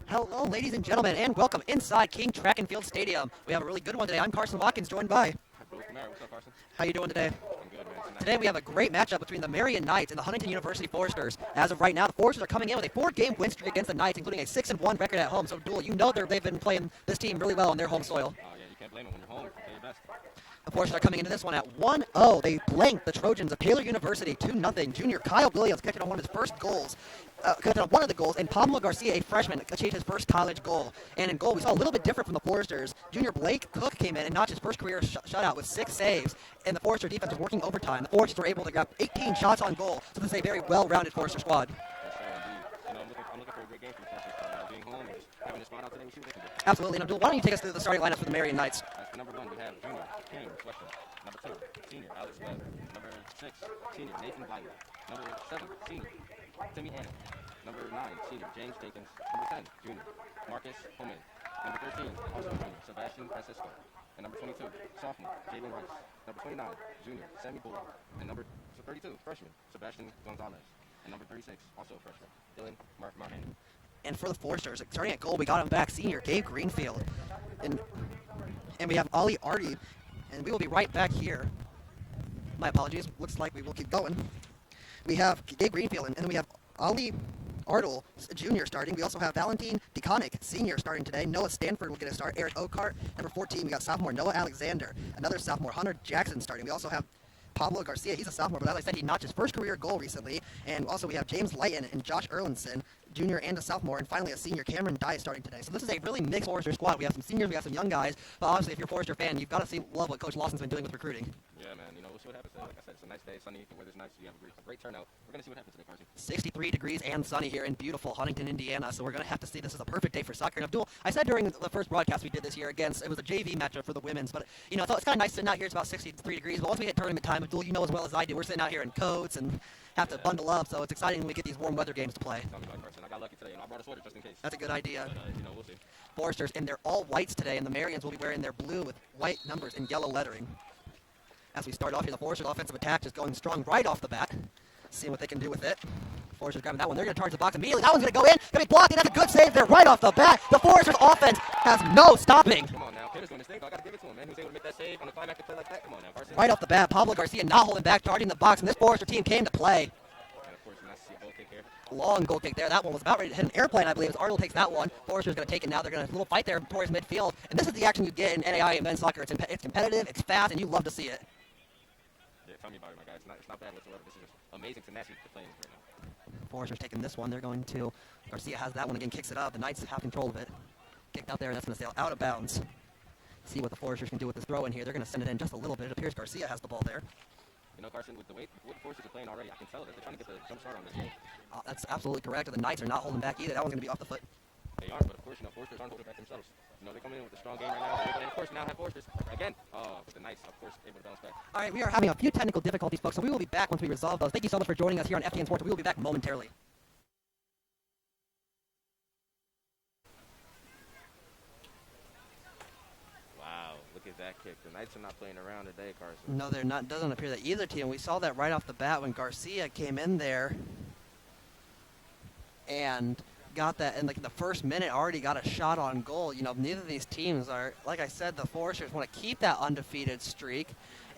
Hello, ladies and gentlemen, and welcome inside King Track and Field Stadium. We have a really good one today. I'm Carson Watkins, joined by. Marian, what's up, Carson? How you doing today? I'm good, man. Today we have a great matchup between the Marian Knights and the Huntington University Foresters. As of right now, the Foresters are coming in with a 4-game win streak against the Knights, including a 6-1 record at home. So, Duel, you know they've been playing this team really well on their home soil. Yeah, you can't blame them when you're home. Play your best. The Foresters are coming into this one at 1-0. They blanked the Trojans of Taylor University 2-0. Junior Kyle Williams connected on one of his first goals. Connected on one of the goals, and Pablo Garcia, a freshman, achieved his first college goal. And in goal, we saw a little bit different from the Foresters. Junior Blake Cook came in and notched his first career shutout with 6 saves, and the Forester defense was working overtime. The Foresters were able to grab 18 shots on goal, so this is a very well-rounded Forester squad. Yes, sir, indeed. I'm looking for a great game for the Foresters. Being home and just having this spot out today, we'll see what they can do. Absolutely. Now, Duel, why don't you take us through the starting lineup for the Marian Knights? For number 1, we have Junior King Western. Number 2, Senior Alex Webb. Number 6, Senior Nathan Blyer. Number 7, Senior Timmy Hannon. Number 9, Senior James Jenkins. Number 10, Junior Marcus Holman. Number 13, also Junior Sebastian Francisco. And number 22, Sophomore Jalen Rice. Number 29, Junior Sammy Bull. And number 32, Freshman Sebastian Gonzalez. And number 36, also a freshman, Dylan Marhan. And for the Foresters, starting at goal, we got him back, Senior Gabe Greenfield. And we have Ali Artie, and we will be right back here. My apologies. Looks like we will keep going. We have Gabe Greenfield, and then we have Ali Ardle, Jr. starting. We also have Valentin DeConnick, Senior, starting today. Noah Stanford will get a start. Eric Okart. Number 14, we got sophomore Noah Alexander. Another sophomore, Hunter Jackson, starting. We also have Pablo Garcia. He's a sophomore, but as I said, he notched his first career goal recently. And also we have James Lighton and Josh Erlinson, junior and a sophomore, and finally a senior, Cameron Dye, starting today. So this is a really mixed Forester squad. We have some seniors, we have some young guys, but obviously if you're a Forester fan, you've got to love what Coach Lawson's been doing with recruiting. Yeah, man. We'll see what happens today. Like I said, it's a nice day, sunny. The weather's nice. You have a great turnout. We're going to see what happens today, Carson. 63 degrees and sunny here in beautiful Huntington, Indiana. So we're going to have to see this is a perfect day for soccer. And Abdul, I said during the first broadcast we did this year it was a JV matchup for the women's, but so it's kind of nice sitting out here. It's about 63 degrees. But once we hit tournament time, Abdul, you know as well as I do, we're sitting out here in coats and have to bundle up. So it's exciting when we get these warm weather games to play. Tell me about it, Carson. I got lucky today, and I brought a sweater just in case. That's a good idea. But, we'll see. Foresters, and they're all whites today, and the Marians will be wearing their blue with white numbers and yellow lettering. As we start off here, the Foresters' offensive attack just going strong right off the bat. Seeing what they can do with it. Foresters grabbing that one. They're going to charge the box immediately. That one's going to go in. Going to be blocked, and that's a good save there right off the bat. The Foresters' offense has no stopping. Come on now. Peter's doing his thing. I got to give it to him, man. Who's able to make that save on a climactic play like that? Come on now, Carson. Right off the bat, Pablo Garcia not holding back, charging the box, and this Forester team came to play. And of course, nice to see a goal kick here. Long goal kick there. That one was about ready to hit an airplane, I believe, as Arnold takes that one. Foresters going to take it now. They're going to a little fight there towards midfield. And this is the action you get in NAI and men's soccer. It's competitive, it's fast, and you love to see it. Yeah, tell me about it, my guy. It's not bad whatsoever. This is just amazing tenacity to play in right now. Foresters taking this one. They're going to. Garcia has that one again, kicks it up. The Knights have control of it. Kicked out there, and that's going to sail out of bounds. See what the Foresters can do with this throw in here. They're going to send it in just a little bit. It appears Garcia has the ball there. Carson, with the way the Foresters are playing already, I can tell that they're trying to get the jump start on this game. That's absolutely correct. The Knights are not holding back either. That one's going to be off the foot. They are, but of course, Foresters aren't holding back themselves. They're coming in with a strong game right now. And of course, now have Foresters again. But the Knights, of course, able to bounce back. All right, we are having a few technical difficulties, folks, so we will be back once we resolve those. Thank you so much for joining us here on FDN Sports. We will be back momentarily. Look at that kick. The Knights are not playing around today, Carson. No, they're not. Doesn't appear that either team. We saw that right off the bat when Garcia came in there and got that in like the first minute already got a shot on goal. Neither of these teams are, like I said, the Foresters want to keep that undefeated streak,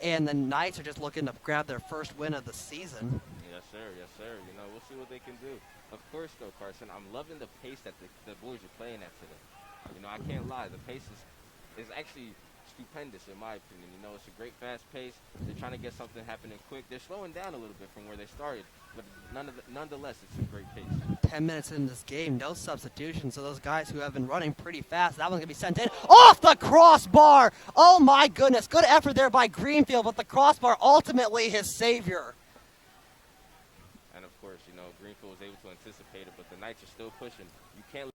and the Knights are just looking to grab their first win of the season. Yes, sir. Yes, sir. We'll see what they can do. Of course, though, Carson, I'm loving the pace that the boys are playing at today. I can't lie. The pace is actually stupendous in my opinion. It's a great fast pace. They're trying to get something happening quick. They're slowing down a little bit from where they started, but nonetheless, it's a great pace. 10 minutes in this game, no substitution, so those guys who have been running pretty fast, that one's going to be sent in. Off the crossbar! Oh my goodness, good effort there by Greenfield, but the crossbar ultimately his savior. And of course, Greenfield was able to anticipate it, but the Knights are still pushing. You can't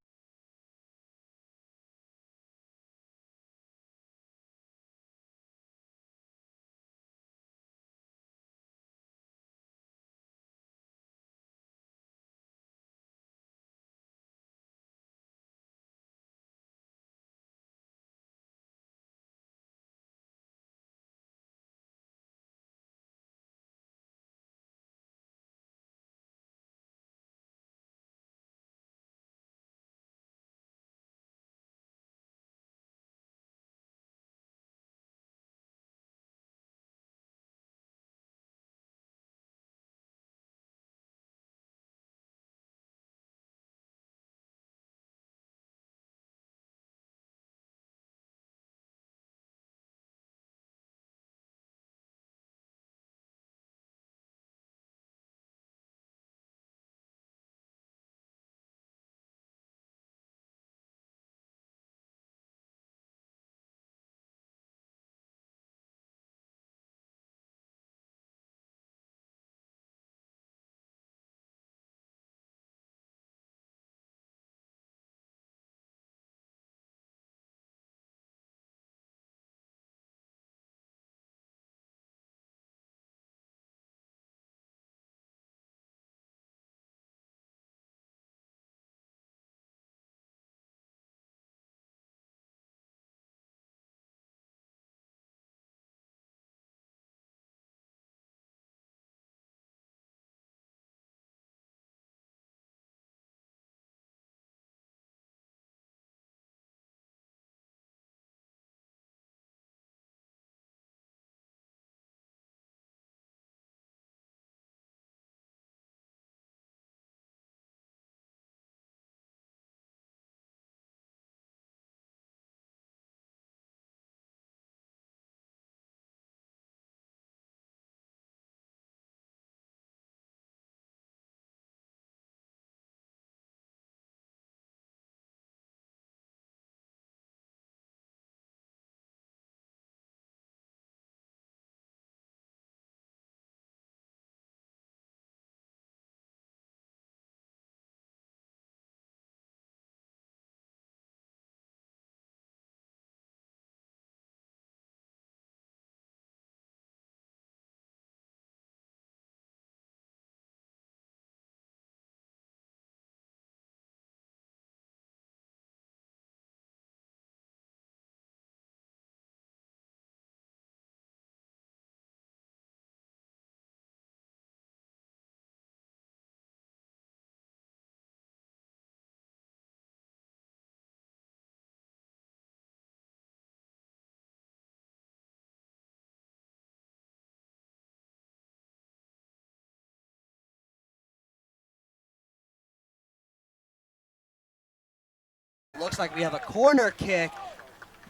Looks like we have a corner kick.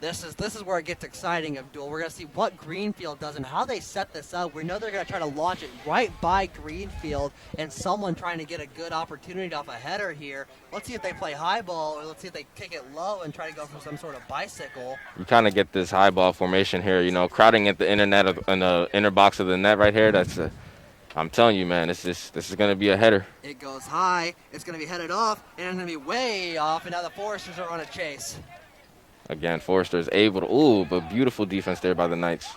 This is where it gets exciting, Abdul. We're going to see what Greenfield does and how they set this up. We know they're going to try to launch it right by Greenfield and someone trying to get a good opportunity off a header here. Let's see if they play high ball or let's see if they kick it low and try to go for some sort of bicycle. You kind of get this high ball formation here, you know, crowding at the in the inner box of the net right here. I'm telling you, man, this is going to be a header. It goes high. It's going to be headed off, and it's going to be way off, and now the Foresters are on a chase. Again, Forrester is able to, but beautiful defense there by the Knights.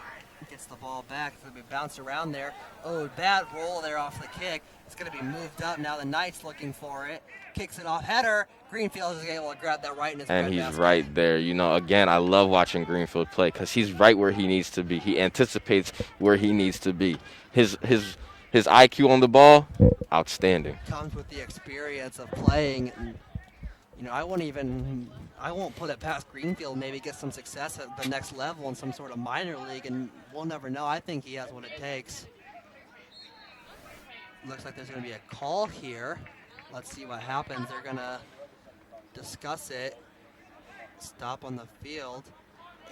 Gets the ball back. It's going to be bounced around there. Oh, bad roll there off the kick. It's going to be moved up. Now the Knights looking for it. Kicks it off. Header. Greenfield is able to grab that right in his And he's basket. right there. You know, again, I love watching Greenfield play because he's right where he needs to be. He anticipates where he needs to be. His IQ on the ball, outstanding. Comes with the experience of playing. You know, I won't put it past Greenfield. Maybe get some success at the next level in some sort of minor league, and we'll never know. I think he has what it takes. Looks like there's going to be a call here. Let's see what happens. They're going to discuss it. Stop on the field,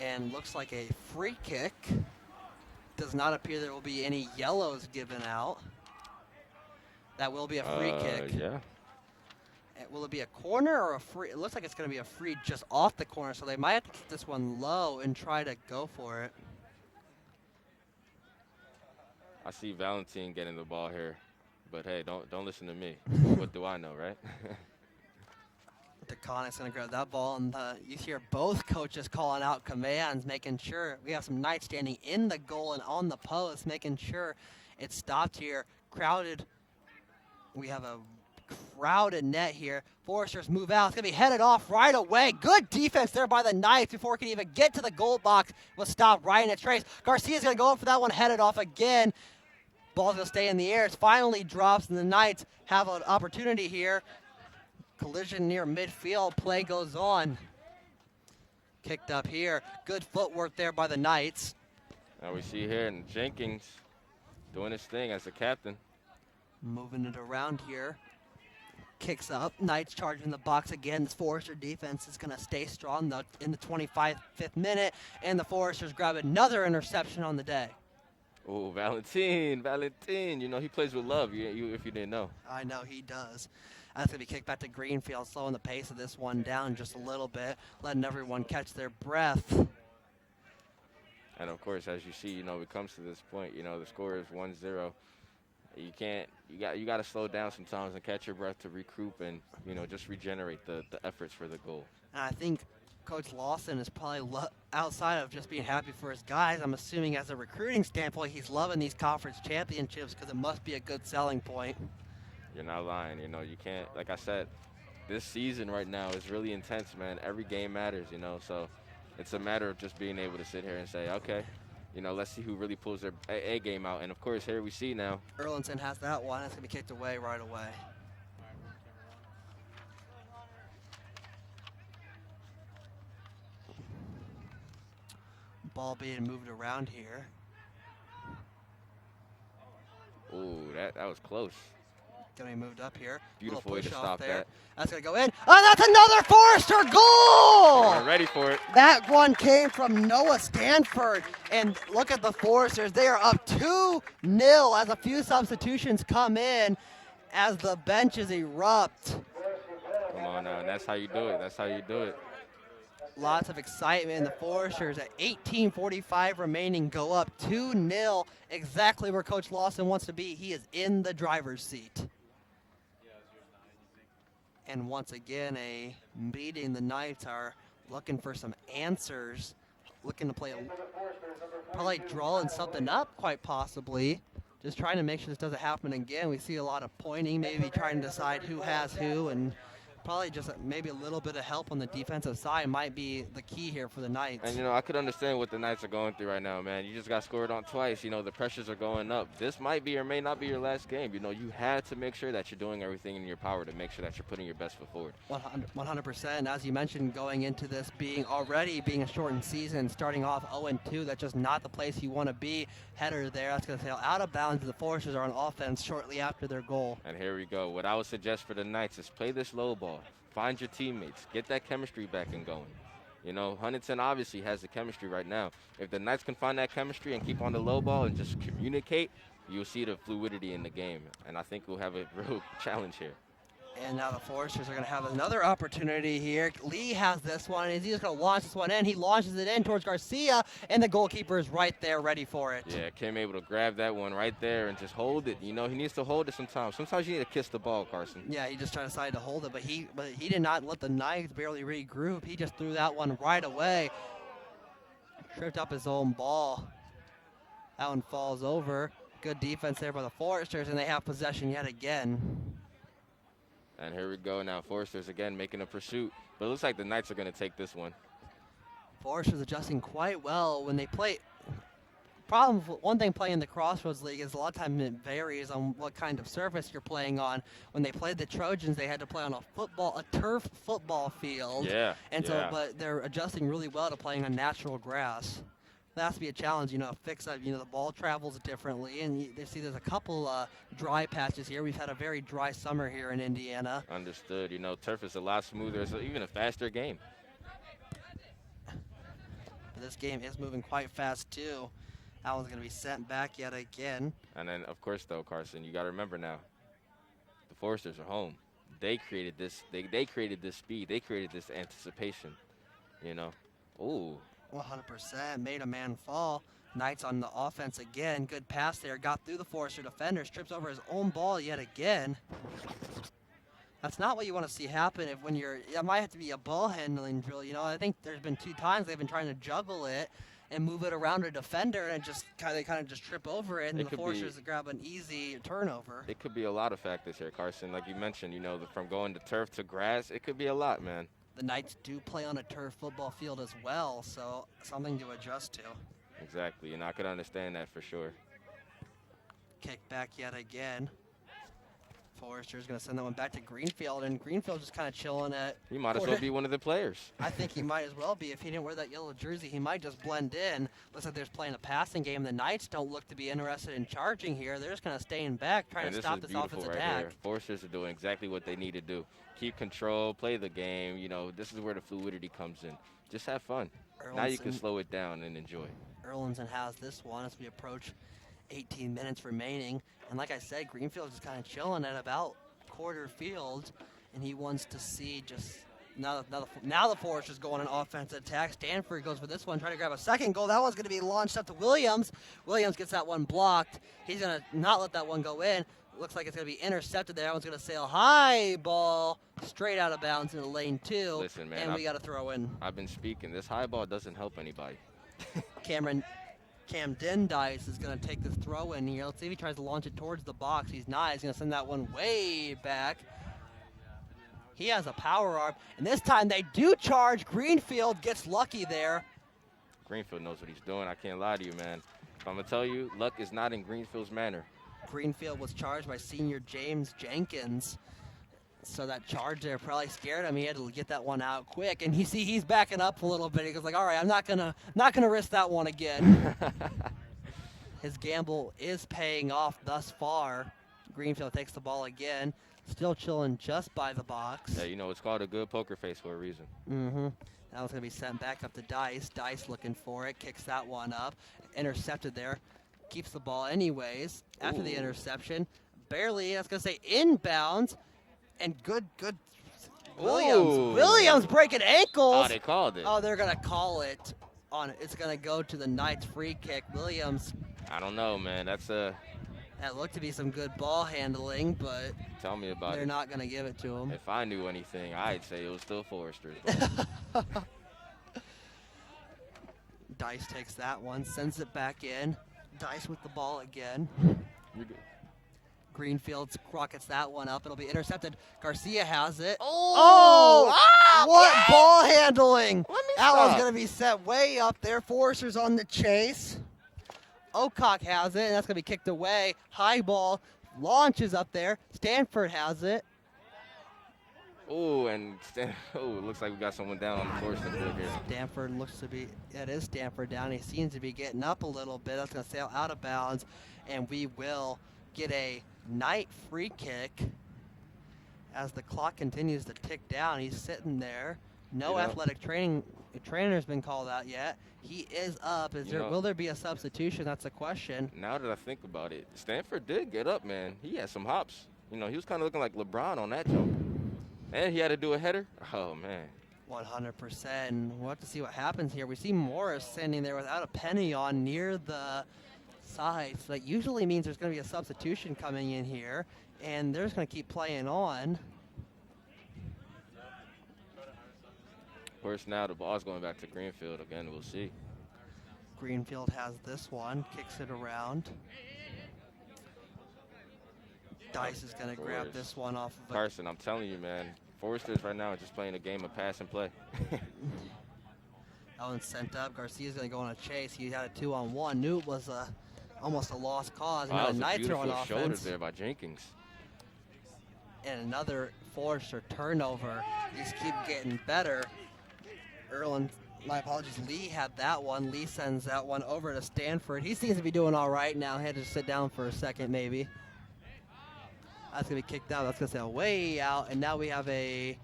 and looks like a free kick. Does not appear there will be any yellows given out. That will be a free kick. Yeah. Will it be a corner or a free? It looks like it's going to be a free just off the corner, so they might have to keep this one low and try to go for it. I see Valentine getting the ball here, but hey, don't listen to me. What do I know, right? DeConnick's going to grab that ball, and you hear both coaches calling out commands, making sure we have some Knights standing in the goal and on the post, making sure it's stopped here. Crowded. We have a crowded net here. Foresters move out. It's going to be headed off right away. Good defense there by the Knights before it can even get to the goal box. Was stopped right in its trace. Garcia's going to go up for that one, headed off again. Ball's going to stay in the air. It finally drops, and the Knights have an opportunity here. Collision near midfield. Play goes on. Kicked up here. Good footwork there by the Knights. Now we see here and Jenkins doing his thing as a captain. Moving it around here. Kicks up. Knights charging the box again. This Forester defense is going to stay strong in the 25th minute. And the Foresters grab another interception on the day. Oh, Valentine. You know, he plays with love, if you didn't know. I know he does. That's going to be kicked back to Greenfield, slowing the pace of this one down just a little bit, letting everyone catch their breath. And, of course, as you see, you know, it comes to this point, you know, the score is 1-0. You got to slow down sometimes and catch your breath to regroup and, you know, just regenerate the efforts for the goal. And I think Coach Lawson is probably outside of just being happy for his guys. I'm assuming as a recruiting standpoint, he's loving these conference championships because it must be a good selling point. You're not lying. You know, you can't, like I said, this season right now is really intense, man. Every game matters, you know, so it's a matter of just being able to sit here and say, okay, you know, let's see who really pulls their A game out. And, of course, here we see now. Erlinson has that one. It's going to be kicked away right away. Ball being moved around here. Ooh, that was close. Going to be moved up here. Beautiful way to stop that. That's going to go in. Oh, that's another Forester goal! We're ready for it. That one came from Noah Stanford. And look at the Foresters. They are up 2-0 as a few substitutions come in as the benches erupt. Come on now, and that's how you do it. That's how you do it. Lots of excitement in the Foresters at 18:45 remaining go up 2-0, exactly where Coach Lawson wants to be. He is in the driver's seat. And once again, a meeting. The Knights are looking for some answers, looking to play, probably drawing something up quite possibly. Just trying to make sure this doesn't happen again. We see a lot of pointing, maybe trying to decide who has who, and probably just maybe a little bit of help on the defensive side might be the key here for the Knights. And, you know, I could understand what the Knights are going through right now, man. You just got scored on twice. You know, the pressures are going up. This might be or may not be your last game. You know, you had to make sure that you're doing everything in your power to make sure that you're putting your best foot forward. 100%. As you mentioned, going into this being a shortened season, starting off 0-2, that's just not the place you want to be. Header there, that's going to sail out of bounds. The Foresters are on offense shortly after their goal. And here we go. What I would suggest for the Knights is play this low ball. Find your teammates. Get that chemistry back and going. You know, Huntington obviously has the chemistry right now. If the Knights can find that chemistry and keep on the low ball and just communicate, you'll see the fluidity in the game. And I think we'll have a real challenge here. And now the Foresters are going to have another opportunity here. Lee has this one, and he's just going to launch this one in. He launches it in towards Garcia, and the goalkeeper is right there ready for it. Yeah, Kim able to grab that one right there and just hold it. You know, he needs to hold it sometimes. Sometimes you need to kiss the ball, Carson. Yeah, he just tried to decide to hold it, but he did not let the Knights barely regroup. He just threw that one right away. Tripped up his own ball. That one falls over. Good defense there by the Foresters, and they have possession yet again. And here we go now. Foresters again making a pursuit. But it looks like the Knights are going to take this one. Foresters adjusting quite well when they play. One thing playing the Crossroads League is a lot of times it varies on what kind of surface you're playing on. When they played the Trojans, they had to play on a turf football field. Yeah. And so, but they're adjusting really well to playing on natural grass. That has to be a challenge, you know, fix up, you know, the ball travels differently, and they see there's a couple dry patches here. We've had a very dry summer here in Indiana. Understood. You know, turf is a lot smoother. It's even a faster game. But this game is moving quite fast, too. That one's going to be sent back yet again. And then, of course, though, Carson, you got to remember now, the Foresters are home. They created this. They created this speed. They created this anticipation, you know. Ooh. 100%, made a man fall. Knights on the offense again. Good pass there. Got through the Forester defenders. Trips over his own ball yet again. That's not what you want to see happen when you're. It might have to be a ball handling drill. You know, I think there's been 2 times they've been trying to juggle it and move it around a defender and just kind of just trip over it, and the Foresters grab an easy turnover. It could be a lot of factors here, Carson. Like you mentioned, you know, from going to turf to grass, it could be a lot, man. The Knights do play on a turf football field as well, so something to adjust to. Exactly, and I could understand that for sure. Kick back yet again. Forrester's going to send that one back to Greenfield, and Greenfield's just kind of chilling at. He might as well be one of the players. I think he might as well be. If he didn't wear that yellow jersey, he might just blend in. Looks like they're playing a passing game. The Knights don't look to be interested in charging here. They're just kind of staying back, trying to stop this offensive attack. Foresters are doing exactly what they need to do. Keep control, play the game. You know, this is where the fluidity comes in. Just have fun. Now you can slow it down and enjoy. Erlinson has this one as we approach 18 minutes remaining. And like I said, Greenfield's just kind of chilling at about quarter field, and he wants to see just now the Foresters go on an offensive attack. Stanford goes for this one, trying to grab a second goal. That one's going to be launched up to Williams. Williams gets that one blocked. He's going to not let that one go in. Looks like it's going to be intercepted there. That one's going to sail high ball straight out of bounds into lane 2. Listen, man, and we got to throw in. I've been speaking. This high ball doesn't help anybody. Camden Dice is going to take this throw in here. Let's see if he tries to launch it towards the box. He's not. He's going to send that one way back. He has a power arm, and this time they do charge. Greenfield gets lucky there. Greenfield knows what he's doing. I can't lie to you, man. If I'm going to tell you, luck is not in Greenfield's manner. Greenfield was charged by senior James Jenkins. So that charge there probably scared him. He had to get that one out quick, and he's backing up a little bit. He goes like, "All right, I'm not gonna risk that one again." His gamble is paying off thus far. Greenfield takes the ball again, still chilling just by the box. Yeah, you know, it's called a good poker face for a reason. Mm-hmm. That was gonna be sent back up to Dice. Dice looking for it, kicks that one up, intercepted there, keeps the ball anyways. After the interception, barely. I was gonna say inbounds. And good Williams. Ooh. Williams breaking ankles. Oh, they called it. Oh, they're going to call it. It's going to go to the Knights free kick. Williams. I don't know, man. That looked to be some good ball handling, but tell me about they're not going to give it to him. If I knew anything, I'd say it was still Foresters. Dice takes that one, sends it back in. Dice with the ball again. You're good. Greenfield rockets that one up. It'll be intercepted. Garcia has it. Oh! What ball handling! That stop. one's going to be set way up there. Foresters on the chase. Ocock has it, and that's going to be kicked away. High ball launches up there. Stanford has it. Oh, and it looks like we got someone down on the Foresters field here. Stanford looks to be, it is Stanford down. He seems to be getting up a little bit. That's going to sail out of bounds, and we will get a Knight free kick as the clock continues to tick down. He's sitting there. No athletic trainer's been called out yet. He is up. Will there be a substitution? That's the question. Now that I think about it, Stanford did get up, man. He had some hops. He was kind of looking like LeBron on that jump. And he had to do a header. Oh, man. 100%. We'll have to see what happens here. We see Morris standing there without a penny on near the side. So that usually means there's going to be a substitution coming in here. And they're just going to keep playing on. Of course, now the ball's going back to Greenfield again. We'll see. Greenfield has this one, kicks it around. Dice is going to grab this one off of Carson, I'm telling you, man. Foresters right now are just playing a game of pass and play. That one's sent up. Garcia's going to go on a chase. He had a 2-on-1. Knew it was almost a lost cause. Wow, and that was a on beautiful shoulder offense. there by Jenkins. And another Forester turnover. These keep getting better. My apologies, Lee had that one. Lee sends that one over to Stanford. He seems to be doing all right now. He had to sit down for a second maybe. That's going to be kicked out. That's going to say way out. And now we have a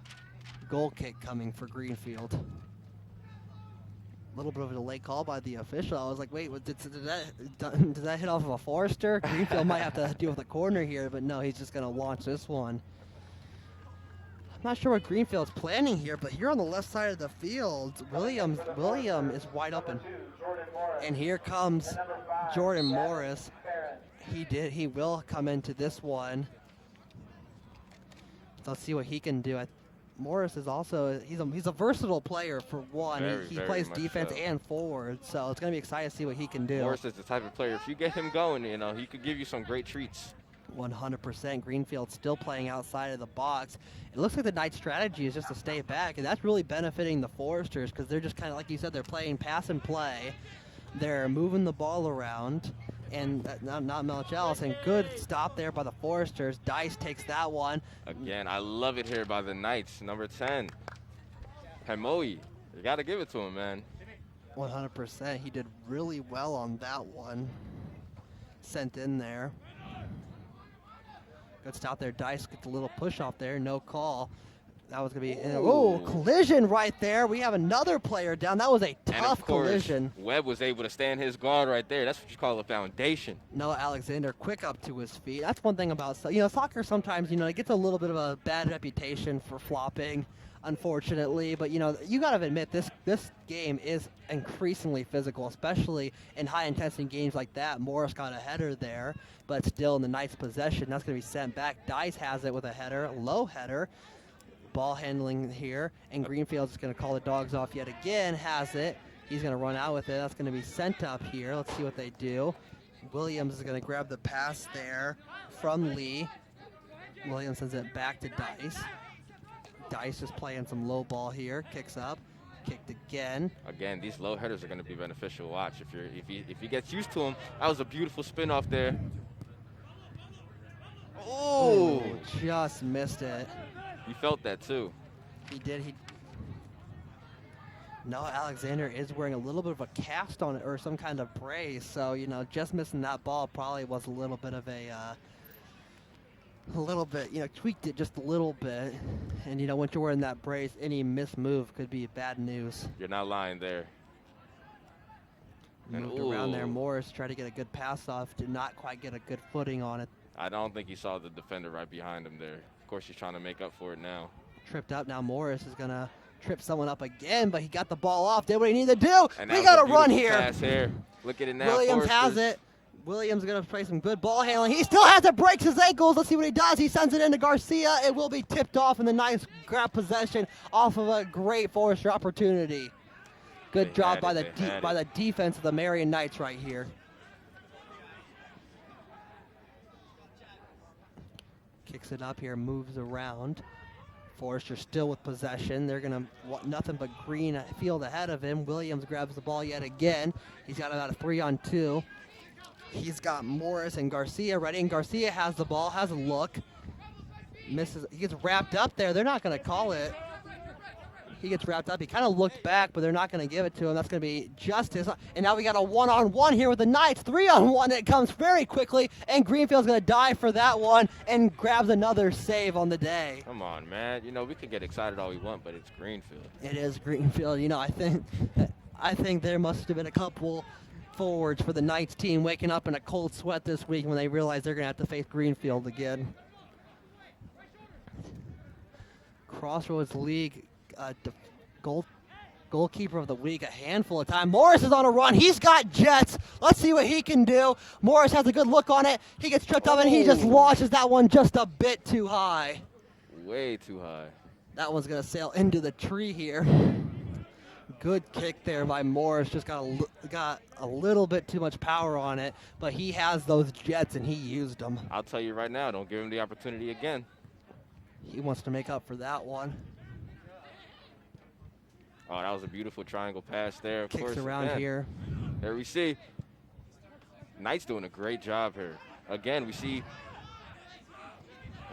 goal kick coming for Greenfield. A little bit of a delay call by the official. I was like, wait, did that hit off of a Forester? Greenfield might have to deal with a corner here, but no, he's just going to launch this one. I'm not sure what Greenfield's planning here, but here on the left side of the field, William is wide open. And here comes Jordan Morris. He will come into this one. So let's see what he can do. Morris is also, he's a versatile player for one. He plays defense and forward, so it's going to be exciting to see what he can do. Morris is the type of player, if you get him going, he could give you some great treats. 100%. Greenfield still playing outside of the box. It looks like the Knights' strategy is just to stay back, and that's really benefiting the Foresters because they're just kind of, like you said, they're playing pass and play. They're moving the ball around, and not much else. And good stop there by the Foresters. Dice takes that one. Again, I love it here by the Knights. Number 10, Hemoe. You got to give it to him, man. 100%. He did really well on that one. Sent in there. Good stop there. Dice gets a little push off there. No call. That was going to be collision right there. We have another player down. That was a tough collision. Webb was able to stand his guard right there. That's what you call a foundation. Noah Alexander quick up to his feet. That's one thing about soccer sometimes, it gets a little bit of a bad reputation for flopping, unfortunately. But, you got to admit this game is increasingly physical, especially in high-intensity games like that. Morris got a header there, but still in the Knights' possession. That's going to be sent back. Dice has it with a header, low header. Ball handling here, and Greenfield's going to call the dogs off yet again. Has it. He's going to run out with it. That's going to be sent up here. Let's see what they do. Williams is going to grab the pass there from Lee. Williams sends it back to Dice. Dice is playing some low ball here. Kicks up. Kicked again. Again, these low headers are going to be beneficial. Watch if he gets used to them. That was a beautiful spin off there. Oh, just missed it. He felt that too. He did. Noah Alexander is wearing a little bit of a cast on it or some kind of brace. So, just missing that ball probably was a little bit of tweaked it just a little bit. And, once you're wearing that brace, any missed move could be bad news. You're not lying there. Moved around there. Morris tried to get a good pass off. Did not quite get a good footing on it. I don't think he saw the defender right behind him there. Of course, he's trying to make up for it now. Tripped up. Now Morris is going to trip someone up again, but he got the ball off. Did what he needed to do. And we got to run here. Pass here. Look at it now. Williams has it. Williams going to play some good ball handling. He still has it. Breaks his ankles. Let's see what he does. He sends it into Garcia. It will be tipped off, and the Knights grab possession off of a great Forester opportunity. Good job by the defense of the Marian Knights right here. Kicks it up here, moves around. Forester still with possession. They're going to want nothing but green field ahead of him. Williams grabs the ball yet again. He's got about a 3-on-2. He's got Morris and Garcia ready, and Garcia has the ball, has a look. Misses. He gets wrapped up there. They're not going to call it. He gets wrapped up. He kind of looked back, but they're not going to give it to him. That's going to be justice. And now we got a one-on-one here with the Knights. 3-on-1. It comes very quickly, and Greenfield's going to die for that one and grabs another save on the day. Come on, man. You know, we can get excited all we want, but it's Greenfield. It is Greenfield. You know, I think there must have been a couple forwards for the Knights team waking up in a cold sweat this week when they realize they're going to have to face Greenfield again. Crossroads League goalkeeper of the week a handful of times. Morris is on a run. He's got jets. Let's see what he can do. Morris has a good look on it. He gets tripped up, and he just launches that one just a bit too high. Way too high. That one's going to sail into the tree here. Good kick there by Morris. Just got a little bit too much power on it, but he has those jets, and he used them. I'll tell you right now, don't give him the opportunity again. He wants to make up for that one. Oh, that was a beautiful triangle pass there. Of Kicks course, around again. here. There we see Knights doing a great job here. Again, we see,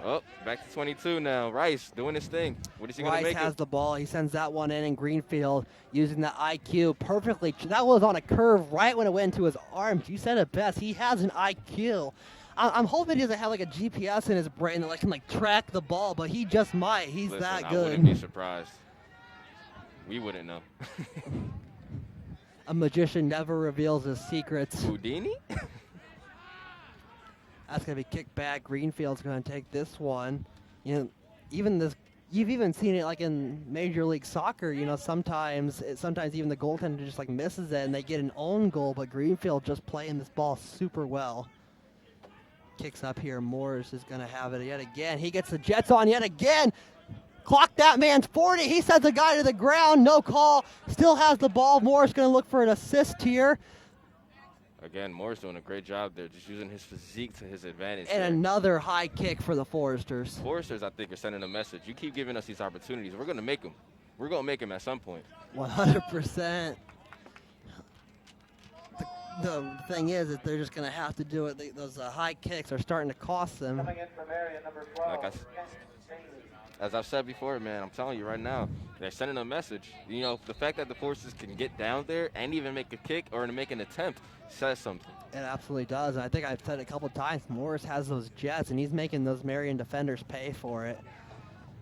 oh, back to 22 now. Rice doing his thing. What is he going to make Rice has it? the ball. He sends that one in, and Greenfield using the IQ perfectly. That was on a curve right when it went into his arms. You said it best. He has an IQ. I'm hoping he doesn't have like a GPS in his brain that can track the ball, but he just might. He's Listen, that I good. wouldn't be surprised. We wouldn't know. A magician never reveals his secrets. Houdini? That's going to be kicked back. Greenfield's going to take this one. You know, you've even seen it like in Major League Soccer. You know, sometimes even the goaltender just misses it and they get an own goal, but Greenfield just playing this ball super well. Kicks up here. Morris is going to have it yet again. He gets the Jets on yet again. Clock that man's 40. He sends the guy to the ground. No call. Still has the ball. Morris going to look for an assist here. Again, Morris doing a great job there, just using his physique to his advantage. And another high kick for the Foresters. Foresters, I think, are sending a message. You keep giving us these opportunities. We're going to make them. We're going to make them at some point. 100%. The thing is that they're just going to have to do it. Those high kicks are starting to cost them. As I've said before, man, I'm telling you right now, they're sending a message. You know, the fact that the Foresters can get down there and even make a kick or make an attempt says something. It absolutely does. And I think I've said it a couple times, Morris has those jets, and he's making those Marian defenders pay for it.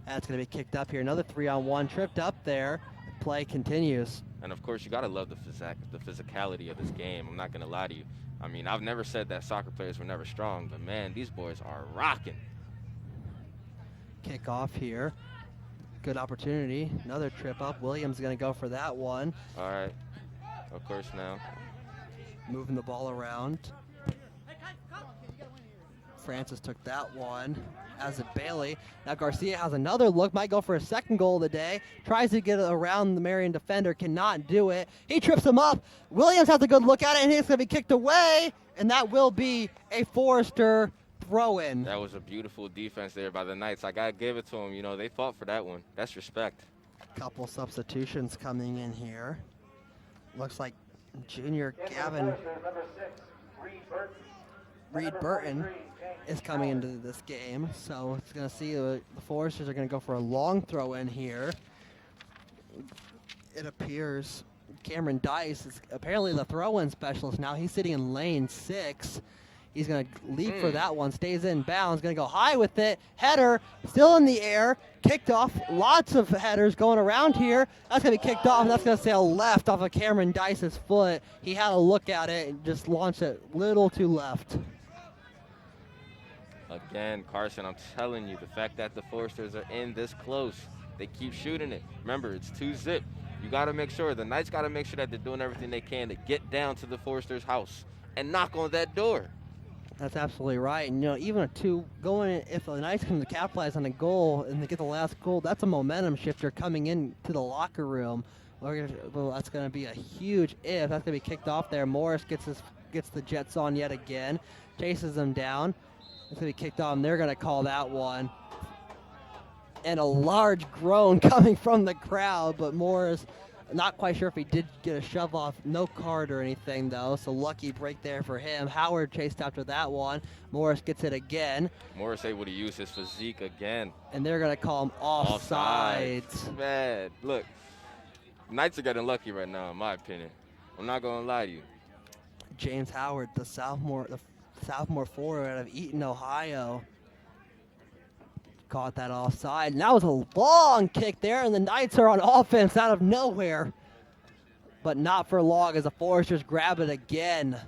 That's going to be kicked up here. Another 3-on-1 tripped up there. Play continues. And, of course, you got to love the physicality of this game. I'm not going to lie to you. I mean, I've never said that soccer players were never strong, but, man, these boys are rocking. Kick off here. Good opportunity. Another trip up. Williams going to go for that one. All right. Of course now. Moving the ball around. Francis took that one. As it Bailey. Now Garcia has another look. Might go for a second goal of the day. Tries to get around the Marian defender. Cannot do it. He trips him up. Williams has a good look at it, and he's going to be kicked away. And that will be a Forester throw-in. That was a beautiful defense there by the Knights. I got to give it to them. You know, they fought for that one. That's respect. Couple substitutions coming in here. Looks like junior Gavin Reed Burton is coming into this game. So it's going to see the Foresters are going to go for a long throw-in here. It appears Cameron Dice is apparently the throw-in specialist now. He's sitting in lane 6. He's going to leap for that one. Stays in bounds. Going to go high with it. Header still in the air. Kicked off. Lots of headers going around here. That's going to be kicked off. And that's going to sail left off of Cameron Dice's foot. He had a look at it and just launched it a little too left. Again, Carson, I'm telling you, the fact that the Foresters are in this close, they keep shooting it. Remember, it's 2-zip. You got to make sure, the Knights got to make sure that they're doing everything they can to get down to the Foresters' house and knock on that door. That's absolutely right. And, you know, even if the Knights can capitalize on a goal and they get the last goal, that's a momentum shifter coming into the locker room. Well, that's going to be a huge if. That's going to be kicked off there. Morris gets the Jets on yet again, chases them down. It's going to be kicked off, and they're going to call that one. And a large groan coming from the crowd, but Morris Not quite sure if he did get a shove off. No card or anything, though, so lucky break there for him. Howard chased after that one. Morris gets it again. Morris able to use his physique again. And they're going to call him offsides. Man, look, Knights are getting lucky right now, in my opinion. I'm not going to lie to you. James Howard, the sophomore forward out of Eaton, Ohio, caught that offside. And that was a long kick there, and the Knights are on offense out of nowhere. But not for long as the Foresters grab it again.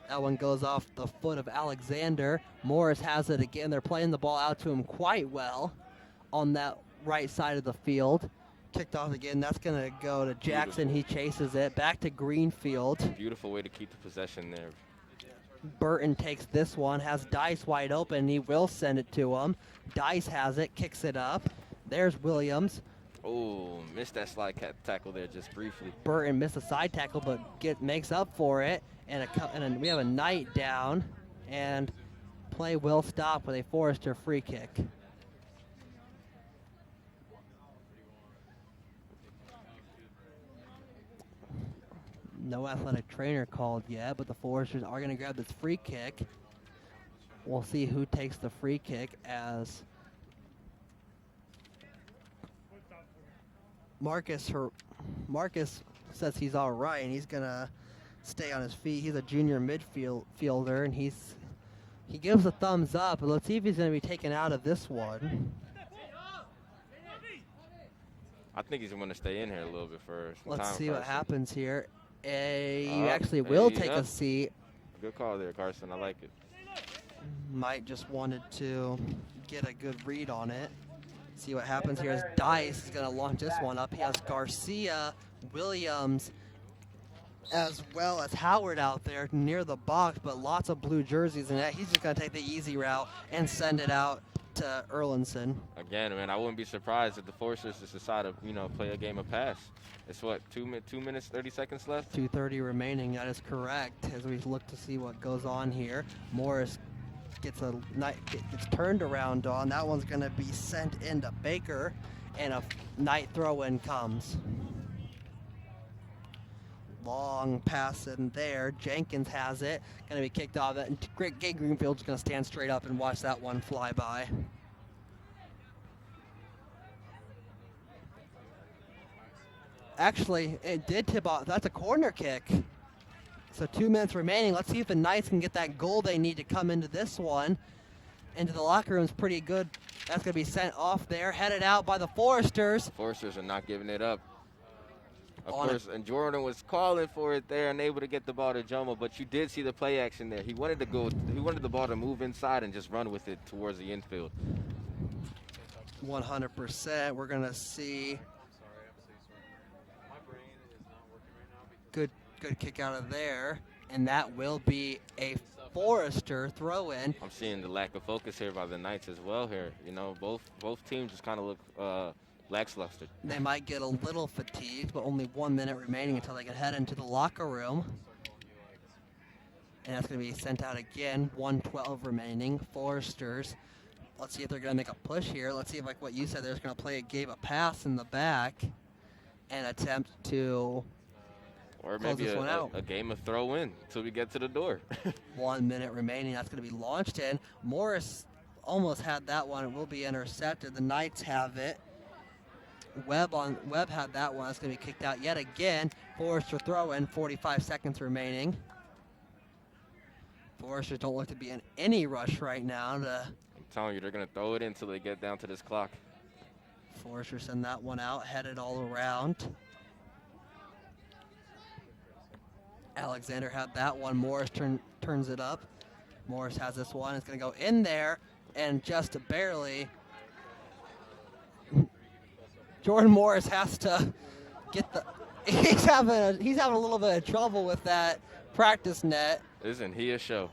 That one goes off the foot of Alexander. Morris has it again. They're playing the ball out to him quite well on that right side of the field. Kicked off again. That's going to go to Jackson. Beautiful. He chases it. Back to Greenfield. Beautiful way to keep the possession there. Burton takes this one, has Dice wide open. He will send it to him. Dice has it, kicks it up. There's Williams. Oh, missed that slide tackle there just briefly. Burton missed a side tackle, but makes up for it. And we have a Knight down, and play will stop with a Forester free kick. No athletic trainer called yet, but the Foresters are going to grab this free kick. We'll see who takes the free kick as Marcus says he's all right, and he's going to stay on his feet. He's a junior midfielder, and he gives a thumbs up. But let's see if he's going to be taken out of this one. I think he's going to stay in here a little bit first. Let's see what happens here. He actually will take a seat. Good call there, Carson. I like it. Might just wanted to get a good read on it. See what happens here as Dice is going to launch this one up. He has Garcia, Williams, as well as Howard out there near the box, but lots of blue jerseys in that. He's just going to take the easy route and send it out to Erlinson. Again, man, I wouldn't be surprised if the Foresters just decide to, play a game of pass. It's what, 2 minutes, 30 seconds left? 2:30 remaining. That is correct. As we look to see what goes on here, Morris gets turned around on. That one's going to be sent into Baker, and a Knight throw-in comes. Long pass in there. Jenkins has it. Going to be kicked off. Gay Greenfield's going to stand straight up and watch that one fly by. Actually, it did tip off. That's a corner kick. So 2 minutes remaining. Let's see if the Knights can get that goal they need to come into this one. Into the locker room's pretty good. That's going to be sent off there. Headed out by the Foresters. The Foresters are not giving it up. Of course, and Jordan was calling for it there, unable to get the ball to Jomo, but you did see the play action there. He wanted the ball to move inside and just run with it towards the infield. 100%. We're going to see good kick out of there, and that will be a Forester throw-in. I'm seeing the lack of focus here by the Knights as well here. Both teams just kind of look lackluster. They might get a little fatigued, but only 1 minute remaining until they can head into the locker room. And that's going to be sent out again. 1:12 remaining. Foresters. Let's see if they're going to make a push here. Let's see if, like what you said, they're just going to gave a pass in the back and attempt to or maybe a game of throw-in until we get to the door. 1 minute remaining. That's going to be launched in. Morris almost had that one. It will be intercepted. The Knights have it. Webb had that one. That's going to be kicked out yet again. Forester throw-in, 45 seconds remaining. Foresters don't look to be in any rush right now. I'm telling you, they're going to throw it in until they get down to this clock. Forester send that one out, headed all around. Alexander had that one. Morris turns it up. Morris has this one. It's going to go in there, and just barely. Jordan Morris has to get the. He's having a little bit of trouble with that practice net. Isn't he a show?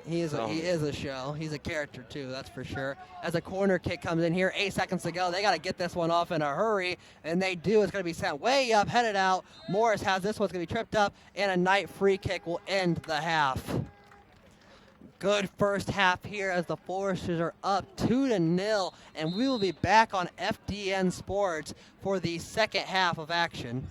He is a show. He's a character too, that's for sure. As a corner kick comes in here, 8 seconds to go. They got to get this one off in a hurry, and they do. It's going to be sent way up, headed out. Morris has this one. It's going to be tripped up, and a Knight free kick will end the half. Good first half here as the Foresters are up 2-0, and we will be back on FDN Sports for the second half of action.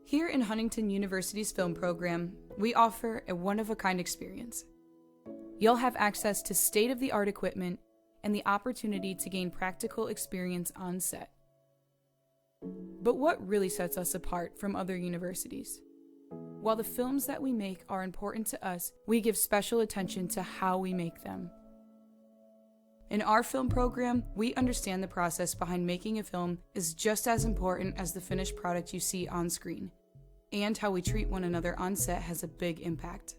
Here in Huntington University's film program, we offer a one-of-a-kind experience. You'll have access to state-of-the-art equipment and the opportunity to gain practical experience on set. But what really sets us apart from other universities? While the films that we make are important to us, we give special attention to how we make them. In our film program, we understand the process behind making a film is just as important as the finished product you see on screen, and how we treat one another on set has a big impact.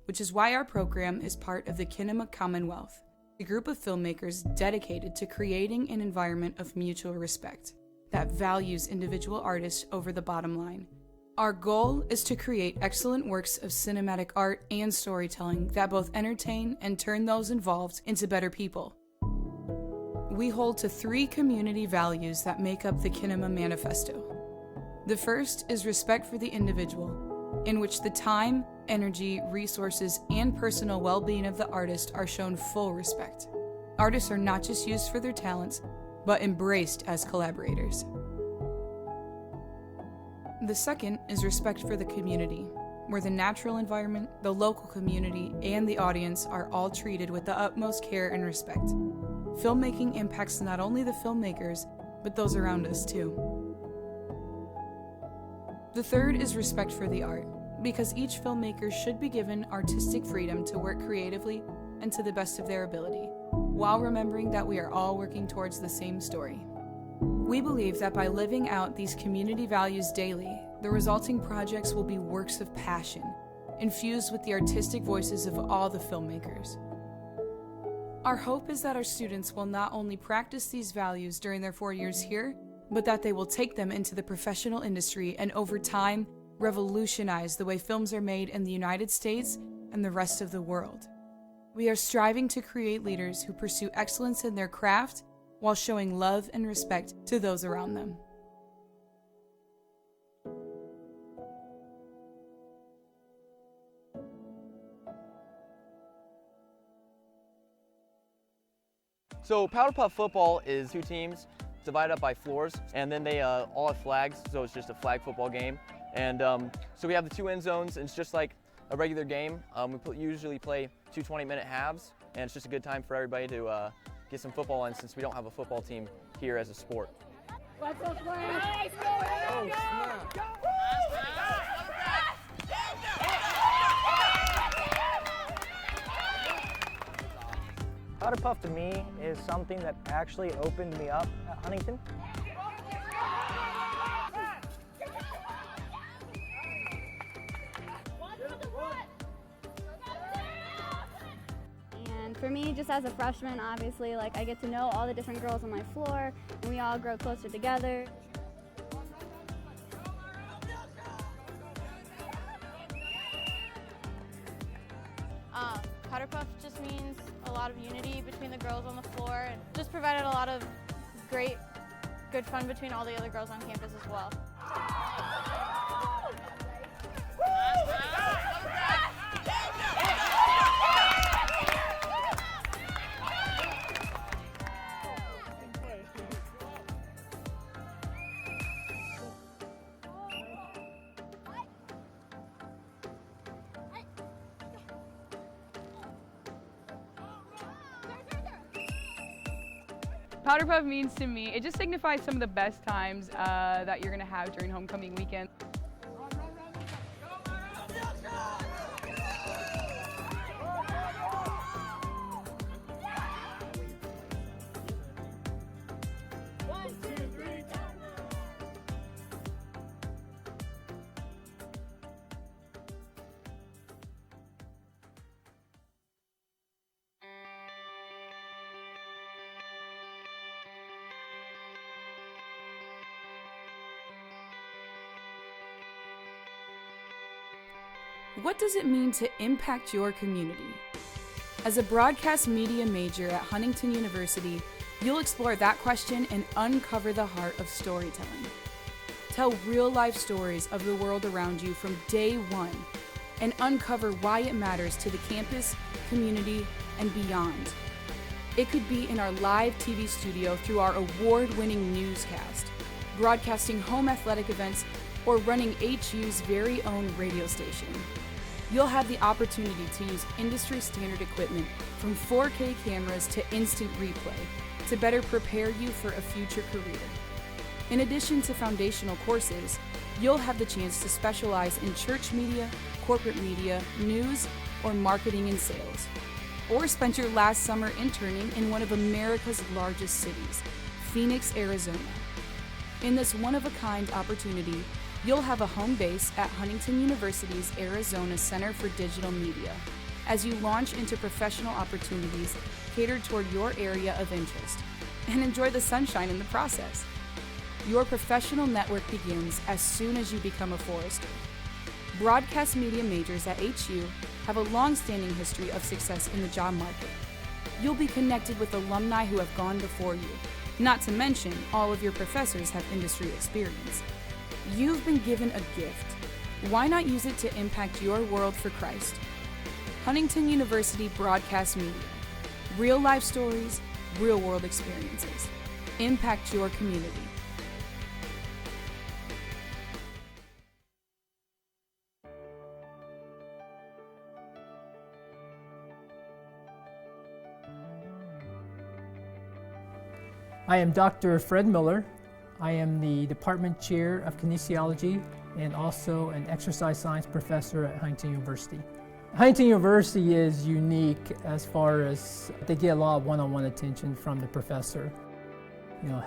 Which is why our program is part of the Kinema Commonwealth, a group of filmmakers dedicated to creating an environment of mutual respect that values individual artists over the bottom line. Our goal is to create excellent works of cinematic art and storytelling that both entertain and turn those involved into better people. We hold to 3 community values that make up the Kinema Manifesto. The first is respect for the individual, in which the time, energy, resources, and personal well-being of the artist are shown full respect. Artists are not just used for their talents, but embraced as collaborators. The second is respect for the community, where the natural environment, the local community, and the audience are all treated with the utmost care and respect. Filmmaking impacts not only the filmmakers, but those around us too. The third is respect for the art, because each filmmaker should be given artistic freedom to work creatively and to the best of their ability, while remembering that we are all working towards the same story. We believe that by living out these community values daily, the resulting projects will be works of passion, infused with the artistic voices of all the filmmakers. Our hope is that our students will not only practice these values during their 4 years here, but that they will take them into the professional industry and over time, revolutionize the way films are made in the United States and the rest of the world. We are striving to create leaders who pursue excellence in their craft while showing love and respect to those around them. So Powder Puff football is 2 teams divided up by floors, and then they all have flags, so it's just a flag football game. And so we have the 2 end zones, and it's just like a regular game. We usually play 2 20-minute halves, and it's just a good time for everybody to get some football in, since we don't have a football team here as a sport. Let's go, Flash! Oh, snap! Powder Puff to me is something that actually opened me up at Huntington. And for me, just as a freshman, obviously, like I get to know all the different girls on my floor, and we all grow closer together. Powder Puff just means a lot of unity between the girls on the floor, and just provided a lot of good fun between all the other girls on campus as well. Powder Puff means to me, it just signifies some of the best times that you're going to have during homecoming weekend. What does it mean to impact your community? As a broadcast media major at Huntington University, you'll explore that question and uncover the heart of storytelling. Tell real-life stories of the world around you from day one and uncover why it matters to the campus, community, and beyond. It could be in our live TV studio through our award-winning newscast, broadcasting home athletic events, or running HU's very own radio station. You'll have the opportunity to use industry-standard equipment from 4K cameras to instant replay to better prepare you for a future career. In addition to foundational courses, you'll have the chance to specialize in church media, corporate media, news, or marketing and sales. Or spend your last summer interning in one of America's largest cities, Phoenix, Arizona. In this one-of-a-kind opportunity, you'll have a home base at Huntington University's Arizona Center for Digital Media as you launch into professional opportunities catered toward your area of interest, and enjoy the sunshine in the process. Your professional network begins as soon as you become a Forester. Broadcast media majors at HU have a long-standing history of success in the job market. You'll be connected with alumni who have gone before you, not to mention all of your professors have industry experience. You've been given a gift. Why not use it to impact your world for Christ? Huntington University Broadcast Media. Real life stories, real world experiences. Impact your community. I am Dr. Fred Miller. I am the Department Chair of Kinesiology and also an exercise science professor at Huntington University. Huntington University is unique as far as they get a lot of one-on-one attention from the professor,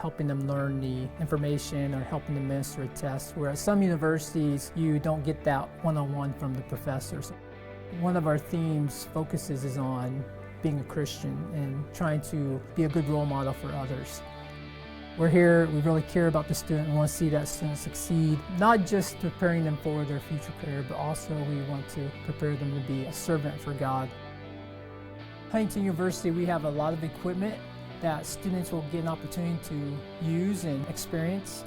helping them learn the information or helping them minister a test, whereas some universities you don't get that one-on-one from the professors. One of our themes focuses is on being a Christian and trying to be a good role model for others. We're here, we really care about the student, we want to see that student succeed, not just preparing them for their future career, but also we want to prepare them to be a servant for God. Huntington University, we have a lot of equipment that students will get an opportunity to use and experience.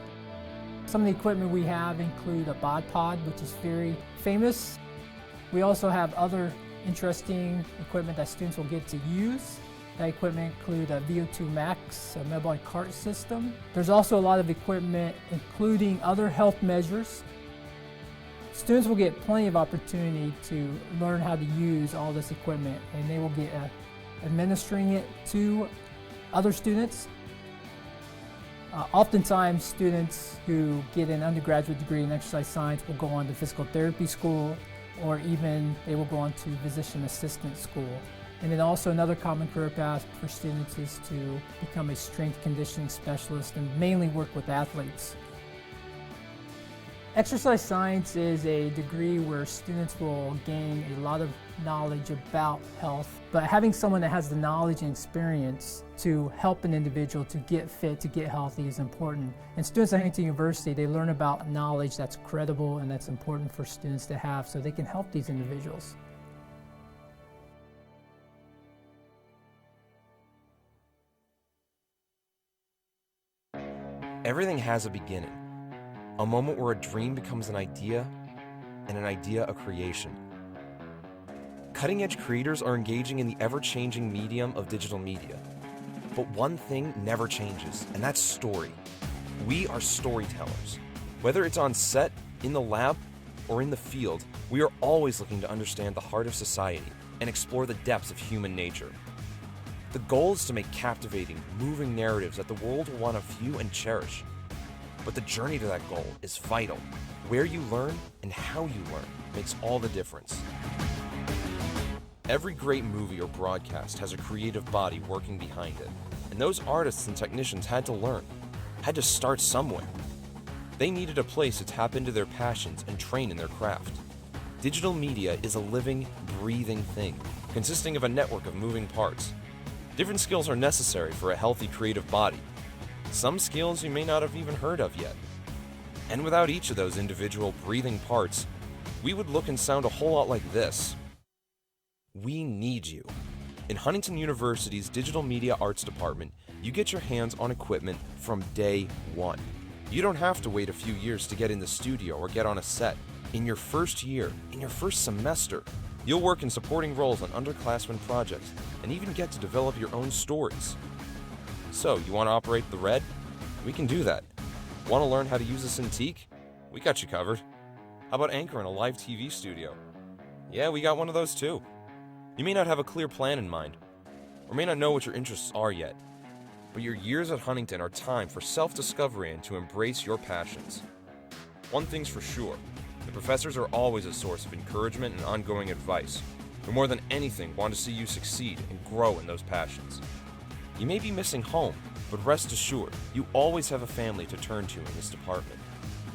Some of the equipment we have include a bod pod, which is very famous. We also have other interesting equipment that students will get to use. That equipment includes a VO2 max, a metabolic cart system. There's also a lot of equipment including other health measures. Students will get plenty of opportunity to learn how to use all this equipment, and they will get administering it to other students. Oftentimes students who get an undergraduate degree in exercise science will go on to physical therapy school, or even they will go on to physician assistant school. And then also another common career path for students is to become a strength conditioning specialist and mainly work with athletes. Exercise science is a degree where students will gain a lot of knowledge about health, but having someone that has the knowledge and experience to help an individual to get fit, to get healthy is important. And students at Huntington University, they learn about knowledge that's credible and that's important for students to have so they can help these individuals. Everything has a beginning, a moment where a dream becomes an idea, and an idea a creation. Cutting-edge creators are engaging in the ever-changing medium of digital media. But one thing never changes, and that's story. We are storytellers. Whether it's on set, in the lab, or in the field, we are always looking to understand the heart of society and explore the depths of human nature. The goal is to make captivating, moving narratives that the world will want to view and cherish. But the journey to that goal is vital. Where you learn and how you learn makes all the difference. Every great movie or broadcast has a creative body working behind it, and those artists and technicians had to learn, had to start somewhere. They needed a place to tap into their passions and train in their craft. Digital media is a living, breathing thing, consisting of a network of moving parts. Different skills are necessary for a healthy creative body. Some skills you may not have even heard of yet. And without each of those individual breathing parts, we would look and sound a whole lot like this. We need you. In Huntington University's Digital Media Arts Department, you get your hands on equipment from day one. You don't have to wait a few years to get in the studio or get on a set. In your first year, in your first semester, you'll work in supporting roles on underclassmen projects and even get to develop your own stories. So, you want to operate the Red? We can do that. Want to learn how to use a Cintiq? We got you covered. How about anchoring a live TV studio? Yeah, we got one of those too. You may not have a clear plan in mind, or may not know what your interests are yet, but your years at Huntington are time for self-discovery and to embrace your passions. One thing's for sure, the professors are always a source of encouragement and ongoing advice, who more than anything want to see you succeed and grow in those passions. You may be missing home, but rest assured, you always have a family to turn to in this department.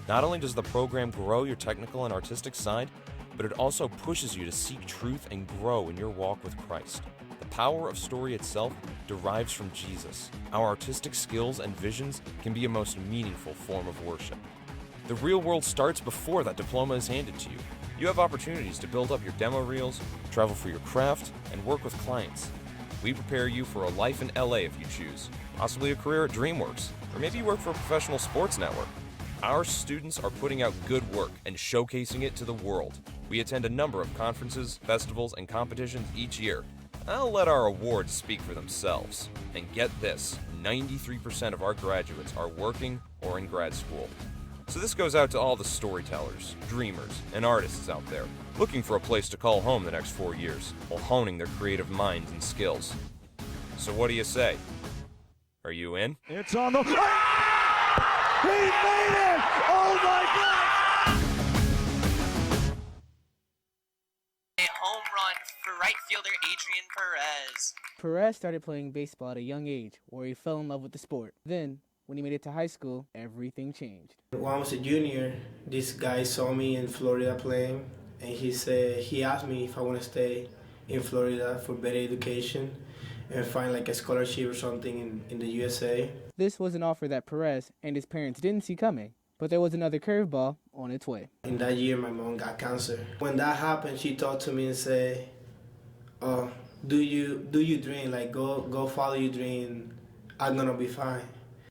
Not only does the program grow your technical and artistic side, but it also pushes you to seek truth and grow in your walk with Christ. The power of story itself derives from Jesus. Our artistic skills and visions can be a most meaningful form of worship. The real world starts before that diploma is handed to you. You have opportunities to build up your demo reels, travel for your craft, and work with clients. We prepare you for a life in LA if you choose, possibly a career at DreamWorks, or maybe you work for a professional sports network. Our students are putting out good work and showcasing it to the world. We attend a number of conferences, festivals, and competitions each year. I'll let our awards speak for themselves. And get this, 93% of our graduates are working or in grad school. So this goes out to all the storytellers, dreamers, and artists out there, looking for a place to call home the next 4 years, while honing their creative minds and skills. So what do you say? Are you in? It's on the... He made it! Oh my God! A home run for right fielder Adrian Perez. Perez started playing baseball at a young age, where he fell in love with the sport. Then, when he made it to high school, everything changed. When I was a junior, this guy saw me in Florida playing, and he asked me if I want to stay in Florida for better education and find like a scholarship or something in the USA. This was an offer that Perez and his parents didn't see coming, but there was another curveball on its way. In that year, my mom got cancer. When that happened, she talked to me and said, "Oh, do you dream? Like go follow your dream. I'm gonna be fine."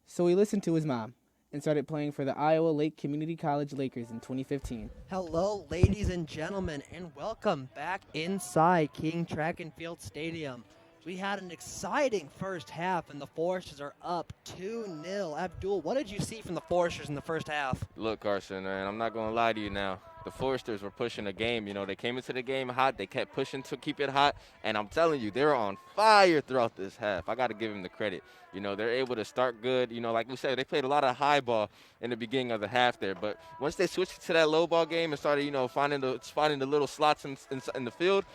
So he listened to his mom and started playing for the Iowa Lake Community College Lakers in 2015. Hello, ladies and gentlemen, and welcome back inside King Track and Field Stadium. We had an exciting first half, and the Foresters are up 2-0. Abdul, what did you see from the Foresters in the first half? Look, Carson, man, I'm not going to lie to you now. The Foresters were pushing the game. You know, they came into the game hot. They kept pushing to keep it hot. And I'm telling you, they were on fire throughout this half. I got to give them the credit. You know, they're able to start good. You know, like we said, they played a lot of high ball in the beginning of the half there. But once they switched to that low ball game and started, you know, finding the little slots in the field,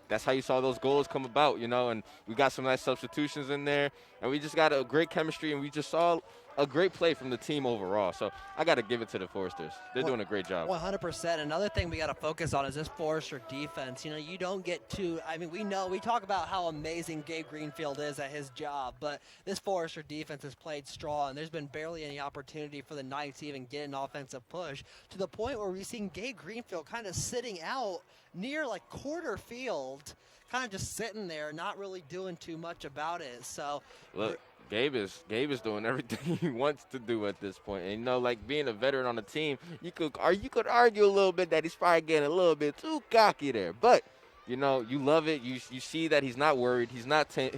that's how you saw those goals come about, you know, and we got some nice substitutions in there, and we just got a great chemistry, and we just saw a great play from the team overall. So I got to give it to the Foresters. They're doing a great job. 100%. Another thing we got to focus on is this Forester defense. You know, you don't get too, I mean, we talk about how amazing Gabe Greenfield is at his job, but this Forester defense has played strong. There's been barely any opportunity for the Knights to even get an offensive push, to the point where we've seen Gabe Greenfield kind of sitting out near like quarter field, kind of just sitting there, not really doing too much about it. So look, Gabe is doing everything he wants to do at this point. And you know, like being a veteran on the team, you could argue a little bit that he's probably getting a little bit too cocky there. But you know, you love it. You see that he's not worried. He's not timid.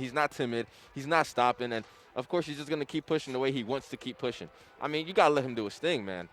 He's not stopping. And of course, he's just gonna keep pushing the way he wants to keep pushing. I mean, you gotta let him do his thing, man.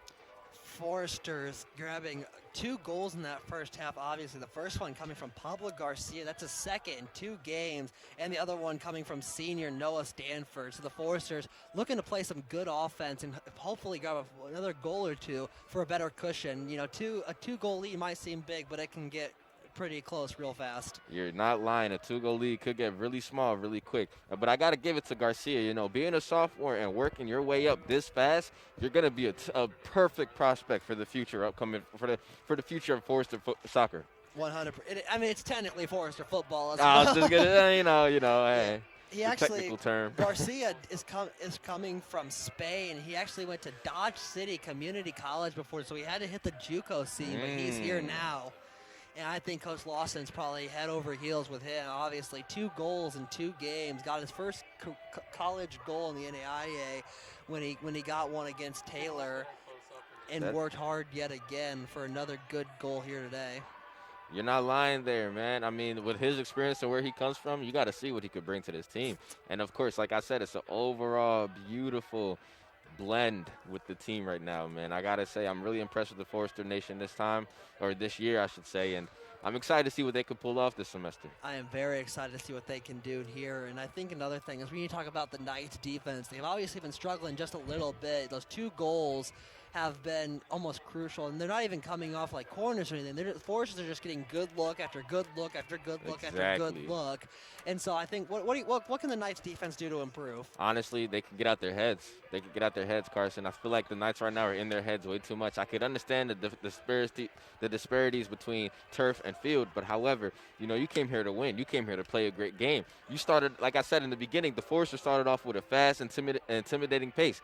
Foresters grabbing 2 goals in that first half, obviously. The first one coming from Pablo Garcia. That's a second in 2 games. And the other one coming from senior Noah Stanford. So the Foresters looking to play some good offense and hopefully grab another goal or 2 for a better cushion. You know, a 2-goal lead might seem big, but it can get pretty close real fast. You're not lying. A 2-goal lead could get really small really quick. But I got to give it to Garcia. You know, being a sophomore and working your way up this fast, you're going to be a perfect prospect for the future upcoming, for the future of Forester soccer. 100%. I mean, it's technically Forester football. I was just going to, you know, hey. He actually, technical term. Garcia is coming from Spain. He actually went to Dodge City Community College before, so he had to hit the JUCO scene, but he's here now. And I think Coach Lawson's probably head over heels with him. Obviously, 2 goals in 2 games. Got his first college goal in the NAIA when he got one against Taylor, and worked hard yet again for another good goal here today. You're not lying there, man. I mean, with his experience and where he comes from, you got to see what he could bring to this team. And, of course, like I said, it's an overall beautiful blend with the team right now, man. I got to say, I'm really impressed with the Forrester Nation this year, I should say. And I'm excited to see what they could pull off this semester. I am very excited to see what they can do here. And I think another thing is we need to talk about the Knights defense. They've obviously been struggling just a little bit. Those 2 goals have been almost crucial, and they're not even coming off like corners or anything. Foresters are just getting good look after good look after good look after good look. And so I think, what can the Knights defense do to improve? Honestly, they can get out their heads. They can get out their heads, Carson. I feel like the Knights right now are in their heads way too much. I could understand the disparities between turf and field, but however, you came here to win. You came here to play a great game. You started, like I said in the beginning, the Foresters started off with a fast, intimidating pace.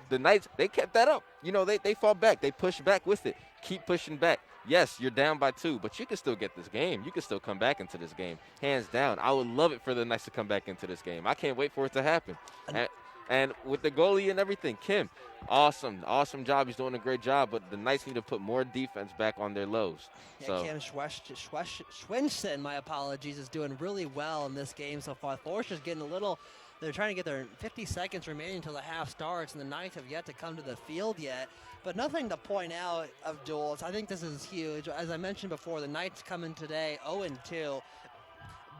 The Knights, they kept that up. They fought back. They pushed back with it. Keep pushing back. Yes, you're down by 2, but you can still get this game. You can still come back into this game, hands down. I would love it for the Knights to come back into this game. I can't wait for it to happen. And with the goalie and everything, Kim, awesome job. He's doing a great job, but the Knights need to put more defense back on their lows. Yeah, Kim Schwensen, my apologies, is doing really well in this game so far. Forrester's getting a little. They're trying to get their 50 seconds remaining until the half starts, and the Knights have yet to come to the field yet. But nothing to point out of duels. I think this is huge. As I mentioned before, the Knights come in today 0-2.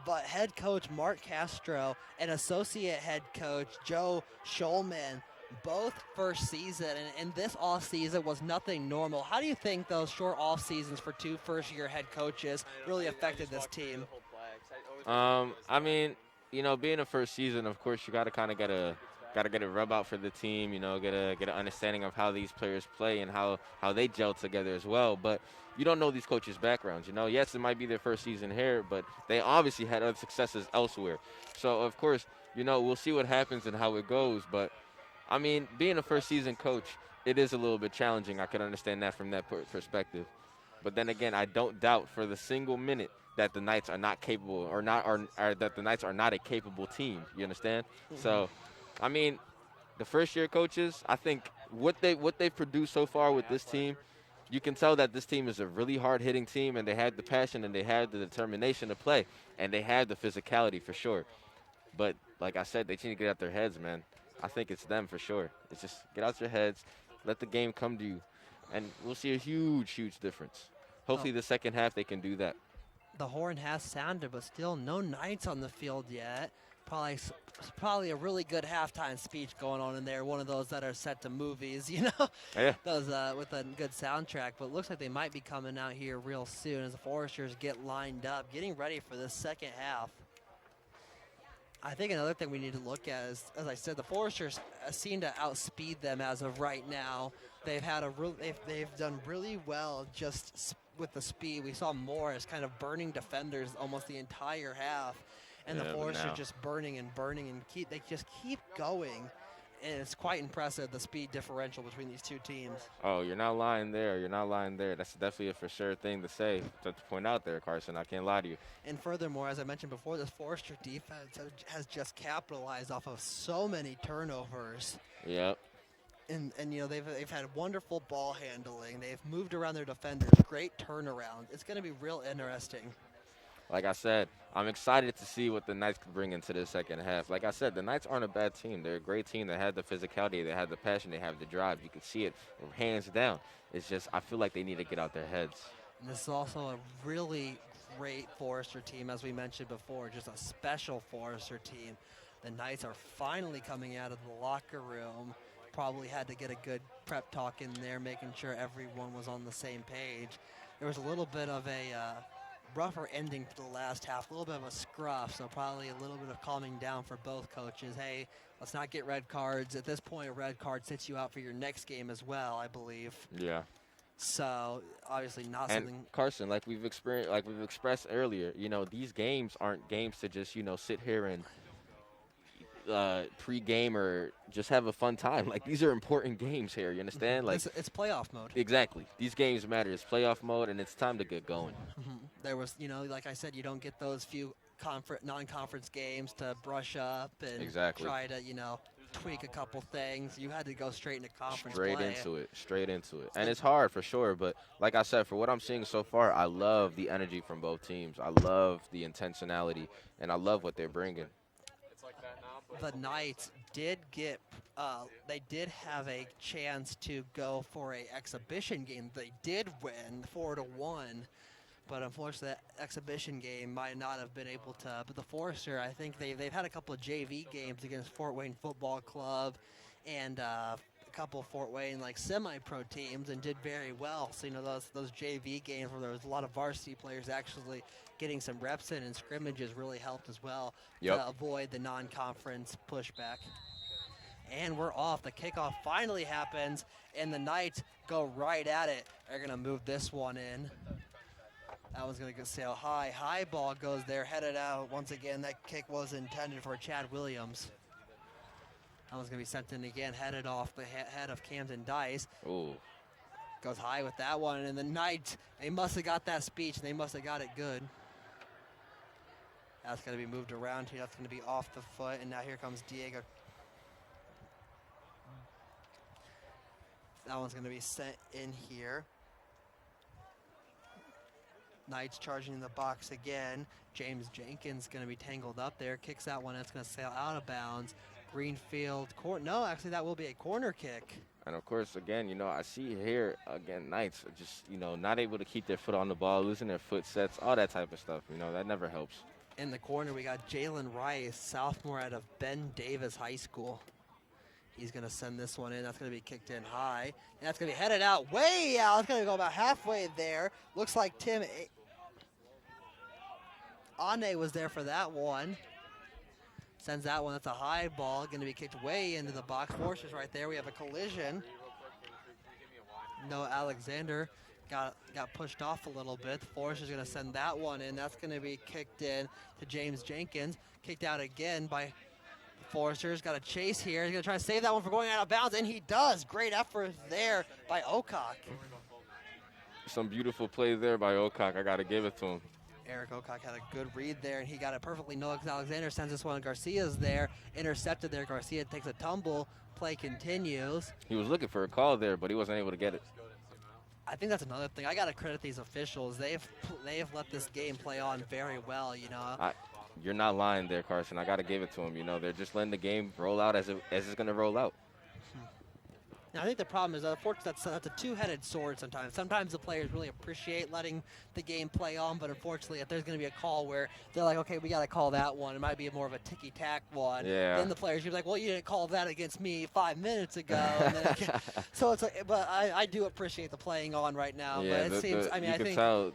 But head coach Mark Castro and associate head coach Joe Schulman, both first season, and this offseason was nothing normal. How do you think those short off seasons for 2 first-year head coaches really affected this team? I mean, being a first season, of course, you got to kind of get a rub out for the team. Get an understanding of how these players play and how they gel together as well. But you don't know these coaches' backgrounds. Yes, it might be their first season here, but they obviously had other successes elsewhere. So of course, we'll see what happens and how it goes. But I mean, being a first season coach, it is a little bit challenging. I can understand that from that perspective. But then again, I don't doubt for the single minute that the Knights are not capable or that the Knights are not a capable team. You understand? Mm-hmm. So, I mean, the first-year coaches, I think what they've produced so far with this team, you can tell that this team is a really hard-hitting team, and they had the passion and they had the determination to play, and they had the physicality for sure. But like I said, they need to get out their heads, man. I think it's them for sure. It's just get out your heads, let the game come to you, and we'll see a huge, huge difference. Hopefully the second half they can do that. The horn has sounded, but still no Knights on the field yet. Probably a really good halftime speech going on in there. One of those that are set to movies, Yeah. Those with a good soundtrack. But it looks like they might be coming out here real soon as the Foresters get lined up, getting ready for the second half. I think another thing we need to look at is, as I said, the Foresters seem to outspeed them as of right now. They've done really well just with the speed. We saw Morris kind of burning defenders almost the entire half, and the Foresters just burning, and they just keep going, and it's quite impressive, the speed differential between these 2 teams. Oh, you're not lying there. That's definitely a for sure thing to say, to point out there, Carson. I can't lie to you. And furthermore, as I mentioned before, this Forester defense has just capitalized off of so many turnovers. Yep. And they've had wonderful ball handling. They've moved around their defenders. Great turnaround. It's going to be real interesting. Like I said, I'm excited to see what the Knights can bring into the second half. Like I said, the Knights aren't a bad team. They're a great team. They have the physicality. They have the passion. They have the drive. You can see it hands down. It's just I feel like they need to get out their heads. And this is also a really great Forester team, as we mentioned before, just a special Forester team. The Knights are finally coming out of the locker room. Probably had to get a good prep talk in there, making sure everyone was on the same page. There was a little bit of a rougher ending to the last half, a little bit of a scruff, so probably a little bit of calming down for both coaches. Hey, let's not get red cards. At this point, a red card sits you out for your next game as well, I believe. Yeah. So obviously not and something. Carson, like we've expressed earlier, these games aren't games to just sit here and pre-game or just have a fun time. Like, these are important games here, you understand? Like, it's playoff mode. Exactly. These games matter. It's playoff mode, and it's time to get going. Mm-hmm. there was, you know, like I said, you don't get those few non-conference games to brush up and try to, you know, tweak a couple things. You had to go straight into conference play. Straight into it. And it's hard for sure, but like I said, for what I'm seeing so far, I love the energy from both teams. I love the intentionality, and I love what they're bringing. The Knights did get, they did have a chance to go for a exhibition game. They did win 4-1, but unfortunately that exhibition game might not have been able to. But the Forester, I think they've had a couple of JV games against Fort Wayne Football Club and a couple of Fort Wayne like semi-pro teams and did very well. So, you know, those JV games where there was a lot of varsity players actually getting some reps in and scrimmages really helped as well to avoid the non-conference pushback. And we're off. The kickoff finally happens, and the Knights go right at it. They're going to move this one in. That one's going to sail high. High ball goes there, headed out. Once again, that kick was intended for Chad Williams. That one's going to be sent in again, headed off the head of Camden Dice. Ooh. Goes high with that one, and the Knights, they must have got that speech, and they must have got it good. That's going to be moved around here. That's going to be off the foot, and now here comes Diego. That one's going to be sent in here. Knights charging in the box again. James Jenkins going to be tangled up there. Kicks that one. That's going to sail out of bounds. Greenfield. No, actually, that will be a corner kick. And, of course, again, you know, I see here, again, Knights are just, you know, not able to keep their foot on the ball, losing their foot sets, all that type of stuff. You know, that never helps. In the corner, we got Jalen Rice, sophomore out of Ben Davis High School. He's going to send this one in. That's going to be kicked in high. And that's going to be headed out, way out. It's going to go about halfway there. Looks like Tim Ane was there for that one. Sends that one. That's a high ball. Going to be kicked way into the box. Forces right there. We have a collision. Noah Alexander got pushed off a little bit. Forces going to send that one in. That's going to be kicked in to James Jenkins. Kicked out again by Forrester's got a chase here. He's going to try to save that one from going out of bounds, and he does. Great effort there by Ocock. Some beautiful play there by Ocock. I got to give it to him. Eric Ocock had a good read there, and he got it perfectly. Noah Alexander sends this one. Garcia's there. Intercepted there. Garcia takes a tumble. Play continues. He was looking for a call there, but he wasn't able to get it. I think that's another thing. I got to credit these officials. They've let this game play on very well, you know. You're not lying there, Carson. I got to give it to them. You know, they're just letting the game roll out as it's going to roll out. Now, I think the problem is, unfortunately, that's a two-headed sword sometimes. Sometimes the players really appreciate letting the game play on, but unfortunately, if there's going to be a call where they're like, okay, we got to call that one, it might be more of a ticky-tack one. Yeah. Then the players are like, well, you didn't call that against me 5 minutes ago. And then so it's like, but I do appreciate the playing on right now. Yeah, but it seems, I mean, you I can think tell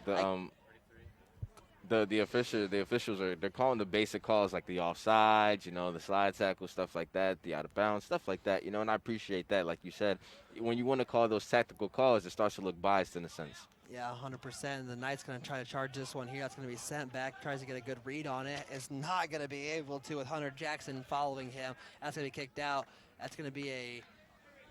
the officials they're calling the basic calls like the offsides, you know, the slide tackle, stuff like that, the out of bounds, stuff like that, you know, and I appreciate that. Like you said, when you want to call those tactical calls, it starts to look biased in a sense. Yeah, 100%. The Knight's going to try to charge this one here. That's going to be sent back. Tries to get a good read on it. It's not going to be able to with Hunter Jackson following him. That's going to be kicked out. That's going to be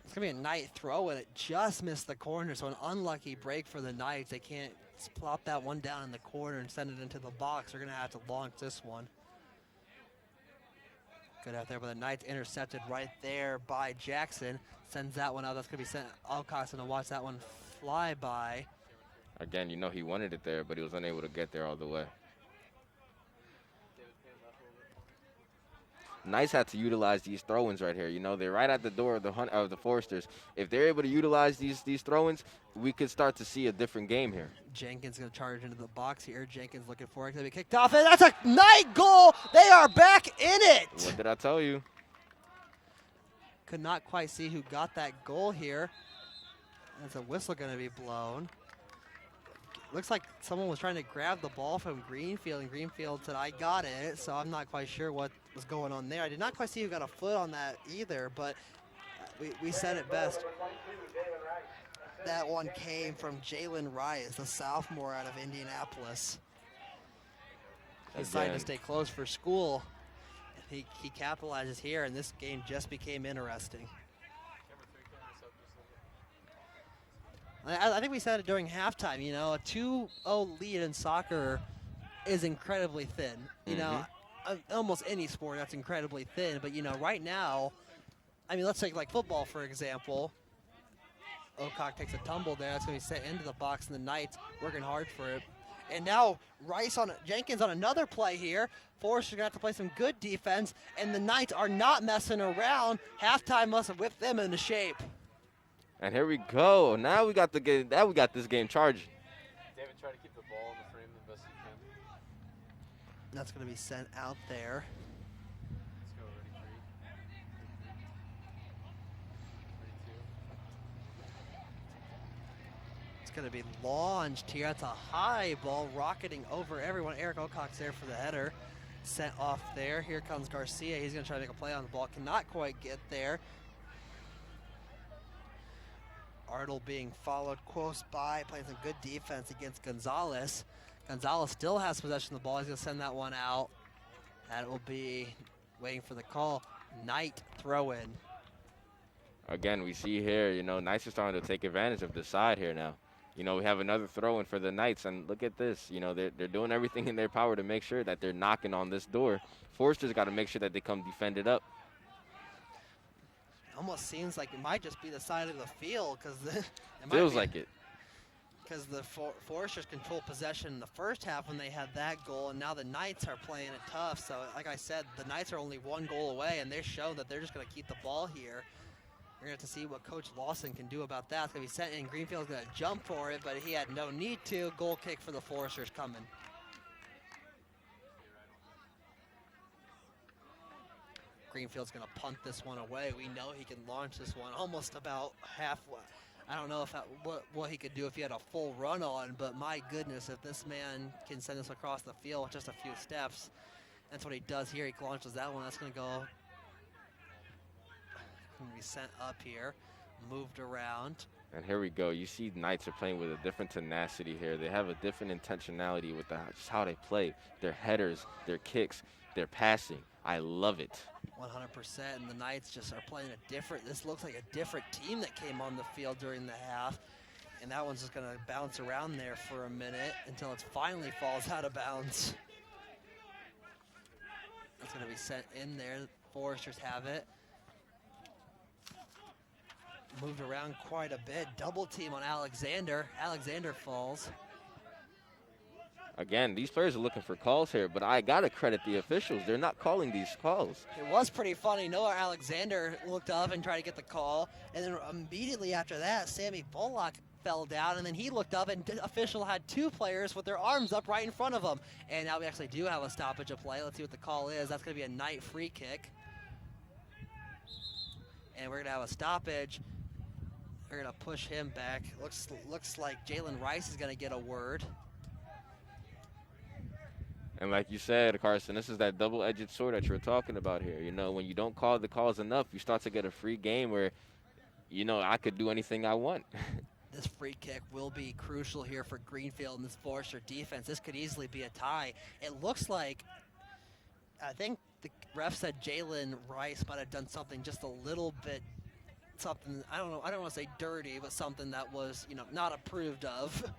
it's going to be a Knight throw, and it just missed the corner. So an unlucky break for the Knights. They can't plop that one down in the corner and send it into the box. They're going to have to launch this one. Good out there, but the Knights intercepted right there by Jackson. Sends that one out. That's going to be sent. Alcock's going to watch that one fly by. Again, you know, he wanted it there, but he was unable to get there all the way. Knights had to utilize these throw-ins right here. You know, they're right at the door of the Foresters. If they're able to utilize these throw-ins, we could start to see a different game here. Jenkins going to charge into the box here. Jenkins looking for it. Going to be kicked off, and that's a Knight goal. They are back in it. What did I tell you? Could not quite see who got that goal here. There's a whistle going to be blown. Looks like someone was trying to grab the ball from Greenfield, and Greenfield said, I got it, so I'm not quite sure what was going on there. I did not quite see who got a foot on that either, but we said it best. That one came from Jalen Rice, the sophomore out of Indianapolis. He decided to stay close for school. He capitalizes here, and this game just became interesting. I think we said it during halftime, you know, a 2-0 lead in soccer is incredibly thin. You know, almost any sport that's incredibly thin. But, you know, right now, I mean, let's take like football, for example. Ocock takes a tumble there. That's going to be sent into the box, and the Knights working hard for it. And now Jenkins on another play here. Forrester's going to have to play some good defense, and the Knights are not messing around. Halftime must have whipped them into shape. And here we go. Now we got the game. Now we got this game charging. David, try to keep the ball in the frame the best you can. That's going to be sent out there. Let's go. Ready, 3. Ready, 2. It's going to be launched here. That's a high ball rocketing over everyone. Eric Ocock's there for the header. Sent off there. Here comes Garcia. He's going to try to make a play on the ball. Cannot quite get there. Arnold being followed close by, playing some good defense against Gonzalez. Gonzalez still has possession of the ball. He's going to send that one out. That will be waiting for the call. Knight throw in. Again, we see here, you know, Knights are starting to take advantage of the side here now. You know, we have another throw in for the Knights, and look at this. You know, they're doing everything in their power to make sure that they're knocking on this door. Forrester's got to make sure that they come defended up. Almost seems like it might just be the side of the field because Feels like it. Because the Foresters controlled possession in the first half when they had that goal, and now the Knights are playing it tough. So, like I said, the Knights are only 1 goal away, and they've shown that they're just going to keep the ball here. We're going to have to see what Coach Lawson can do about that. It's going to be sent in. Greenfield's going to jump for it, but he had no need to. Goal kick for the Foresters coming. Greenfield's going to punt this one away. We know he can launch this one almost about halfway. I don't know if what he could do if he had a full run on, but my goodness, if this man can send us across the field with just a few steps, that's what he does here. He launches that one. That's going to go. Going to be sent up here, moved around. And here we go. You see Knights are playing with a different tenacity here. They have a different intentionality with just how they play. Their headers, their kicks, their passing. I love it. 100%, and the Knights just are playing a different, this looks like a different team that came on the field during the half. And that one's just going to bounce around there for a minute until it finally falls out of bounds. That's going to be sent in there. Foresters have it. Moved around quite a bit. Double team on Alexander. Alexander falls. Again, these players are looking for calls here, but I got to credit the officials. They're not calling these calls. It was pretty funny. Noah Alexander looked up and tried to get the call, and then immediately after that, Sammy Bullock fell down, and then he looked up, and the official had 2 players with their arms up right in front of them. And now we actually do have a stoppage of play. Let's see what the call is. That's going to be a Knight free kick. And we're going to have a stoppage. We're going to push him back. Looks like Jalen Rice is going to get a word. And like you said, Carson, this is that double-edged sword that you're talking about here. You know, when you don't call the calls enough, you start to get a free game where, you know, I could do anything I want. This free kick will be crucial here for Greenfield and this Forester defense. This could easily be a tie. It looks like, I think the ref said Jalen Rice might have done something just a little bit, something, I don't know, I don't want to say dirty, but something that was, you know, not approved of.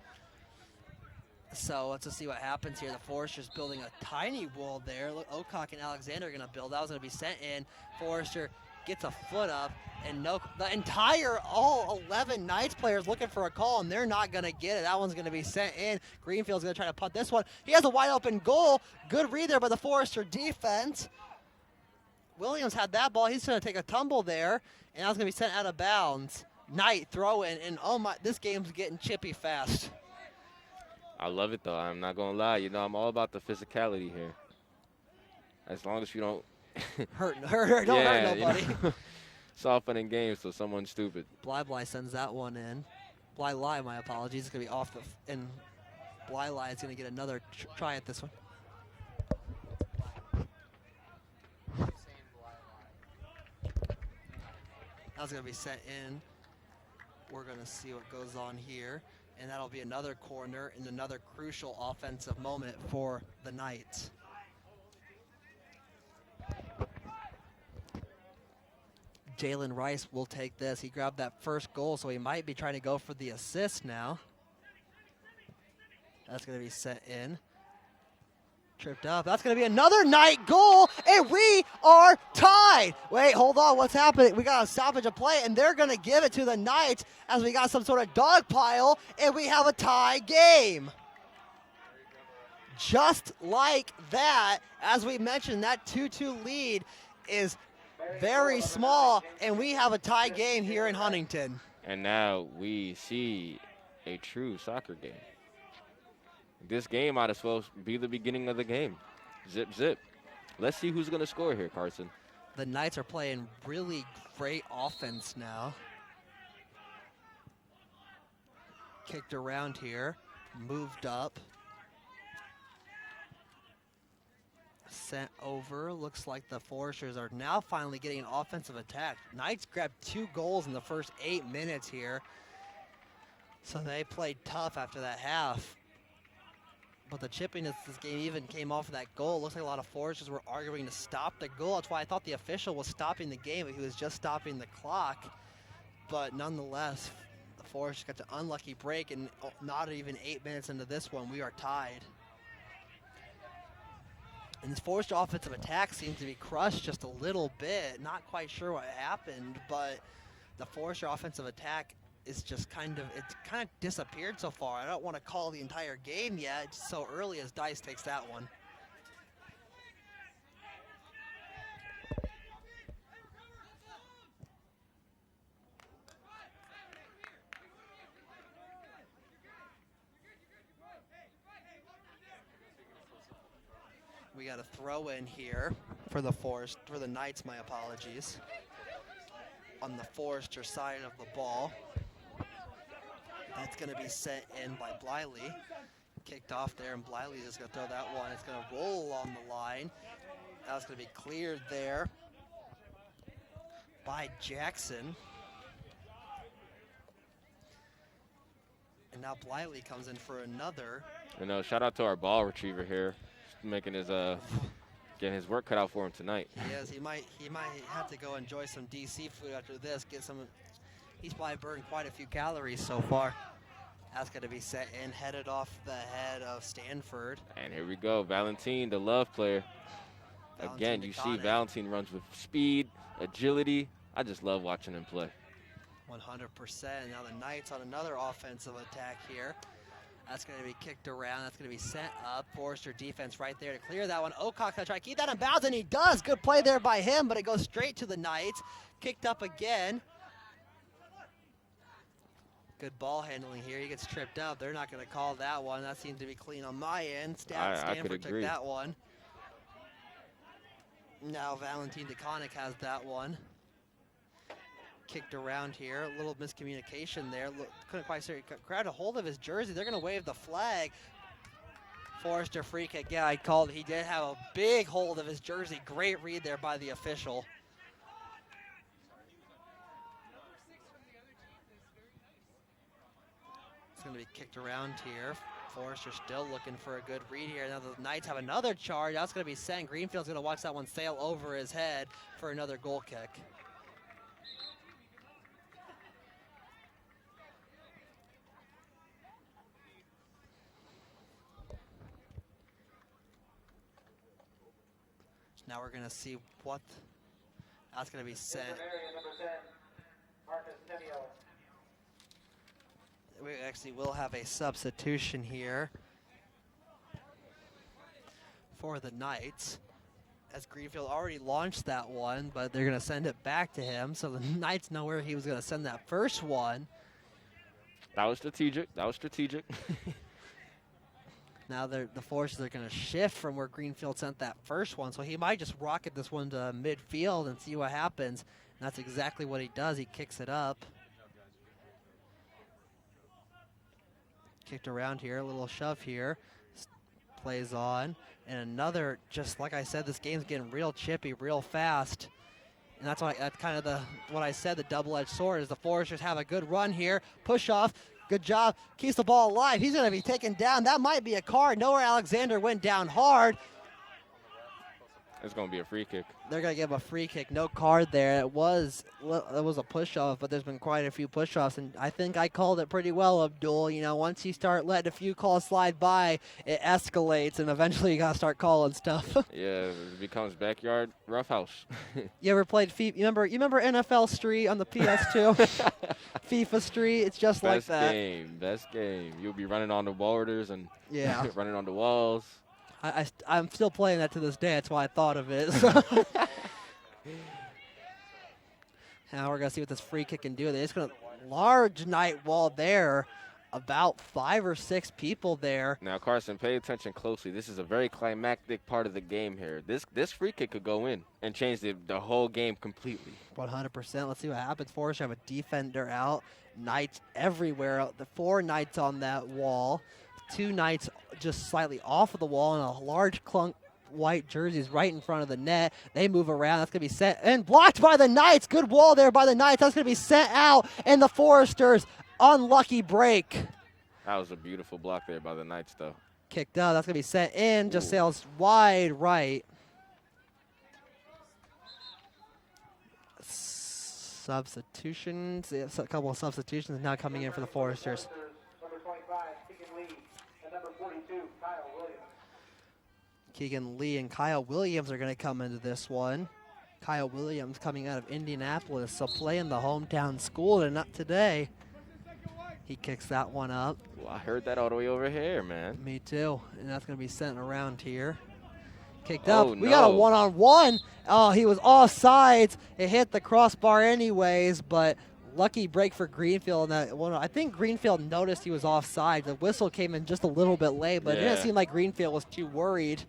So let's just see what happens here. The Forester's building a tiny wall there. Look, Ocock and Alexander are going to build. That was going to be sent in. Forester gets a foot up, and the entire all 11 Knights players looking for a call, and they're not going to get it. That one's going to be sent in. Greenfield's going to try to punt this one. He has a wide open goal. Good read there by the Forester defense. Williams had that ball. He's going to take a tumble there, and that's going to be sent out of bounds. Knight throw in, and oh my, this game's getting chippy fast. I love it, though. I'm not going to lie. You know, I'm all about the physicality here. As long as you don't hurt nobody. You know, it's all fun and games, so someone's stupid. Bly sends that one in. Bly, my apologies. It's going to be off the, and Bly is going to get another try at this one. That's going to be sent in. We're going to see what goes on here. And that'll be another corner and another crucial offensive moment for the Knights. Jalen Rice will take this. He grabbed that first goal, so he might be trying to go for the assist now. That's going to be set in. Tripped up. That's going to be another Knight goal, and we are tied. Wait, hold on. What's happening? We got a stoppage of play, and they're going to give it to the Knights as we got some sort of dog pile, and we have a tie game. Just like that, as we mentioned, that 2-2 lead is very small, and we have a tie game here in Huntington. And now we see a true soccer game. This game might as well be the beginning of the game. Zip, zip. Let's see who's going to score here, Carson. The Knights are playing really great offense now. Kicked around here, moved up. Sent over. Looks like the Foresters are now finally getting an offensive attack. Knights grabbed 2 goals in the first 8 minutes here. So they played tough after that half. But the chippiness this game even came off of that goal. Looks like a lot of Foresters were arguing to stop the goal. That's why I thought the official was stopping the game, but he was just stopping the clock. But nonetheless, the Foresters got an unlucky break, and not even 8 minutes into this one, we are tied. And this Forester offensive attack seems to be crushed just a little bit. Not quite sure what happened, but the Forester offensive attack is just kind of disappeared so far. I don't want to call the entire game yet. It's so early as Dice takes that one. We got a throw in here for the Knights, my apologies. On the Forester side of the ball. That's going to be sent in by Bliley. Kicked off there, and Bliley is going to throw that one. It's going to roll along the line. That's going to be cleared there by Jackson. And now Bliley comes in for another. Shout out to our ball retriever here, making his getting his work cut out for him tonight. Yes, he might have to go enjoy some DC food after this. He's probably burned quite a few calories so far. That's going to be set in, headed off the head of Stanford. And here we go, Valentine, the love player. Again, you see Valentine runs with speed, agility. I just love watching him play. 100%. Now the Knights on another offensive attack here. That's going to be kicked around. That's going to be sent up. Forester defense right there to clear that one. Ocock's going to try to keep that in bounds, and he does. Good play there by him, but it goes straight to the Knights. Kicked up again. Good ball handling here. He gets tripped up. They're not going to call that one. That seems to be clean on my end. Stanford took that one. Now Valentine DeConnick has that one. Kicked around here. A little miscommunication there. Couldn't quite grab a hold of his jersey. They're going to wave the flag. Forester free kick. Yeah, I called it. He did have a big hold of his jersey. Great read there by the official. It's going to be kicked around here. Forester still looking for a good read here. Now the Knights have another charge. That's going to be sent. Greenfield's going to watch that one sail over his head for another goal kick. Now we're going to see what that's going to be sent. We actually will have a substitution here for the Knights, as Greenfield already launched that one, but they're going to send it back to him. So the Knights know where he was going to send that first one. That was strategic. That was strategic. Now the Foresters are going to shift from where Greenfield sent that first one, so he might just rocket this one to midfield and see what happens. And that's exactly what he does. He kicks it up. Kicked around here, a little shove here. Plays on. And another, just like I said, this game's getting real chippy, real fast. And that's kind of what I said, the double-edged sword, is the Foresters have a good run here. Push off. Good job. Keeps the ball alive. He's going to be taken down. That might be a card. Noah Alexander went down hard. It's going to be a free kick. They're going to give a free kick. No card there. It was a push-off, but there's been quite a few push-offs, and I think I called it pretty well, Abdul. You know, once you start letting a few calls slide by, it escalates, and eventually you got to start calling stuff. Yeah, it becomes backyard roughhouse. You ever played FIFA? You remember NFL Street on the PS2? FIFA Street, it's just like that. Best game. You'll be running on the borders and running on the walls. I'm still playing that to this day. That's why I thought of it. So. Now we're going to see what this free kick can do. They're just going to large night wall there. About 5 or 6 people there. Now, Carson, pay attention closely. This is a very climactic part of the game here. This free kick could go in and change the whole game completely. 100%. Let's see what happens. Forrester have a defender out. Knights everywhere. The 4 Knights on that wall. 2 Knights just slightly off of the wall, and a large clunk white jerseys right in front of the net. They move around. That's going to be sent and blocked by the Knights. Good wall there by the Knights. That's going to be sent out, and the Foresters unlucky break. That was a beautiful block there by the Knights, though. Kicked out. That's going to be sent in. Just sails wide right. Substitutions. Yeah, a couple of substitutions now coming in for the Foresters. Keegan Lee and Kyle Williams are going to come into this one. Kyle Williams coming out of Indianapolis, so playing the hometown school and not today. He kicks that one up. Well, I heard that all the way over here, man. Me too. And that's going to be sent around here. Kicked up. No. We got a one-on-one. Oh, he was offsides. It hit the crossbar anyways, but lucky break for Greenfield. And that one, I think Greenfield noticed he was offside. The whistle came in just a little bit late, but it didn't seem like Greenfield was too worried.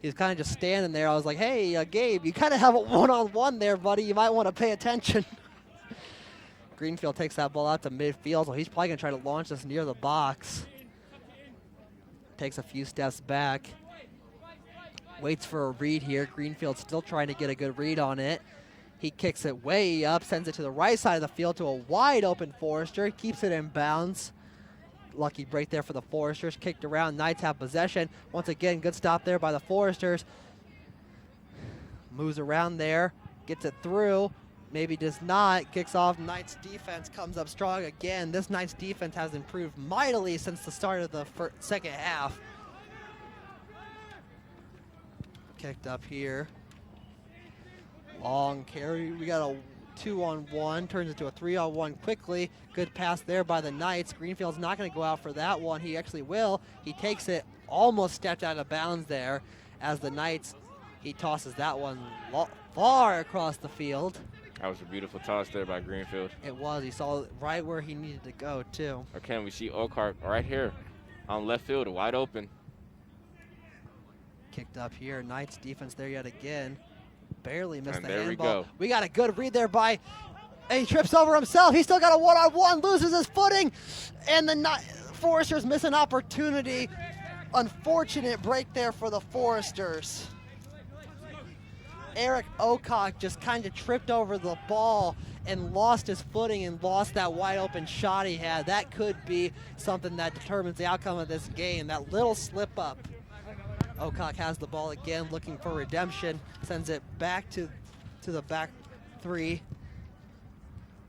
He was kind of just standing there. I was like, hey, Gabe, you kind of have a one-on-one there, buddy. You might want to pay attention. Greenfield takes that ball out to midfield, so he's probably going to try to launch this near the box. Takes a few steps back. Waits for a read here. Greenfield still trying to get a good read on it. He kicks it way up, sends it to the right side of the field to a wide open Forester. Keeps it in bounds. Lucky break there for the Foresters. Kicked around. Knights have possession. Once again, good stop there by the Foresters. Moves around there. Gets it through. Maybe does not. Kicks off. Knights defense comes up strong again. This Knights defense has improved mightily since the start of the second half. Kicked up here. Long carry. We got a 2-on-1. Turns into a 3-on-1 quickly. Good pass there by the Knights. Greenfield's not going to go out for that one. He actually will. He takes it. Almost stepped out of bounds there as the Knights. He tosses that one far across the field. That was a beautiful toss there by Greenfield. It was. He saw it right where he needed to go, too. Okay, we see Oakart right here on left field, wide open. Kicked up here. Knights defense there yet again. Barely missed and the there handball. We go. We got a good read there by, and he trips over himself. He's still got a one-on-one, loses his footing, and the Foresters miss an opportunity. Unfortunate break there for the Foresters. Eric Ocock just kind of tripped over the ball and lost his footing and lost that wide open shot he had. That could be something that determines the outcome of this game, that little slip up. Ocock has the ball again, looking for redemption, sends it back to the back three.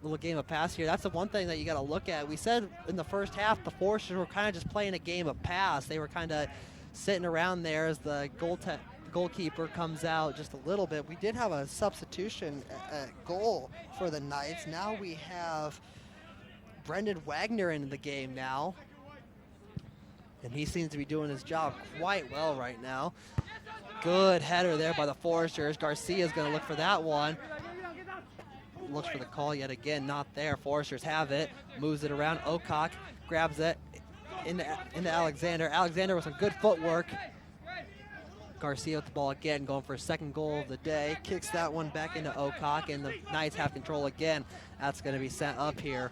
Little game of pass here. That's the one thing that you got to look at. We said in the first half the Foresters were kind of just playing a game of pass. They were kind of sitting around there as the goalkeeper comes out just a little bit. We did have a substitution at goal for the Knights. Now we have Brendan Wagner in the game now. And he seems to be doing his job quite well right now. Good header there by the Foresters. Garcia's going to look for that one. Looks for the call yet again, not there. Foresters have it, moves it around. Ocock grabs it into Alexander. Alexander with some good footwork. Garcia with the ball again, going for a second goal of the day. Kicks that one back into Ocock, and the Knights have control again. That's going to be sent up here.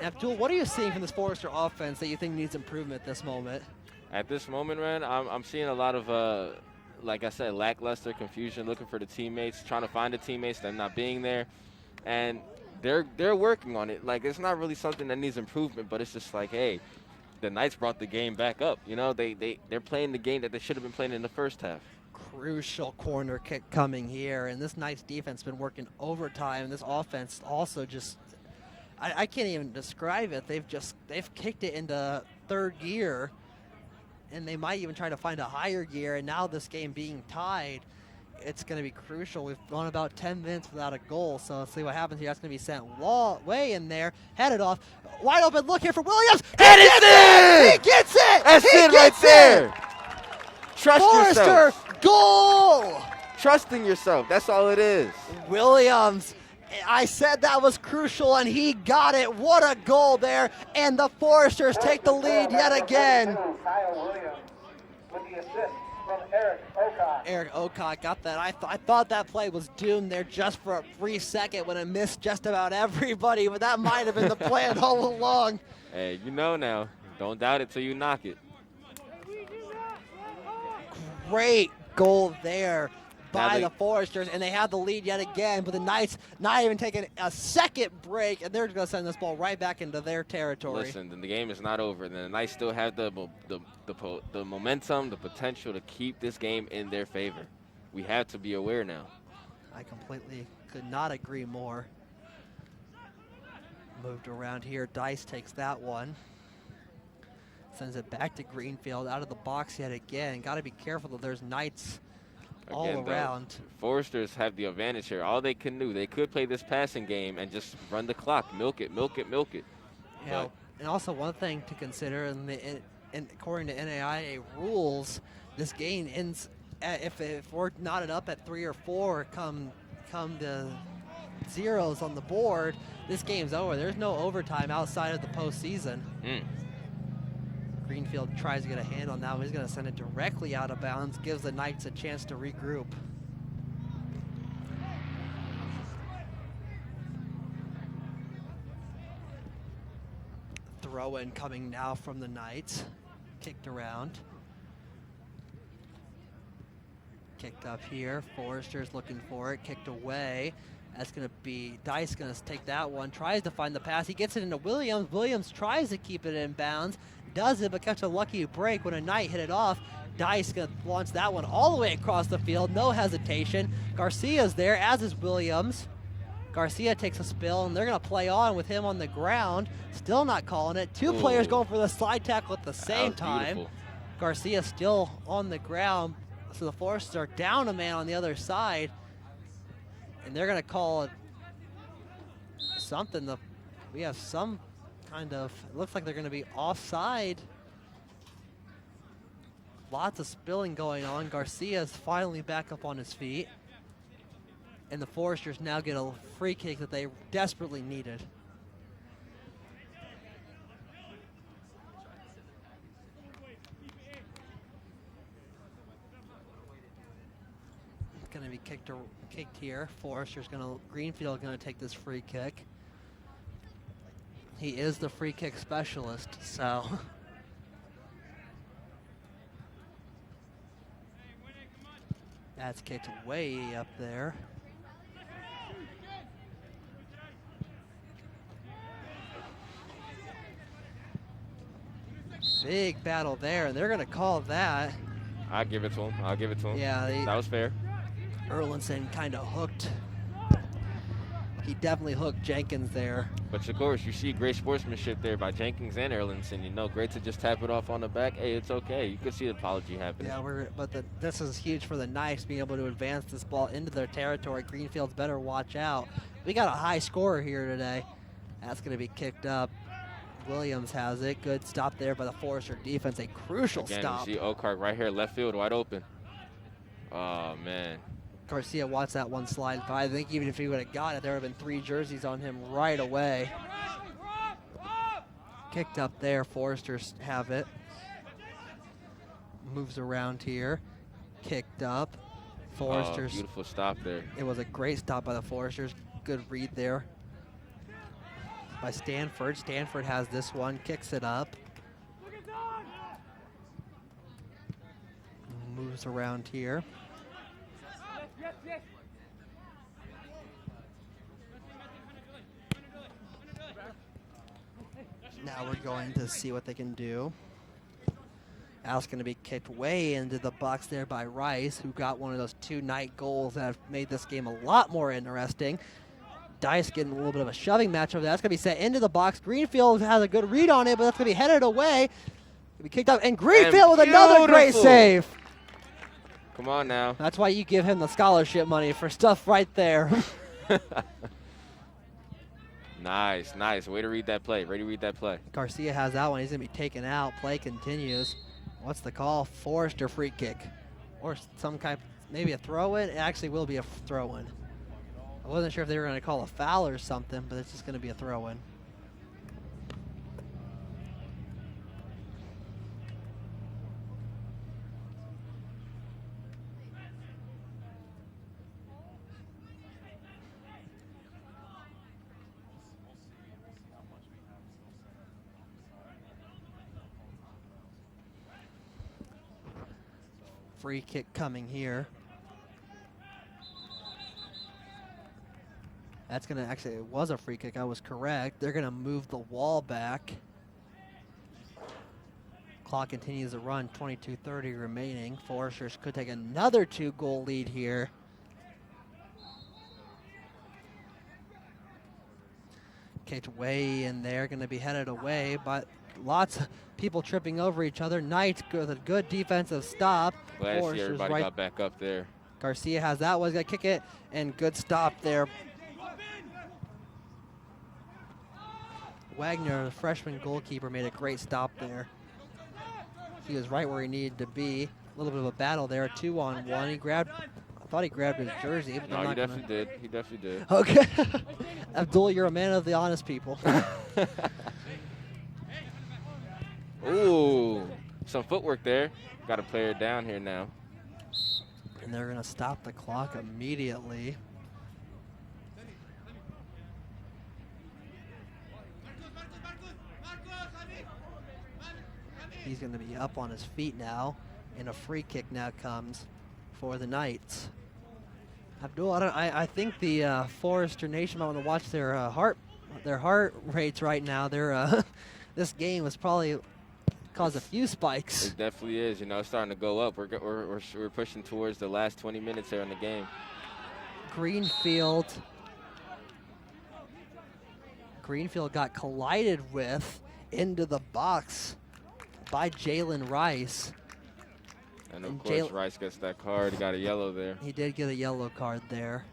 Abdul, what are you seeing from this Forester offense that you think needs improvement at this moment? At this moment, man, I'm seeing a lot of, like I said, lackluster confusion, looking for the teammates, trying to find the teammates, them not being there. And they're working on it. Like, it's not really something that needs improvement, but it's just like, hey, the Knights brought the game back up. You know, they're playing the game that they should have been playing in the first half. crucial corner kick coming here, and this Knights defense been working overtime. This offense also just, I can't even describe it. They've kicked it into third gear, and they might even try to find a higher gear. And now this game being tied, it's going to be crucial. We've gone about 10 minutes without a goal, so let's see what happens here. That's going to be sent way in there, headed off, wide open look here for Williams. And it's in! He gets it! That's it right there! Trust Forrester, yourself. goal! Trusting yourself, that's all it is. Williams, I said that was crucial, and he got it. What a goal there, and the Foresters take the lead yet again. Eric Okot got that. I thought that play was doomed there just for a brief second when it missed just about everybody, but that might have been the plan all along. Hey, you know now. Don't doubt it till you knock it. Great goal there by the Foresters, and they have the lead yet again, but the Knights not even taking a second break, and they're going to send this ball right back into their territory. Listen, the game is not over. The Knights still have the momentum, the potential to keep this game in their favor. We have to be aware now. I completely could not agree more. Moved around here. Dice takes that one. Sends it back to Greenfield, out of the box yet again. Got to be careful that there's Knights all around. Foresters have the advantage here. All they can do, they could play this passing game and just run the clock, milk it. Yeah, and also one thing to consider, according to NAIA rules, this game ends if we're knotted up at 3 or 4, come to zeros on the board, this game's over. There's no overtime outside of the postseason. Greenfield tries to get a hand on that one. He's going to send it directly out of bounds, gives the Knights a chance to regroup. Throw-in coming now from the Knights. Kicked around. Kicked up here. Forrester's looking for it. Kicked away. That's going to be Dice going to take that one. Tries to find the pass. He gets it into Williams. Williams tries to keep it in bounds. Does it, but catch a lucky break when a Knight hit it off. Dice going to launch that one all the way across the field. No hesitation. Garcia's there, as is Williams. Garcia takes a spill, and they're going to play on with him on the ground. Still not calling it. Two players going for the slide tackle at the same time. Beautiful. Garcia still on the ground. So the Foresters are down a man on the other side. And they're going to call it something. We have some kind of, it looks like they're going to be offside. Lots of spilling going on. Garcia's finally back up on his feet. And the Foresters now get a free kick that they desperately needed. Going to be kicked here. Forrester's going to, Greenfield going to take this free kick. He is the free kick specialist, so. That's kicked way up there. Big battle there, and they're going to call that. I'll give it to him. Yeah, that was fair. Erlinson kind of hooked. He definitely hooked Jenkins there. But of course, you see great sportsmanship there by Jenkins and Erlinson. You know, great to just tap it off on the back. Hey, it's okay. You can see the apology happening. Yeah, this is huge for the Knights being able to advance this ball into their territory. Greenfield's better watch out. We got a high scorer here today. That's going to be kicked up. Williams has it. Good stop there by the Forester defense. A crucial stop. You see Okart right here, left field, wide open. Oh, man. Garcia watched that one slide by. I think even if he would have got it, there would have been 3 jerseys on him right away. Kicked up there. Foresters have it. Moves around here. Kicked up. Foresters. Beautiful stop there. It was a great stop by the Foresters. Good read there by Stanford. Stanford has this one. Kicks it up. Moves around here. Now we're going to see what they can do. That's going to be kicked way into the box there by Rice, who got one of those 2 night goals that have made this game a lot more interesting. Dice getting a little bit of a shoving match over there. That's going to be set into the box. Greenfield has a good read on it, but that's going to be headed away. Going to be kicked out. And Greenfield with another great save. Come on now. That's why you give him the scholarship money for stuff right there. Nice, nice. Way to read that play. Way to read that play. Garcia has that one. He's going to be taken out. Play continues. What's the call? Forrester free kick. Or some kind, maybe a throw-in. It actually will be a throw-in. I wasn't sure if they were going to call a foul or something, but it's just going to be a throw-in. Free kick coming here. That's going to actually, it was a free kick. I was correct. They're going to move the wall back. Clock continues to run, 22:30 remaining. Foresters could take another 2-goal lead here. Kicked way in there, going to be headed away, but lots of people tripping over each other. Knight with a good defensive stop. Glad to see everybody got back up there. Garcia has that one. He's going to kick it, and good stop there. Wagner, the freshman goalkeeper, made a great stop there. He was right where he needed to be. A little bit of a battle there, 2-on-1. He grabbed, I thought he grabbed his jersey. But no, he definitely did. He definitely did. Okay. Abdul, you're a man of the honest people. Ooh, some footwork there. Got a player down here now. And they're going to stop the clock immediately. He's going to be up on his feet now, and a free kick now comes for the Knights. Abdul, I think the Forester Nation might want to watch their heart rates right now. They're this game has probably caused a few spikes. It definitely is. You know, it's starting to go up. We're pushing towards the last 20 minutes here in the game. Greenfield got collided with into the box by Jalen Rice. And of course, Rice gets that card. He got a yellow there. He did get a yellow card there.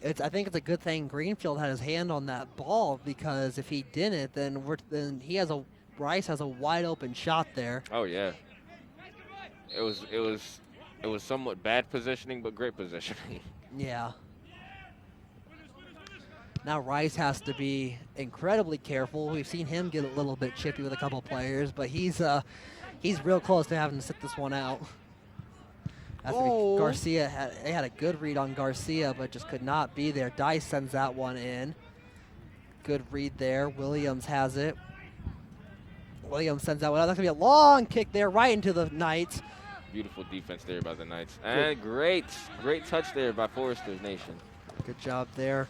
I think it's a good thing Greenfield had his hand on that ball, because if he didn't, then Rice has a wide open shot there. Oh yeah. It was somewhat bad positioning, but great positioning. Yeah. Now Rice has to be incredibly careful. We've seen him get a little bit chippy with a couple players, but he's real close to having to sit this one out. Garcia had a good read on Garcia, but just could not be there. Dice sends that one in. Good read there. Williams has it. Williams sends that one out. That's going to be a long kick there right into the Knights. Beautiful defense there by the Knights. And great touch there by Foresters Nation. Good job there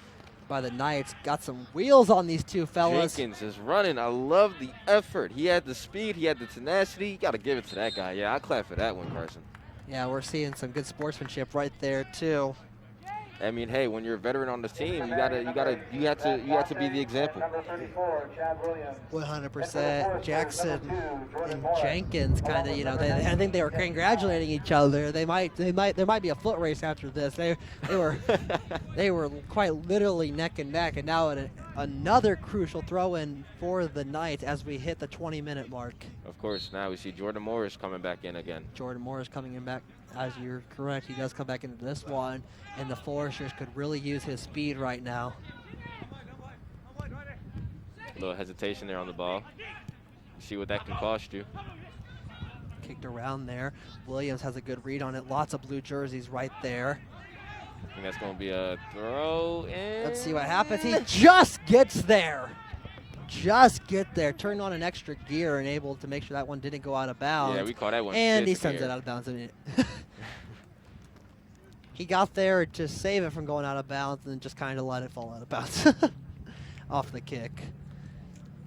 by the Knights. Got some wheels on these two fellas. Jenkins is running. I love the effort. He had the speed. He had the tenacity. You got to give it to that guy. Yeah, I'll clap for that one, Carson. Yeah, we're seeing some good sportsmanship right there too. I mean, hey, when you're a veteran on this team, you have to be the example. 100%. Jackson and Jenkins kind of, I think they were congratulating each other. There might be a foot race after this. They were quite literally neck and neck, and now another crucial throw-in for the Knights as we hit the 20-minute mark. Of course, now we see Jordan Morris coming back in again. Jordan Morris coming in back. As you're correct, he does come back into this one, and the Foresters could really use his speed right now. A little hesitation there on the ball. See what that can cost you. Kicked around there. Williams has a good read on it. Lots of blue jerseys right there. I think that's going to be a throw in. Let's see what happens. He just gets there. Turned on an extra gear and able to make sure that one didn't go out of bounds. Yeah, we call that one. And he sends it out of bounds. He got there to save it from going out of bounds and then just kind of let it fall out of bounds off the kick.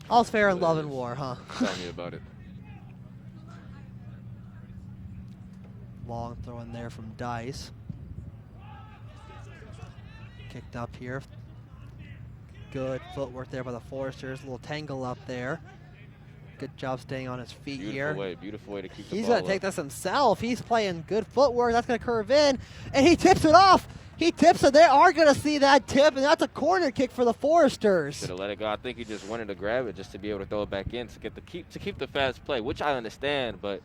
All's fair in love and war, huh? Tell me about it. Long throw in there from Dice. Kicked up here. Good footwork there by the Foresters. A little tangle up there. Good job staying on his feet here. Beautiful way to keep the ball He's going to take up. this himself. He's playing good footwork. That's going to curve in, and he tips it off. He tips it. They are going to see that tip, and that's a corner kick for the Foresters. Should have let it go. I think he just wanted to grab it just to be able to throw it back in to keep the fast play, which I understand, but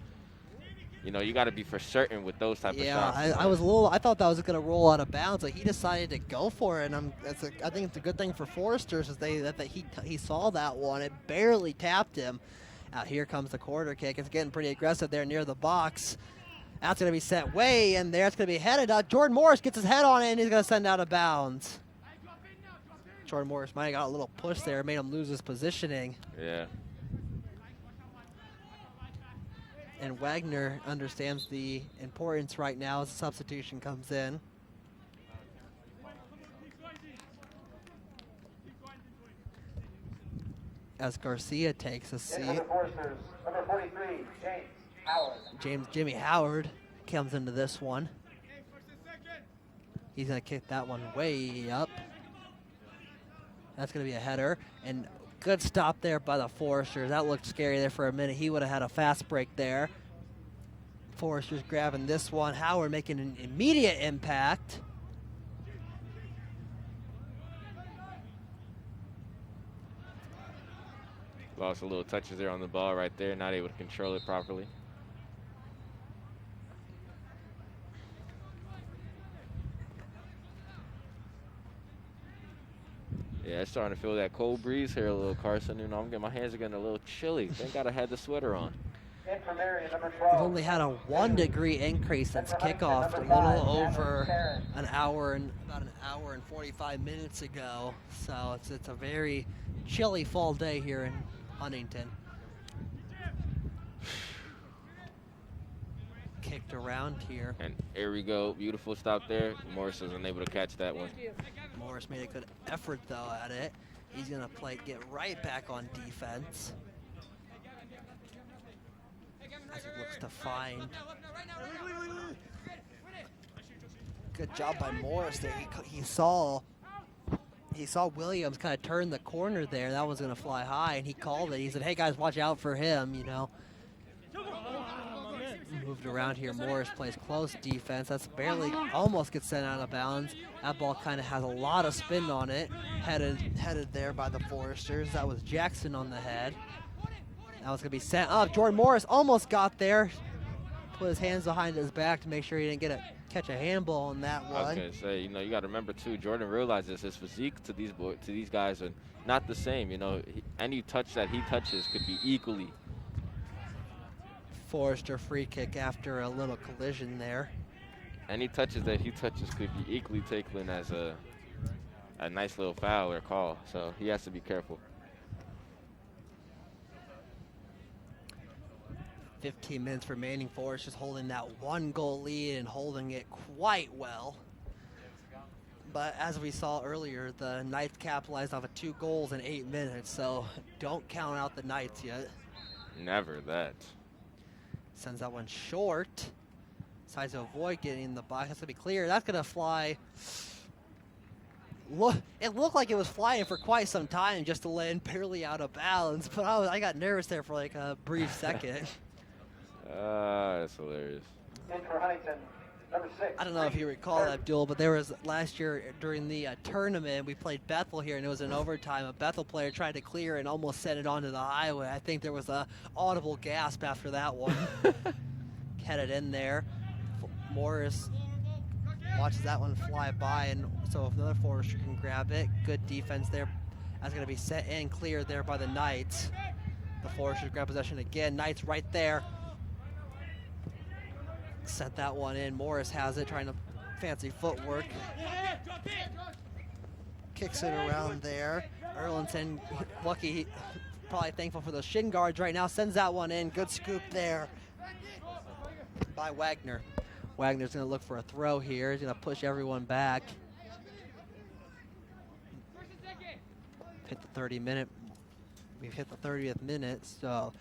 you know, you got to be for certain with those type of shots. Yeah, I thought that was going to roll out of bounds, but he decided to go for it. And I think it's a good thing for Foresters is that he saw that one. It barely tapped him. Out here comes the quarter kick. It's getting pretty aggressive there near the box. That's going to be sent way in there. It's going to be headed out. Jordan Morris gets his head on it, and he's going to send out of bounds. Jordan Morris might have got a little push there, made him lose his positioning. Yeah. And Wagner understands the importance right now as the substitution comes in. As Garcia takes a seat. Number 43, James Howard. Jimmy Howard comes into this one. He's going to kick that one way up. That's going to be a header. And good stop there by the Foresters. That looked scary there for a minute. He would have had a fast break there. Foresters grabbing this one. Howard making an immediate impact. Lost a little touches there on the ball right there. Not able to control it properly. Yeah, it's starting to feel that cold breeze here a little, Carson. You know, my hands are getting a little chilly. Thank God I had the sweater on. We've only had a 1 degree increase since kickoff, a little over an hour and about an hour and 45 minutes ago. So it's a very chilly fall day here in Huntington. Kicked around here. And here we go. Beautiful stop there. Morris was unable to catch that one. Morris made a good effort though at it. He's gonna get right back on defense. As he looks to find. Good job by Morris there. He saw Williams kind of turn the corner there. That was gonna fly high, and he called it. He said, "Hey guys, watch out for him." You know. Moved around here. Morris plays close defense. That's barely, almost gets sent out of bounds. That ball kind of has a lot of spin on it. Headed there by the Foresters. That was Jackson on the head. That was going to be sent up. Jordan Morris almost got there. Put his hands behind his back to make sure he didn't catch a handball on that one. I was going to say, you know, you got to remember too, Jordan realizes his physique to these guys are not the same. You know, any touch that he touches could be equally. Forrester free kick after a little collision there. Any touches that he touches could be equally taken as a nice little foul or call. So he has to be careful. 15 minutes remaining. Forrest just holding that 1-goal lead and holding it quite well. But as we saw earlier, the Knights capitalized off of 2 goals in 8 minutes, so don't count out the Knights yet. Never that. Sends that one short. Decides to avoid getting in the box. That's going to be clear. That's going to fly. It looked like it was flying for quite some time just to land barely out of bounds, but I got nervous there for like a brief second. That's hilarious. In for Huntington, number 6. I don't know if you recall, Abdul, but there was last year during the tournament, we played Bethel here, and it was an overtime. A Bethel player tried to clear and almost sent it onto the highway. I think there was a audible gasp after that one. Headed in there. Morris watches that one fly by, and so if another Forester can grab it, good defense there. That's going to be set in, cleared there by the Knights. The Foresters grab possession again. Knights right there. Sent that one in. Morris has it, trying to fancy footwork. Kicks it around there. Erlinson, lucky, probably thankful for those shin guards right now. Sends that one in. Good scoop there by Wagner. Wagner's going to look for a throw here. He's going to push everyone back. Hit the 30-minute. We've hit the 30th minute, so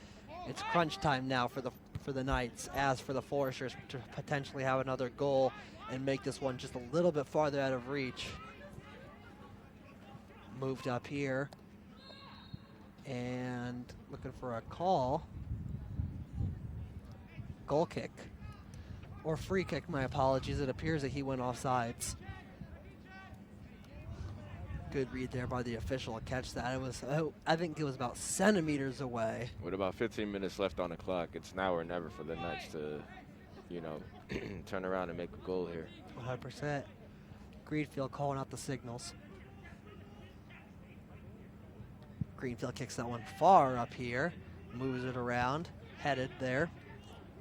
it's crunch time now for the Knights, as for the Foresters to potentially have another goal and make this one just a little bit farther out of reach. Moved up here and looking for a call. Goal kick. Or free kick, my apologies. It appears that he went offsides. Good read there by the official to catch that. It was, I think it was about centimeters away. With about 15 minutes left on the clock, it's now or never for the Knights to, you know, turn around and make a goal here. 100%. Greenfield calling out the signals. Greenfield kicks that one far up here, moves it around, headed there.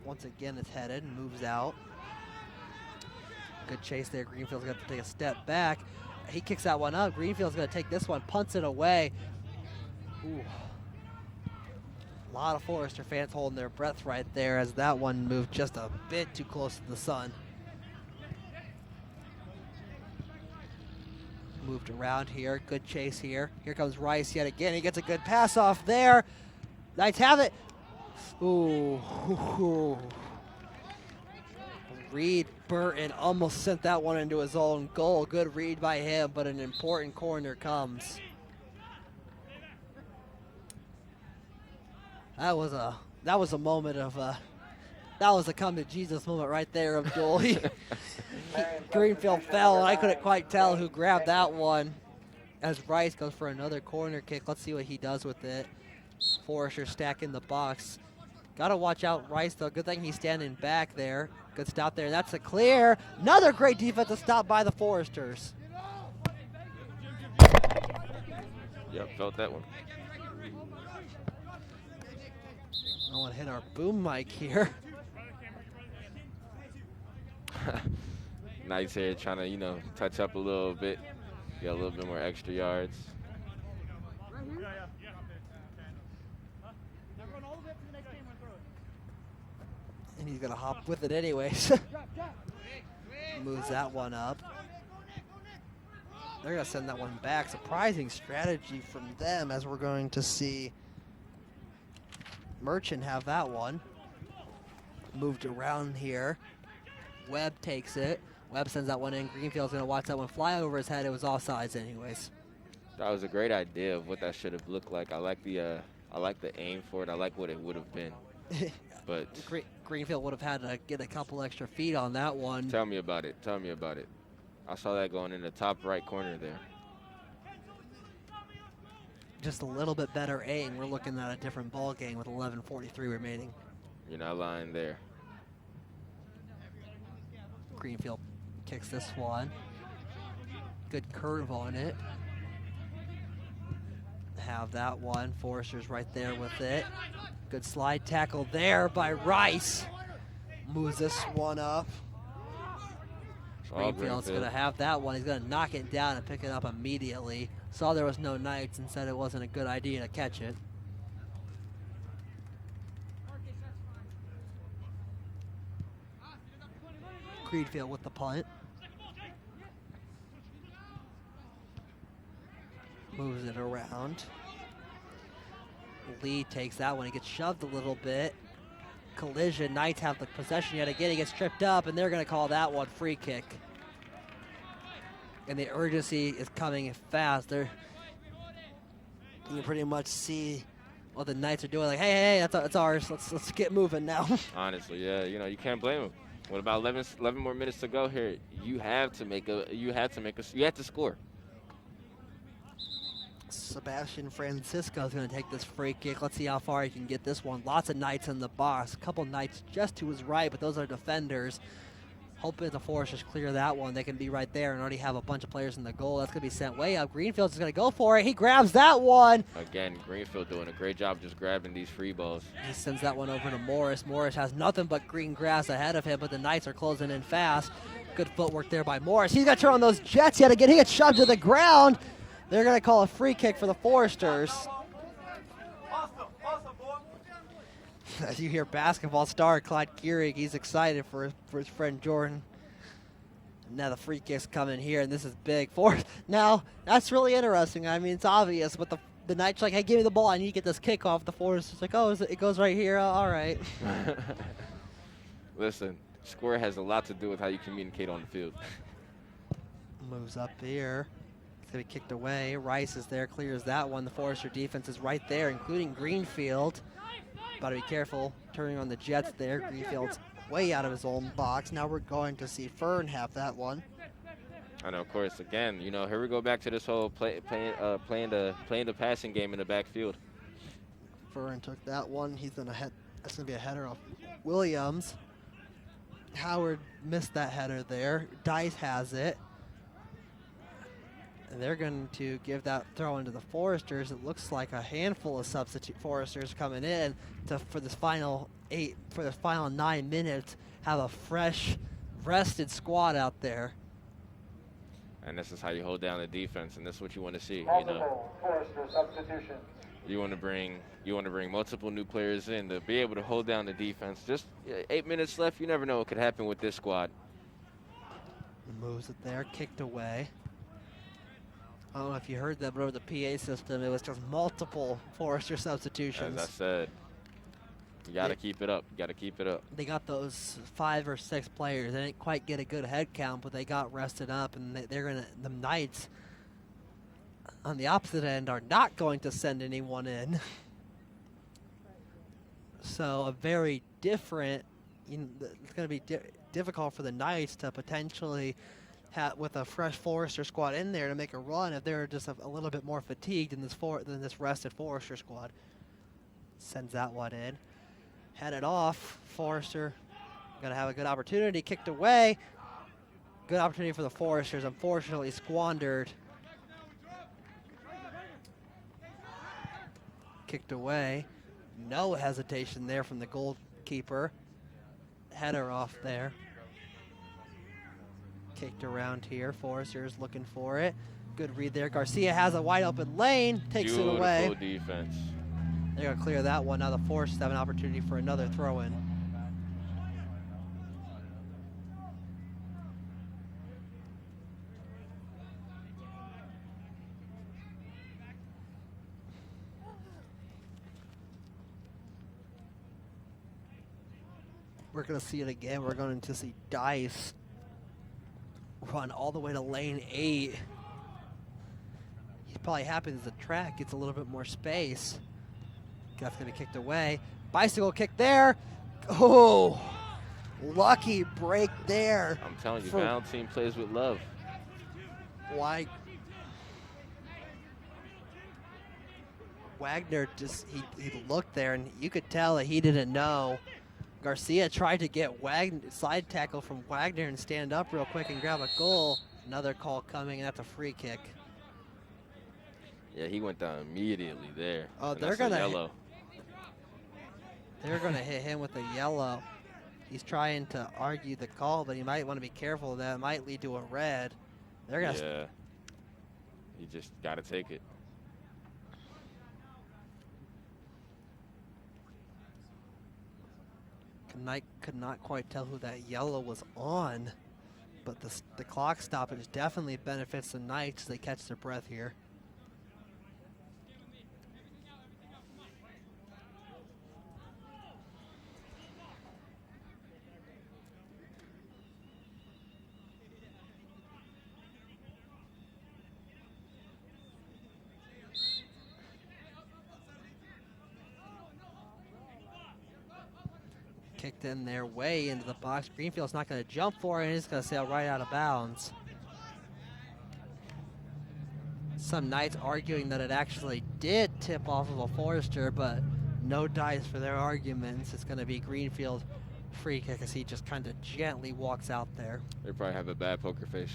Once again, it's headed and moves out. Good chase there. Greenfield's got to take a step back. He kicks that one up. Greenfield's going to take this one, punts it away. Ooh. A lot of Forester fans holding their breath right there as that one moved just a bit too close to the sun. Moved around here. Good chase here. Here comes Rice yet again. He gets a good pass off there. Knights have it. Ooh. Reed Burton almost sent that one into his own goal. Good read by him, but an important corner comes. That was a moment of that was a come to Jesus moment right there of Joel. Greenfield fell, and I couldn't quite tell who grabbed that one. As Rice goes for another corner kick, let's see what he does with it. Forrester stack in the box. Got to watch out Rice, though. Good thing he's standing back there. Good stop there. That's a clear. Another great defensive stop by the Foresters. Yep, felt that one. I want to hit our boom mic here. Knights here trying to, you know, touch up a little bit, get a little bit more extra yards. And he's going to hop with it anyways. Moves that one up. They're going to send that one back. Surprising strategy from them, as we're going to see Merchant have that one. Moved around here. Webb takes it. Webb sends that one in. Greenfield's going to watch that one fly over his head. It was offsides anyways. That was a great idea of what that should have looked like. I like the aim for it. I like what it would have been. But Greenfield would have had to get a couple extra feet on that one. Tell me about it. Tell me about it. I saw that going in the top right corner there. Just a little bit better aim. We're looking at a different ball game with 11:43 remaining. You're not lying there. Greenfield kicks this one. Good curve on it. Have that one. Forrester's right there with it. Good slide tackle there by Rice. Moves this one up. Greenfield's going to have that one. He's going to knock it down and pick it up immediately. Saw there was no Knights and said it wasn't a good idea to catch it. Greenfield with the punt. Moves it around. Lee takes that one. He gets shoved a little bit. Collision. Knights have the possession yet again. He gets tripped up, and they're going to call that one free kick. And the urgency is coming fast. You can pretty much see what the Knights are doing. Like, hey, that's ours. Let's get moving now. Honestly, yeah, you know, you can't blame them. With about 11 more minutes to go here, you have to score. Sebastian Francisco is going to take this free kick. Let's see how far he can get this one. Lots of Knights in the box. A couple Knights just to his right, but those are defenders. Hoping the Foresters clear that one. They can be right there and already have a bunch of players in the goal. That's going to be sent way up. Greenfield's going to go for it. He grabs that one. Again, Greenfield doing a great job just grabbing these free balls. He sends that one over to Morris. Morris has nothing but green grass ahead of him, but the Knights are closing in fast. Good footwork there by Morris. He's going to turn on those Jets yet again. He gets shoved to the ground. They're going to call a free kick for the Foresters. As you hear basketball star Clyde Gehrig, he's excited for his friend Jordan. Now the free kick's coming here, and this is big. Now, that's really interesting. I mean, it's obvious, but the Knights like, hey, give me the ball. I need to get this kick off. The Forest is like, oh, it goes right here. All right. Listen, score has a lot to do with how you communicate on the field. Moves up here. It's going to be kicked away. Rice is there, clears that one. The Forester defense is right there, including Greenfield. Got to be careful turning on the Jets there. Greenfield's way out of his own box. Now we're going to see Fern have that one. I know, of course, again, you know, here we go back to this whole playing the passing game in the backfield. Fern took that one. He's going to head. That's going to be a header off Williams. Howard missed that header there. Dice has it. And they're going to give that throw into the Foresters. It looks like a handful of substitute Foresters coming in for this final 9 minutes, have a fresh, rested squad out there. And this is how you hold down the defense, and this is what you want to see. You know, Forester substitution. You want to bring multiple new players in to be able to hold down the defense. Just 8 minutes left. You never know what could happen with this squad. Moves it there, kicked away. I don't know if you heard that, but over the PA system, it was just multiple Forester substitutions. As I said, you got to keep it up. You got to keep it up. They got those 5 or 6 players. They didn't quite get a good head count, but they got rested up, and the Knights on the opposite end are not going to send anyone in. So a very different, it's going to be difficult for the Knights to potentially with a fresh Forester squad in there to make a run if they're just a little bit more fatigued than this rested Forester squad. Sends that one in. Headed off. Forester going to have a good opportunity. Kicked away. Good opportunity for the Foresters. Unfortunately squandered. Kicked away. No hesitation there from the goalkeeper. Header off there. Kicked around here. Foresters looking for it. Good read there. Garcia has a wide open lane. Takes it away. Beautiful defense. They're going to clear that one. Now the Foresters have an opportunity for another throw-in. We're going to see it again. We're going to see Dice run all the way to lane 8. He's probably happy that the track gets a little bit more space. That's going to be kicked away. Bicycle kick there. Oh, lucky break there. I'm telling you, Valentine plays with love. Why? Wagner just, he looked there and you could tell that he didn't know. Garcia tried to get side tackle from Wagner and stand up real quick and grab a goal. Another call coming, and that's a free kick. Yeah, he went down immediately there. Oh, they're going to yellow. They're going to hit him with a yellow. He's trying to argue the call, but he might want to be careful of that. It might lead to a red. They're going to. Yeah. You just got to take it. Knight could not quite tell who that yellow was on, but the clock stoppage definitely benefits the Knights as they catch their breath here. Kicked in their way into the box. Greenfield's not going to jump for it. He's going to sail right out of bounds. Some Knights arguing that it actually did tip off of a Forester, but no dice for their arguments. It's going to be Greenfield free kick as he just kind of gently walks out there. They probably have a bad poker face.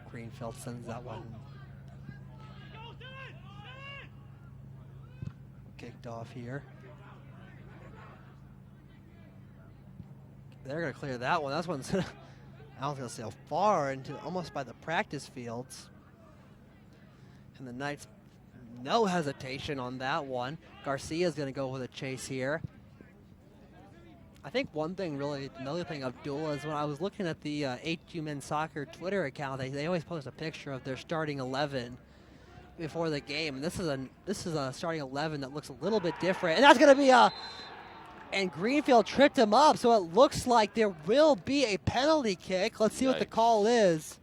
Greenfield sends that one. Kicked off here. They're going to clear that one. That one's I was going to say far into almost by the practice fields. And the Knights, no hesitation on that one. Garcia's going to go with a chase here. I think another thing, Abdul, is when I was looking at the HQ Men's Soccer Twitter account, they always post a picture of their starting 11 before the game. And this is a starting 11 that looks a little bit different, and that's going to be and Greenfield tripped him up, so it looks like there will be a penalty kick. Let's see what the call is.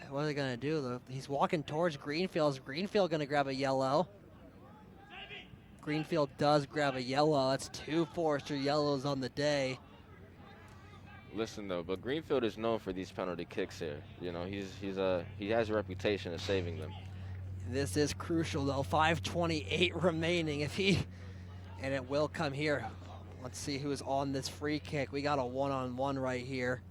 What are they going to do? He's walking towards Greenfield. Is Greenfield going to grab a yellow? Greenfield does grab a yellow. That's 2 Forrester yellows on the day. Listen though, but Greenfield is known for these penalty kicks here. You know, he has a reputation of saving them. This is crucial though. 5:28 remaining. And it will come here. Let's see who is on this free kick. We got a one-on-one right here.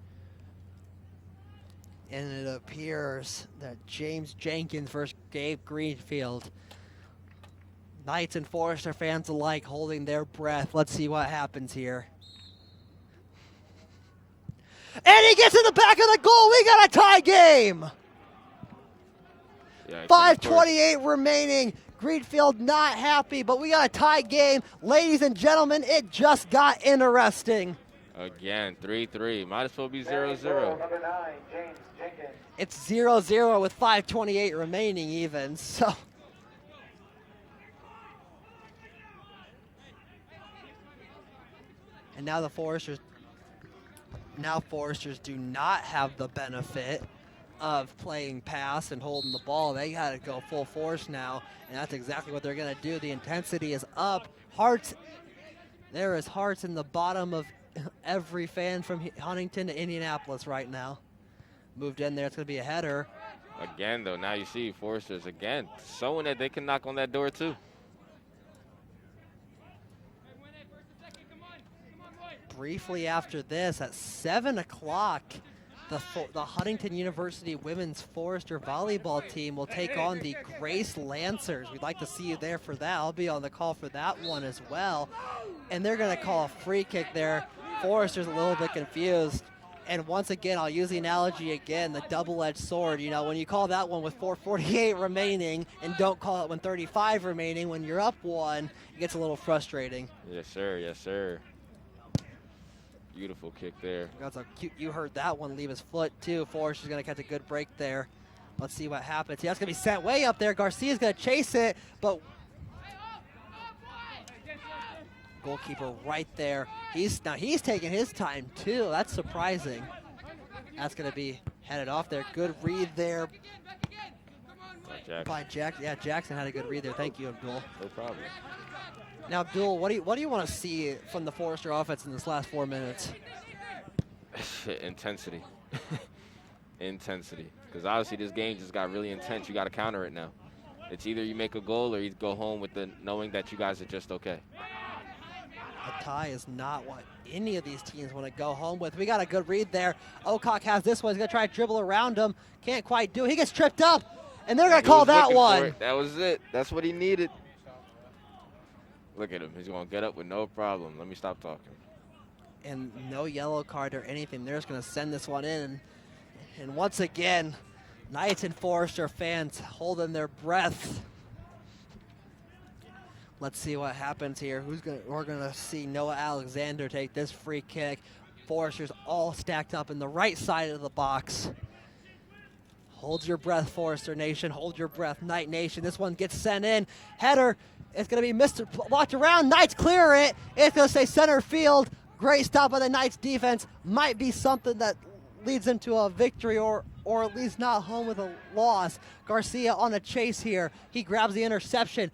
And it appears that James Jenkins versus Gabe Greenfield. Knights and Forrester fans alike holding their breath. Let's see what happens here. And he gets in the back of the goal. We got a tie game. Yeah, 5:28 remaining. Greenfield not happy, but we got a tie game. Ladies and gentlemen, it just got interesting. Again, 3-3. Might as well be 0-0. It's 0-0 with 5:28 remaining even, so. And now Foresters do not have the benefit of playing pass and holding the ball. They got to go full force now, and that's exactly what they're going to do. The intensity is up. Hearts, there is hearts in the bottom of every fan from Huntington to Indianapolis right now. Moved in there. It's going to be a header. Again, though, now you see Foresters again showing that they can knock on that door too. Briefly after this, at 7 o'clock, the Huntington University Women's Forester volleyball team will take on the Grace Lancers. We'd like to see you there for that. I'll be on the call for that one as well. And they're going to call a free kick there. Forester's a little bit confused. And once again, I'll use the analogy again, the double-edged sword. You know, when you call that one with 4:48 remaining and don't call it when 35 remaining, when you're up one, it gets a little frustrating. Yes, sir. Yes, sir. Beautiful kick there. That's a cute, you heard that one leave his foot too. Forrester's going to catch a good break there. Let's see what happens. That's going to be sent way up there. Garcia's going to chase it, but goalkeeper right there. He's taking his time too. That's surprising. That's going to be headed off there. Good read there by Jackson. Yeah, Jackson had a good read there. Thank you, Abdul. No problem. Now, Abdul, what do you want to see from the Forester offense in this last 4 minutes? Intensity. Intensity. Because obviously this game just got really intense. You got to counter it now. It's either you make a goal or you go home with the knowing that you guys are just okay. A tie is not what any of these teams want to go home with. We got a good read there. Ocock has this one. He's going to try to dribble around him. Can't quite do it. He gets tripped up, and they're going to call that one. That was it. That's what he needed. Look at him. He's going to get up with no problem. Let me stop talking. And no yellow card or anything. They're just going to send this one in. And once again, Knights and Forester fans holding their breath. Let's see what happens here. We're going to see Noah Alexander take this free kick. Forester's all stacked up in the right side of the box. Hold your breath, Forester Nation. Hold your breath, Knight Nation. This one gets sent in. Header. It's going to be blocked around. Knights clear it. It's going to say center field. Great stop by the Knights defense. Might be something that leads them to a victory or at least not home with a loss. Garcia on a chase here. He grabs the interception.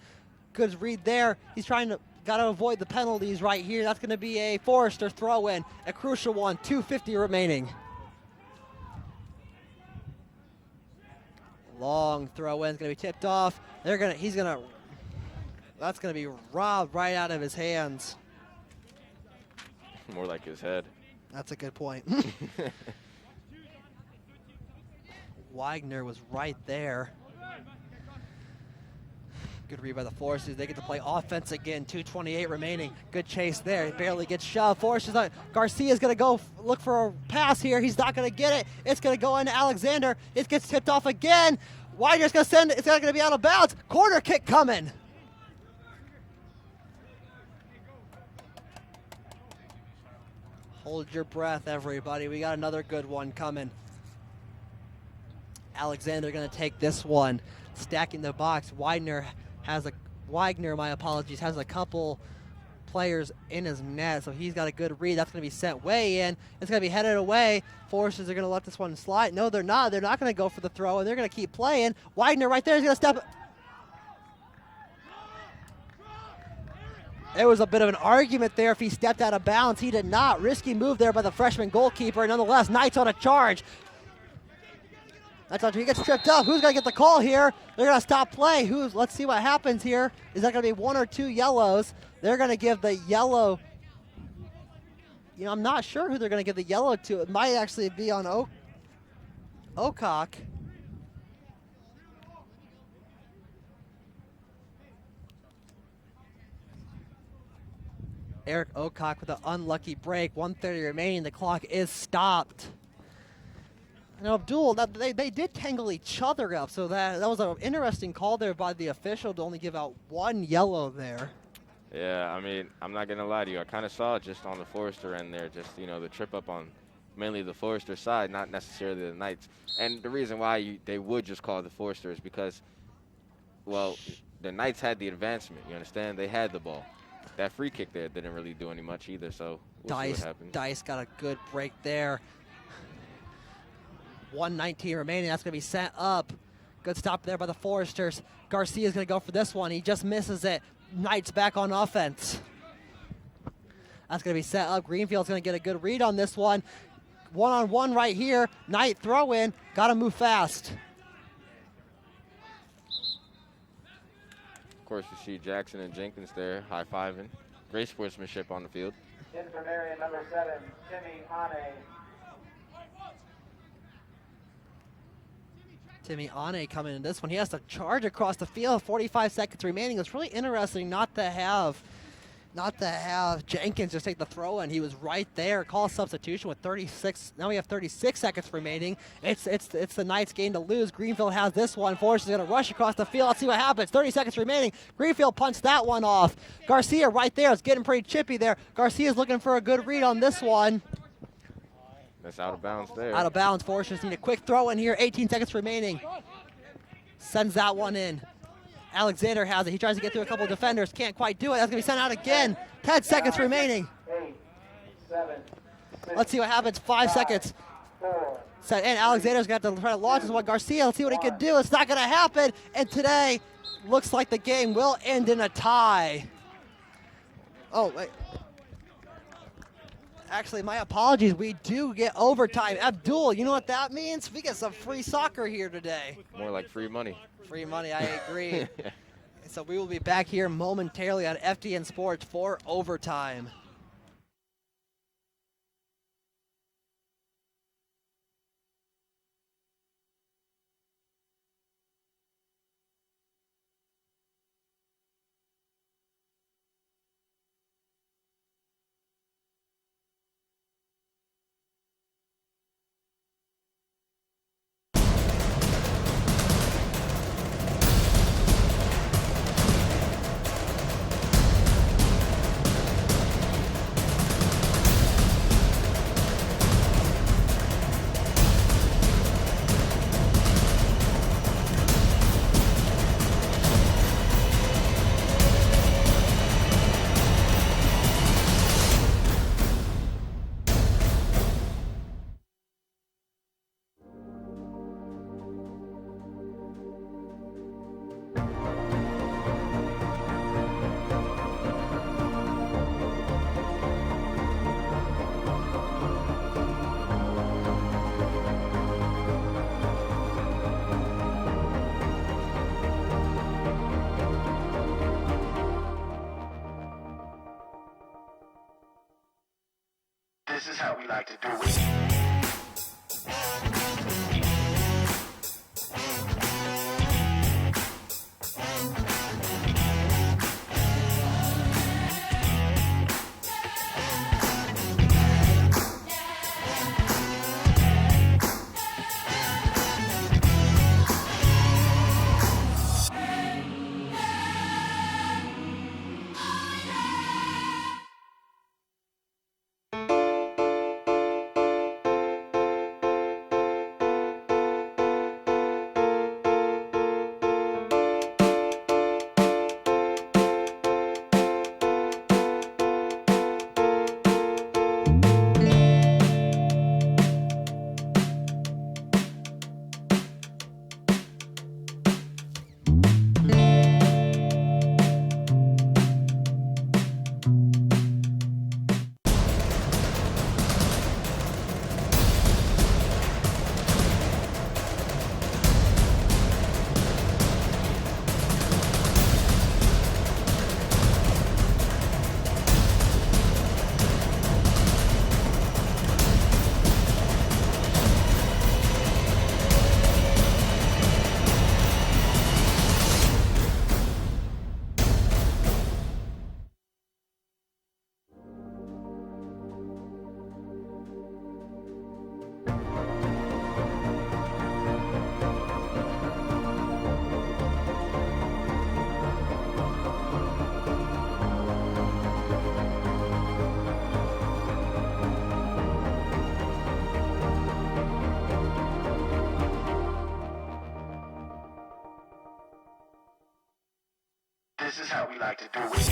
Good read there. He's got to avoid the penalties right here. That's going to be a Forester throw in. A crucial one. 2:50 remaining. Long throw in. It's going to be tipped off. That's going to be robbed right out of his hands. More like his head. That's a good point. Wagner was right there. Good read by the Foresters. They get to play offense again. 2:28 remaining. Good chase there. He barely gets shoved. Foresters. Garcia's going to go look for a pass here. He's not going to get it. It's going to go into Alexander. It gets tipped off again. Wagner's going to send it. It's not going to be out of bounds. Corner kick coming. Hold your breath, everybody. We got another good one coming. Alexander going to take this one. Stacking the box. Wagner, has a couple players in his net, so he's got a good read. That's going to be sent way in. It's going to be headed away. Foresters are going to let this one slide. No, they're not. They're not going to go for the throw, and they're going to keep playing. Wagner right there is going to step. There was a bit of an argument there if he stepped out of bounds. He did not. Risky move there by the freshman goalkeeper. Nonetheless, Knights on a charge. That's after he gets tripped up. Who's going to get the call here? They're going to stop play. Let's see what happens here. Is that going to be 1 or 2 yellows? They're going to give the yellow. I'm not sure who they're going to give the yellow to. It might actually be on Ocock. Eric Ocock with an unlucky break. 1:30 remaining. The clock is stopped. Now, Abdul, they did tangle each other up, so that was an interesting call there by the official to only give out 1 yellow there. Yeah, I mean, I'm not going to lie to you. I kind of saw it just on the Forester end there, just, the trip up on mainly the Forester side, not necessarily the Knights. And the reason why they would just call the Forester is because, well, the Knights had the advancement, you understand? They had the ball. That free kick there didn't really do any much either, so we'll see what happens. Dice got a good break there. 1:19 remaining. That's going to be sent up. Good stop there by the Foresters. Garcia's going to go for this one. He just misses it. Knights back on offense. That's going to be set up. Greenfield's going to get a good read on this one. 1-on-1 right here. Knight throw in. Got to move fast. Of course, you see Jackson and Jenkins there high-fiving. Great sportsmanship on the field. In for Marian, number 7, Timmy Ane. Timmy Ane coming in this one. He has to charge across the field. 45 seconds remaining. It's really interesting not to have Jenkins just take the throw in. He was right there. Call a substitution with 36. Now we have 36 seconds remaining. It's the Knights' game to lose. Greenfield has this one. Forrest is going to rush across the field. Let's see what happens. 30 seconds remaining. Greenfield punched that one off. Garcia right there is getting pretty chippy there. Garcia's looking for a good read on this one. That's out of bounds there. Out of bounds. Foresters need a quick throw in here. 18 seconds remaining. Sends that one in. Alexander has it. He tries to get through a couple of defenders. Can't quite do it. That's going to be sent out again. 10 seconds remaining. 8, 7, 6, Let's see what happens. 5 seconds. 4. Set in. Alexander's going to have to try to launch this one. Garcia, let's see what he can do. It's not going to happen. And today, looks like the game will end in a tie. Oh, wait. Actually, my apologies. We do get overtime. Abdul, you know what that means? We get some free soccer here today. More like free money. Free money, I agree. So we will be back here momentarily on FDN Sports for overtime. This is how we like to do it. is how we like to do it.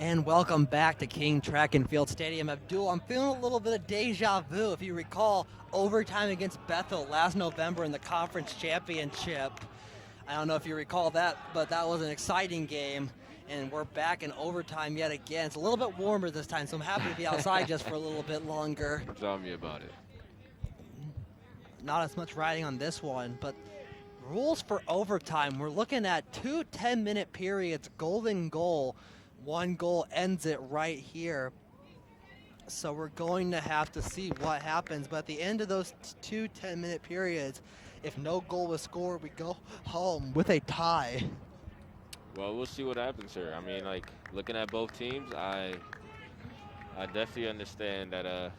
And welcome back to King Track and Field Stadium. Abdul, I'm feeling a little bit of deja vu. If you recall, overtime against Bethel last November in the conference championship. I don't know if you recall that, but that was an exciting game. And we're back in overtime yet again. It's a little bit warmer this time, so I'm happy to be outside just for a little bit longer. Tell me about it. Not as much riding on this one, but rules for overtime. We're looking at 2 10-minute periods, golden goal. One goal ends it right here. So we're going to have to see what happens. But at the end of those 2 10-minute periods, if no goal was scored, we go home with a tie. Well, we'll see what happens here. I mean, like, looking at both teams, I definitely understand that,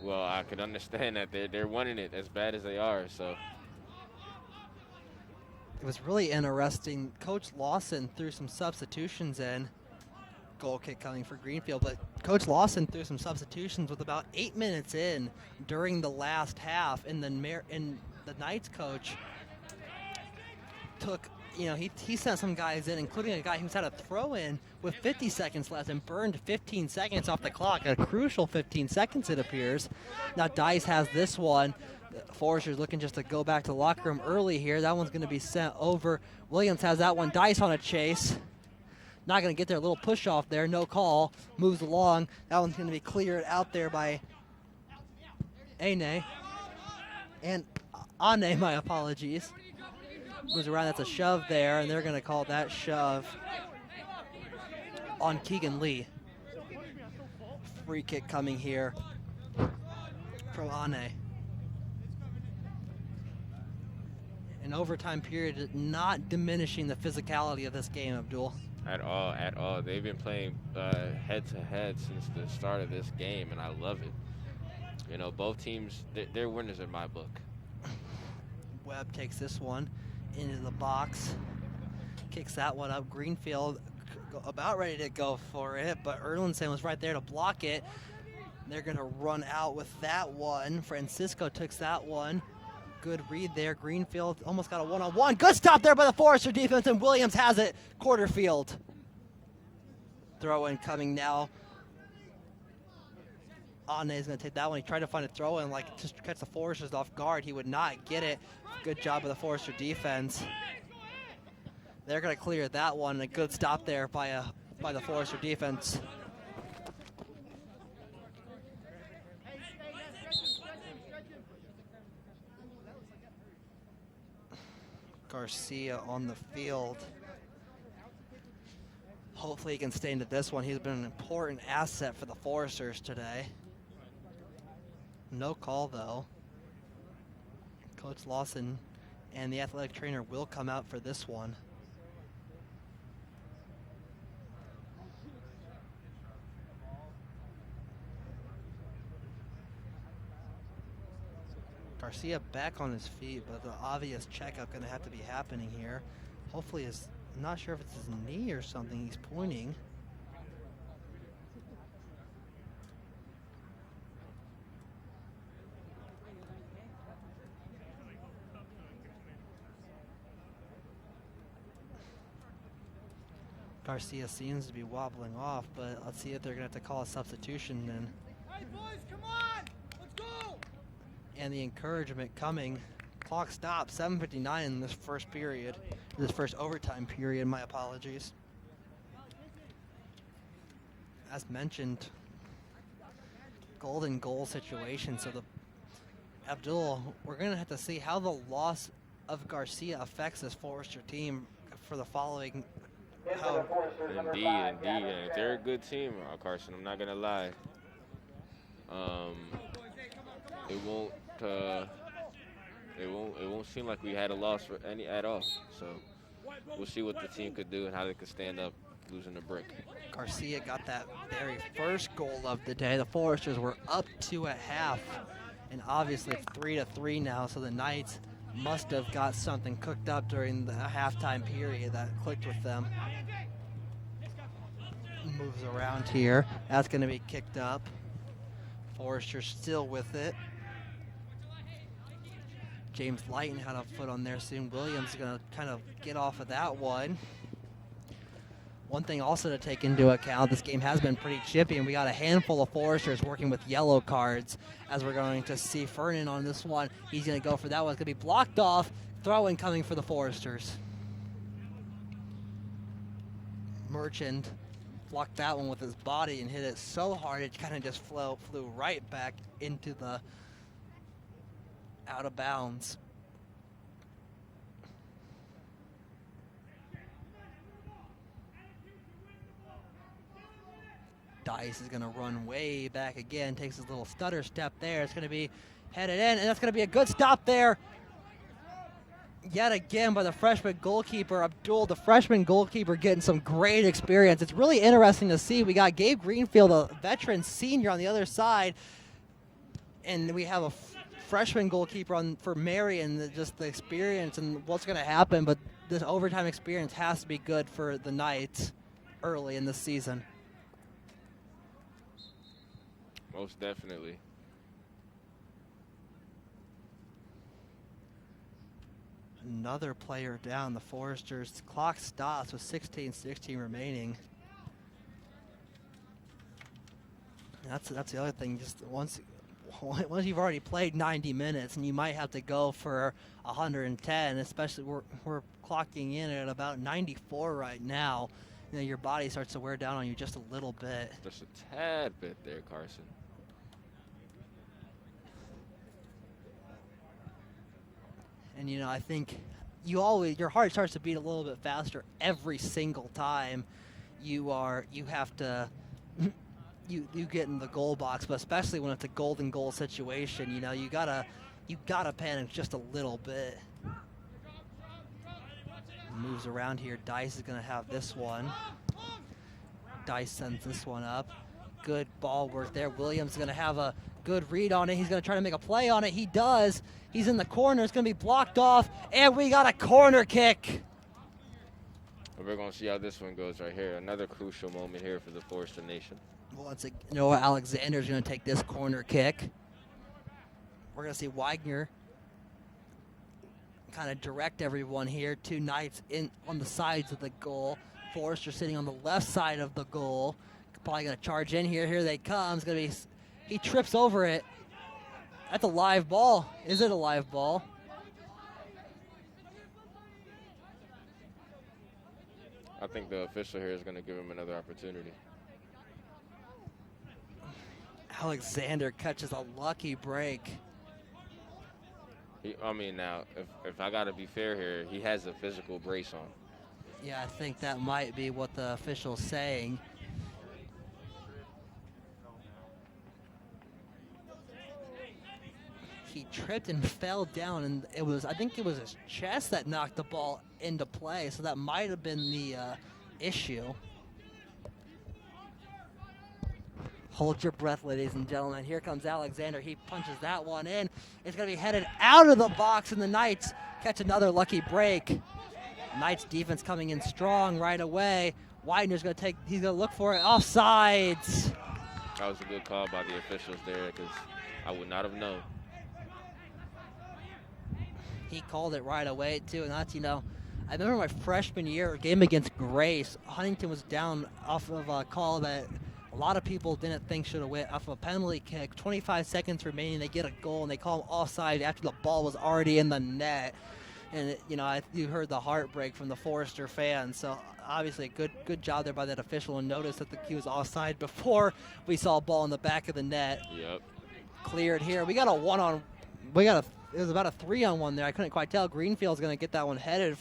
well, I could understand that they're wanting it as bad as they are, so. It was really interesting. Coach Lawson threw some substitutions in. Goal kick coming for Greenfield, but Coach Lawson threw some substitutions with about 8 minutes in during the last half, and the Knights coach took, he sent some guys in, including a guy who's had a throw in with 50 seconds left and burned 15 seconds off the clock, a crucial 15 seconds it appears. Now Dice has this one. Forrester's looking just to go back to the locker room early here. That one's going to be sent over. Williams has that one. Dice on a chase. Not going to get there. A little push off there. No call. Moves along. That one's going to be cleared out there by Ane. And Ane, my apologies. Moves around. That's a shove there, and they're going to call that shove on Keegan Lee. Free kick coming here from Ane. An overtime period is not diminishing the physicality of this game, Abdul. At all, at all. They've been playing head-to-head since the start of this game, and I love it. Both teams, they're winners in my book. Webb takes this one into the box, kicks that one up. Greenfield about ready to go for it, but Erlandson was right there to block it. They're going to run out with that one. Francisco takes that one. Good read there. Greenfield almost got a one-on-one. Good stop there by the Forrester defense, and Williams has it. Quarterfield. Throw-in coming now. Ane's going to take that one. He tried to find a throw-in, just catch the Forresters off guard. He would not get it. Good job of the Forrester defense. They're going to clear that one. A good stop there by the Forrester defense. Garcia on the field. Hopefully he can stay into this one. He's been an important asset for the Foresters today. No call though. Coach Lawson and the athletic trainer will come out for this one. Garcia back on his feet, but the obvious checkup going to have to be happening here. Hopefully his I'm not sure if it's his knee or something he's pointing. Garcia seems to be wobbling off, but let's see if they're going to have to call a substitution then. Hey boys, come on! Let's go! And the encouragement coming. Clock stopped, 7:59 in this first period. This first overtime period, my apologies. As mentioned, golden goal situation. So Abdul, we're going to have to see how the loss of Garcia affects this Forester team for the following. Indeed. And they're a good team, Carson. I'm not gonna lie. It won't seem like we had a loss for any at all. So we'll see what the team could do and how they could stand up losing the brick. Garcia got that very first goal of the day. The Foresters were up 2 at half, and obviously 3-3 now. So the Knights must have got something cooked up during the halftime period that clicked with them. Moves around here. That's going to be kicked up. Forester still with it. James Lighton had a foot on there soon. Williams is going to kind of get off of that one. One thing also to take into account, this game has been pretty chippy, and we got a handful of Foresters working with yellow cards, as we're going to see Fernan on this one. He's going to go for that one. It's going to be blocked off. Throw-in coming for the Foresters. Merchant blocked that one with his body and hit it so hard it kind of just flew right back into the out of bounds. Dice is going to run way back again, takes his little stutter step there. It's going to be headed in, and that's going to be a good stop there. Yet again by the freshman goalkeeper, Abdul, the freshman goalkeeper, getting some great experience. It's really interesting to see. We got Gabe Greenfield, a veteran senior, on the other side, and we have a freshman goalkeeper for Marian, just the experience and what's going to happen, but this overtime experience has to be good for the Knights early in the season. Most definitely. Another player down. The Foresters clock stops with 16:16 remaining. That's the other thing. Just once you've already played 90 minutes, and you might have to go for 110. Especially we're clocking in at about 94 right now. You know, your body starts to wear down on you just a little bit. Just a tad bit there, Carson. And you know, I think your heart starts to beat a little bit faster every single time you have to you get in the goal box, but especially when it's a golden goal situation, you know, you gotta panic just a little bit. Moves around here. Dice is gonna have this one. Dice sends this one up. Good ball work there. Williams is gonna have a good read on it. He's gonna try to make a play on it. He does. He's in the corner. It's gonna be blocked off, and we got a corner kick. We're gonna see how this one goes right here. Another crucial moment here for the Forester Nation. Well, Noah Alexander's gonna take this corner kick. We're gonna see Wagner kind of direct everyone here. Two Knights on the sides of the goal. Forester sitting on the left side of the goal. Probably gonna charge in here. Here they come. It's gonna be. He trips over it. That's a live ball. Is it a live ball? I think the official here is going to give him another opportunity. Alexander catches a lucky break. Now, if I got to be fair here, he has a physical brace on. Yeah, I think that might be what the official's saying. He tripped and fell down, and I think it was his chest that knocked the ball into play, so that might have been the issue. Hold your breath, ladies and gentlemen. Here comes Alexander. He punches that one in. It's going to be headed out of the box, and the Knights catch another lucky break. Knights defense coming in strong right away. Widener's going to take, he's going to look for it. Offsides. That was a good call by the officials there because I would not have known. He called it right away, too. And that's, I remember my freshman year game against Grace. Huntington was down off of a call that a lot of people didn't think should have went off of a penalty kick. 25 seconds remaining, they get a goal, and they call them offside after the ball was already in the net. And, you heard the heartbreak from the Forester fans. So, obviously, a good job there by that official and noticed that he was offside before we saw a ball in the back of the net. Yep. Cleared here. We got a one-on. It was about a 3-on-1 there. I couldn't quite tell. Greenfield's going to get that one headed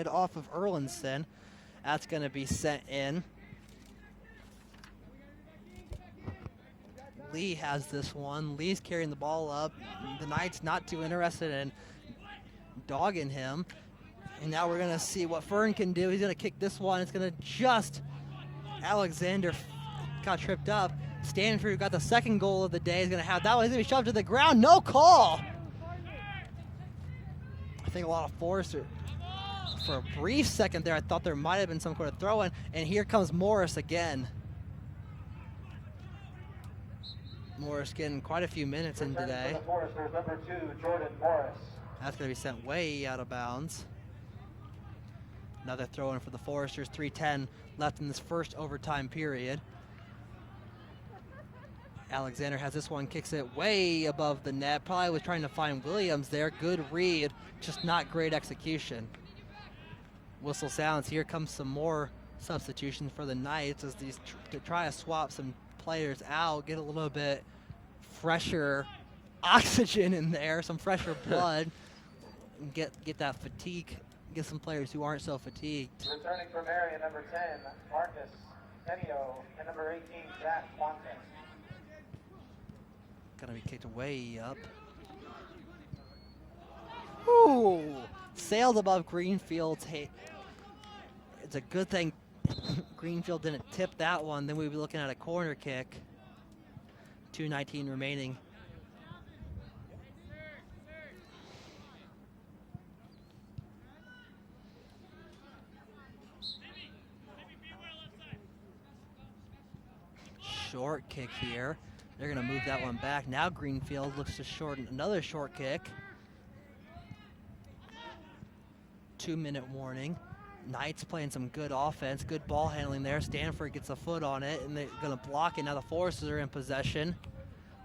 off of Erlinson. That's going to be sent in. Lee has this one. Lee's carrying the ball up. The Knights not too interested in dogging him. And now we're going to see what Fern can do. He's going to kick this one. It's going to just... Alexander got tripped up. Stanford got the second goal of the day. He's going to have that one. He's going to be shoved to the ground. No call. I think a lot of Forester. For a brief second there, I thought there might have been some sort of throw-in. And here comes Morris again. Morris getting quite a few minutes in today. Number 2, Jordan Morris. That's going to be sent way out of bounds. Another throw-in for the Foresters. 3:10 left in this first overtime period. Alexander has this one, kicks it way above the net. Probably was trying to find Williams there. Good read, just not great execution. Whistle sounds. Here comes some more substitutions for the Knights as these to try to swap some players out, get a little bit fresher oxygen in there, some fresher blood, and get that fatigue, get some players who aren't so fatigued. Returning from Marian, number 10, Marcus Tenio, and number 18, Jack Fontes. Gonna be kicked way up. Ooh, sailed above Greenfield's head. It's a good thing Greenfield didn't tip that one, then we'd be looking at a corner kick. 2:19 remaining. Short kick here. They're going to move that one back. Now Greenfield looks to shorten another short kick. 2-minute warning. Knights playing some good offense, good ball handling there. Stanford gets a foot on it, and they're going to block it. Now the Foresters are in possession.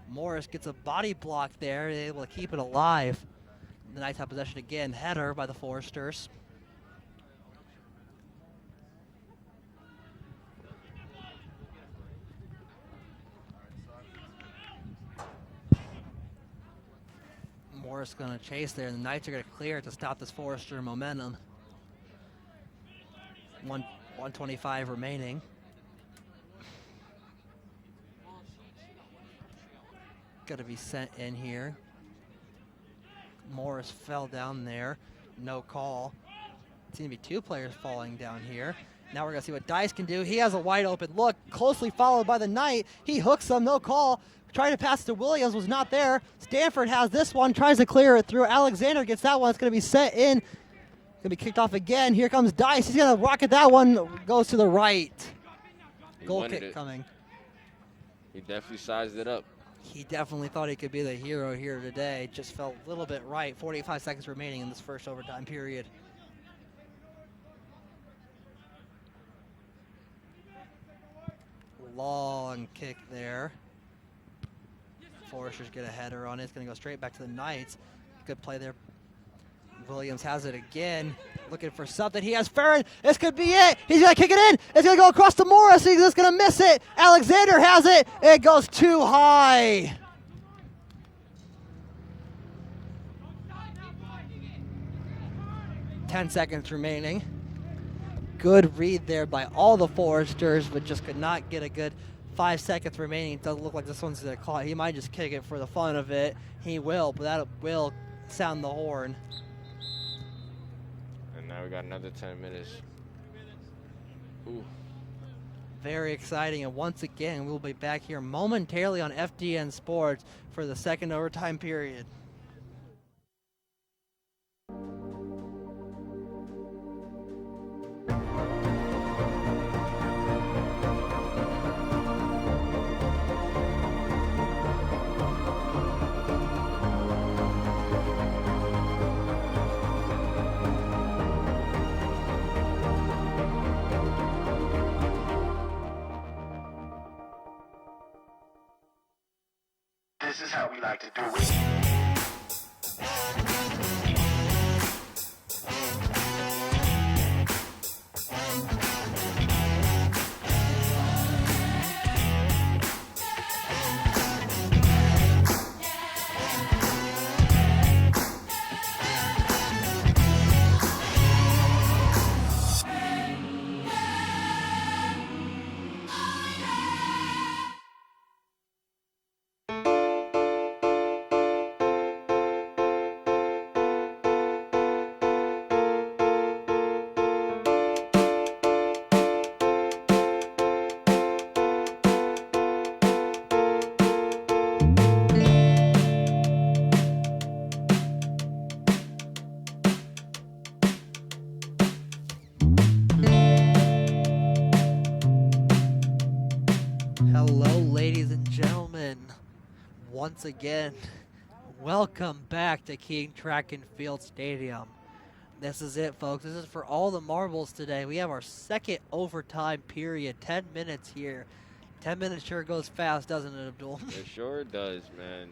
Morris gets a body block there. They're able to keep it alive. The Knights have possession again. Header by the Foresters. Morris going to chase there, and the Knights are going to clear it to stop this Forester momentum. 1:25 remaining. Got to be sent in here. Morris fell down there. No call. Seems to be two players falling down here. Now we're going to see what Dice can do. He has a wide open look, closely followed by the Knight. He hooks him, no call. Trying to pass to Williams, was not there. Stanford has this one, tries to clear it through. Alexander gets that one. It's going to be set in. Going to be kicked off again. Here comes Dice. He's going to rocket that one. Goes to the right. Goal kick coming. He definitely sized it up. He definitely thought he could be the hero here today. Just felt a little bit right. 45 seconds remaining in this first overtime period. Long kick there. Foresters get a header on it. It's going to go straight back to the Knights. Good play there. Williams has it again. Looking for something. He has Farron. This could be it. He's going to kick it in. It's going to go across to Morris. He's just going to miss it. Alexander has it. It goes too high. Ten seconds remaining. Good read there by all the Foresters, but just could not get a good 5 seconds remaining. It doesn't look like this one's going to call. He might just kick it for the fun of it. He will, but that will sound the horn. And now we got another 10 minutes. Ooh. Very exciting, and once again, we'll be back here momentarily on FDN Sports for the second overtime period. this is how we like to do it. Hello, ladies and gentlemen. Once again, welcome back to King Track and Field Stadium. This is it, folks. This is for all the marbles today. We have our second overtime period. 10 minutes here. 10 minutes sure goes fast, doesn't it, Abdul? It sure does, man.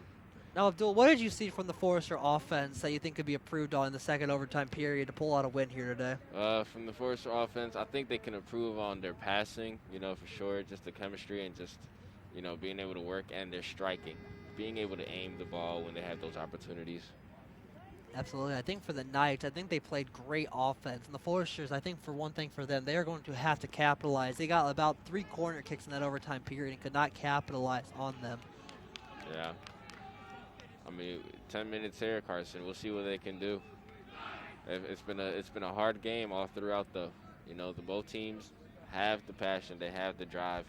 Now, Abdul, what did you see from the Forester offense that you think could be improved on in the second overtime period to pull out a win here today? From the Forester offense, I think they can improve on their passing, for sure. Just the chemistry and just, being able to work, and their striking. Being able to aim the ball when they have those opportunities. Absolutely. I think for the Knights, I think they played great offense. And the Foresters, I think for one thing for them, they are going to have to capitalize. They got about 3 corner kicks in that overtime period and could not capitalize on them. Yeah. 10 minutes here, Carson. We'll see what they can do. It's been a hard game all throughout, though. The both teams have the passion, they have the drive.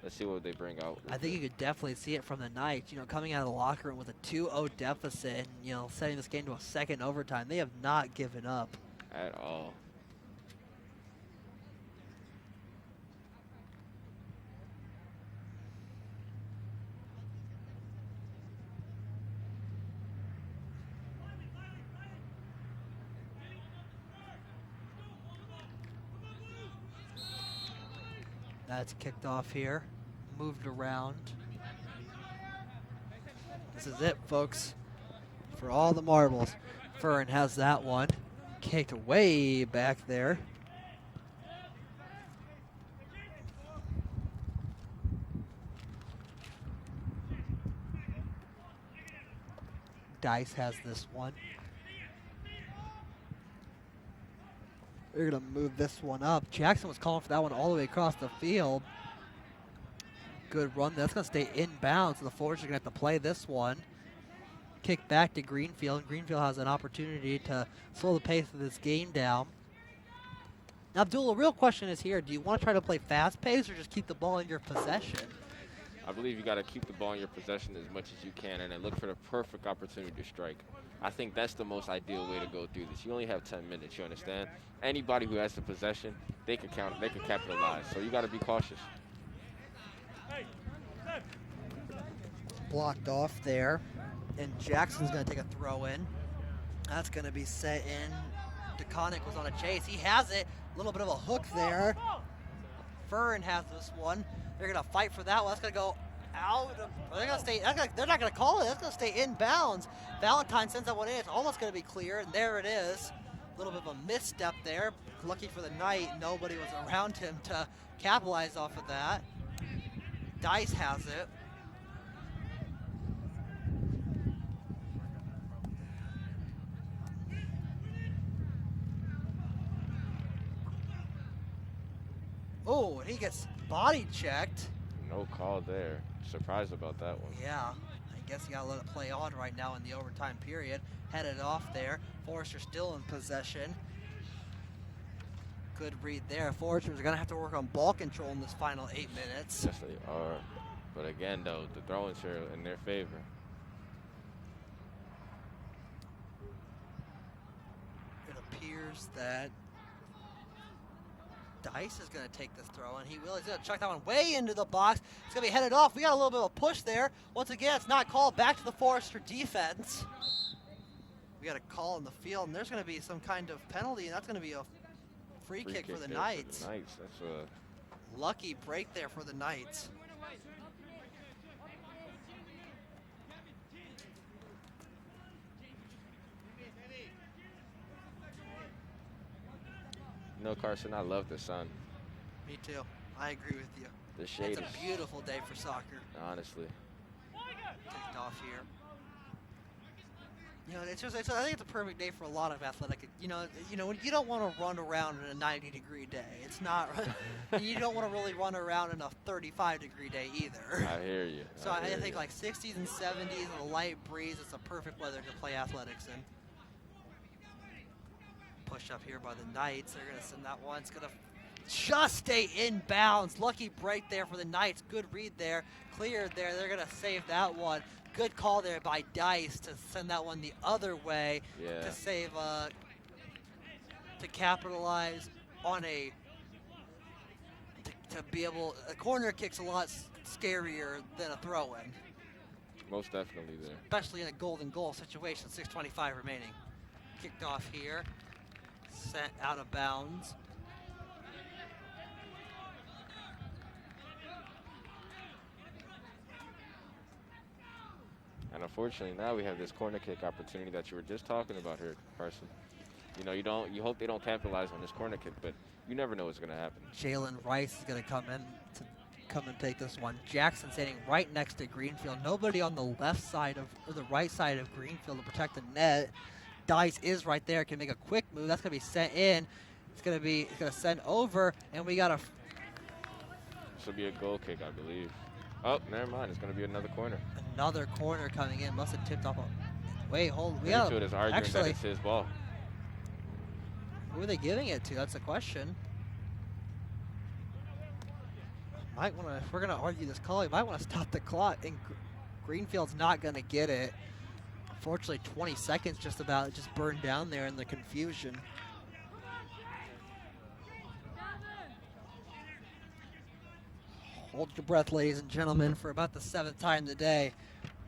Let's see what they bring out. I think you could definitely see it from the Knights. Coming out of the locker room with a 2-0 deficit and setting this game to a second overtime. They have not given up at all. That's kicked off here, moved around. This is it, folks, for all the marbles. Fern has that one, kicked way back there. Dice has this one. We're going to move this one up. Jackson was calling for that one all the way across the field. Good run. That's going to stay inbounds, so the Foresters are going to have to play this one. Kick back to Greenfield. Greenfield has an opportunity to slow the pace of this game down. Now, Abdul, the real question is here. Do you want to try to play fast pace or just keep the ball in your possession? I believe you got to keep the ball in your possession as much as you can and then look for the perfect opportunity to strike. I think that's the most ideal way to go through this. You only have 10 minutes, you understand? Anybody who has the possession, they can capitalize. So you got to be cautious. Blocked off there, and Jackson's going to take a throw in. That's going to be set in. DeConnick was on a chase. He has it. A little bit of a hook there. Fern has this one. They're going to fight for that one. That's going to go out. They're going to stay. They're not going to call it. That's going to stay inbounds. Valentine sends that one in. It's almost going to be clear, and there it is. A little bit of a misstep there. Lucky for the Knight, nobody was around him to capitalize off of that. Dice has it. Oh, and he gets body checked. No call there. Surprised about that one. Yeah, I guess you gotta let it play on right now in the overtime period. Headed off there. Forester still in possession. Good read there. Foresters are gonna have to work on ball control in this final 8 minutes. Yes, they are. But again, though, the throw-ins are in their favor. It appears that Dice is going to take this throw, and he will. He's going to chuck that one way into the box. It's going to be headed off. We got a little bit of a push there. Once again, it's not called. Back to the Forester defense. We got a call in the field, and there's going to be some kind of penalty, and that's going to be a free kick for the Knights. That's a lucky break there for the Knights. No, Carson, I love the sun. Me too. I agree with you. The shade It's a beautiful day for soccer. honestly. Kicked off here. You know, I think it's a perfect day for a lot of athletic. You know, you don't want to run around in a 90-degree day. It's not. You don't want to really run around in a 35-degree day either. I hear you. So I think like 60s and 70s and a light breeze, it's a perfect weather to play athletics in. Push up here by the Knights. They're going to send that one. It's going to just stay in bounds. Lucky break there for the Knights. Good read there. Cleared there. They're going to save that one. Good call there by Dice to send that one the other way to save, to capitalize on to be able, a corner kick's a lot scarier than a throw-in. Most definitely there. Especially in a golden goal situation, 6:25 remaining. Kicked off here, sent out of bounds. And unfortunately, now we have this corner kick opportunity that you were just talking about here, Carson. You know, you hope they don't capitalize on this corner kick, but you never know what's going to happen. Jalen Rice is going to come and take this one. Jackson standing right next to Greenfield. Nobody on the left side or the right side of Greenfield to protect the net. Dice is right there, can make a quick move. That's going to be sent in. It's going to send over, and we got a. This will be a goal kick, I believe. Oh, never mind. It's going to be another corner. Another corner coming in. Must have tipped off. Wait, hold. We got it is arguing that it's his ball. Who are they giving it to? That's the question. Might want to. If we're going to argue this call, you might want to stop the clock. And Greenfield's not going to get it. Unfortunately, 20 seconds just burned down there in the confusion. Hold your breath, ladies and gentlemen, for about the 7th time today.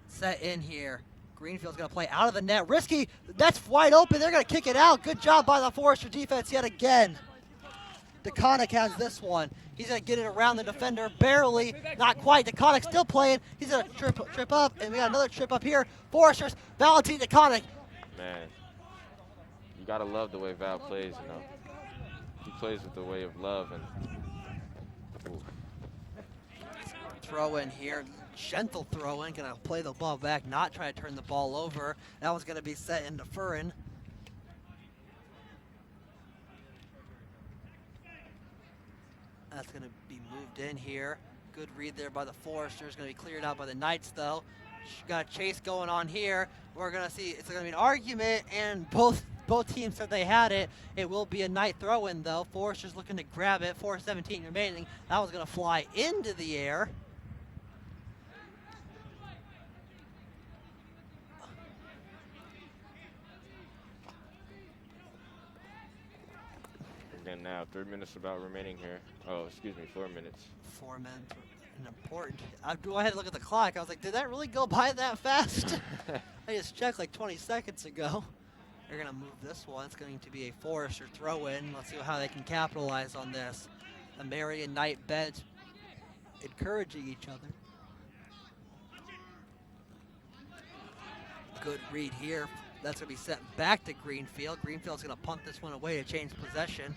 Set in here. Greenfield's going to play out of the net. Risky. That's wide open. They're going to kick it out. Good job by the Forester defense yet again. DeConnick has this one. He's going to get it around the defender. Barely. Not quite. DeConnick still playing. He's going to trip up. And we got another trip up here. Foresters. Valentine DeConnick. Man, you got to love the way Val plays, you know. He plays with the way of love. And ooh. Throw in here, gentle throw in, gonna play the ball back, not try to turn the ball over. That was gonna be set into Furin. That's gonna be moved in here. Good read there by the Foresters, gonna be cleared out by the Knights though. Got a chase going on here. We're gonna see, it's gonna be an argument, and both teams said they had it. It will be a Knight throw in though. Foresters looking to grab it, 4:17 remaining. That was gonna fly into the air. Again now, 3 minutes about remaining here. Oh, excuse me, 4 minutes. 4 minutes, an important. I go ahead and look at the clock. I was like, did that really go by that fast? I just checked like 20 seconds ago. They're gonna move this one. It's going to be a Forester throw in. Let's see how they can capitalize on this. The Marian Knight beds encouraging each other. Good read here. That's gonna be sent back to Greenfield. Greenfield's gonna punt this one away to change possession.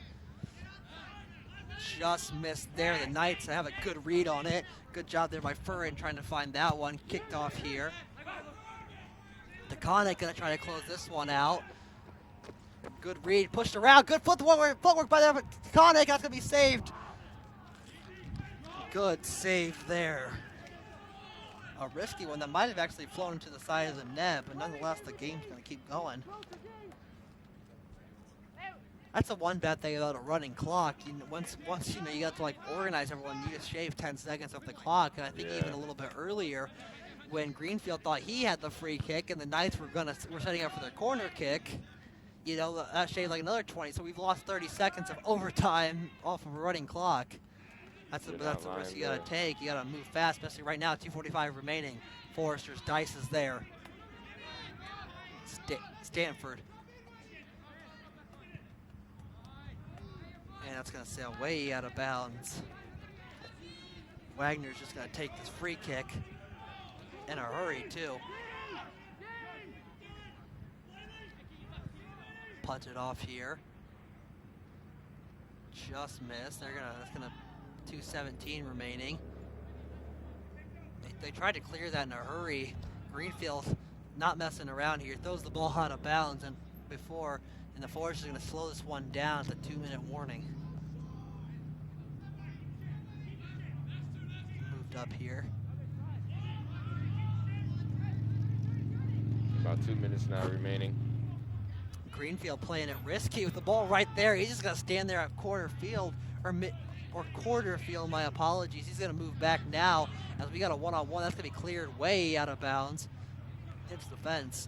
Just missed there. The Knights have a good read on it. Good job there by Furin trying to find that one. Kicked off here. DeConnick gonna try to close this one out. Good read, pushed around. Good footwork by DeConnick. That's gonna be saved. Good save there. A risky one that might have actually flown into the side of the net, but nonetheless, the game's gonna keep going. That's the one bad thing about a running clock. You know, once you know you got to like organize everyone, you just shave 10 seconds off the clock. And I think even a little bit earlier, when Greenfield thought he had the free kick and the Knights were setting up for their corner kick, you know, that shaved like another 20. So we've lost 30 seconds of overtime off of a running clock. That's the risk you gotta take. You gotta move fast, especially right now. 2:45 remaining. Foresters, Dice is there. Stanford. And that's gonna sail way out of bounds. Wagner's just gonna take this free kick in a hurry too. Punt it off here. just missed. That's gonna 2:17 remaining. They tried to clear that in a hurry. Greenfield not messing around here. Throws the ball out of bounds and the Forest is gonna slow this one down. It's a 2-minute warning. Moved up here. About 2 minutes now remaining. Greenfield playing it risky with the ball right there. He's just gonna stand there at quarter field or quarter field. My apologies. He's gonna move back now as we got a one-on-one. That's gonna be cleared way out of bounds. Hits the fence.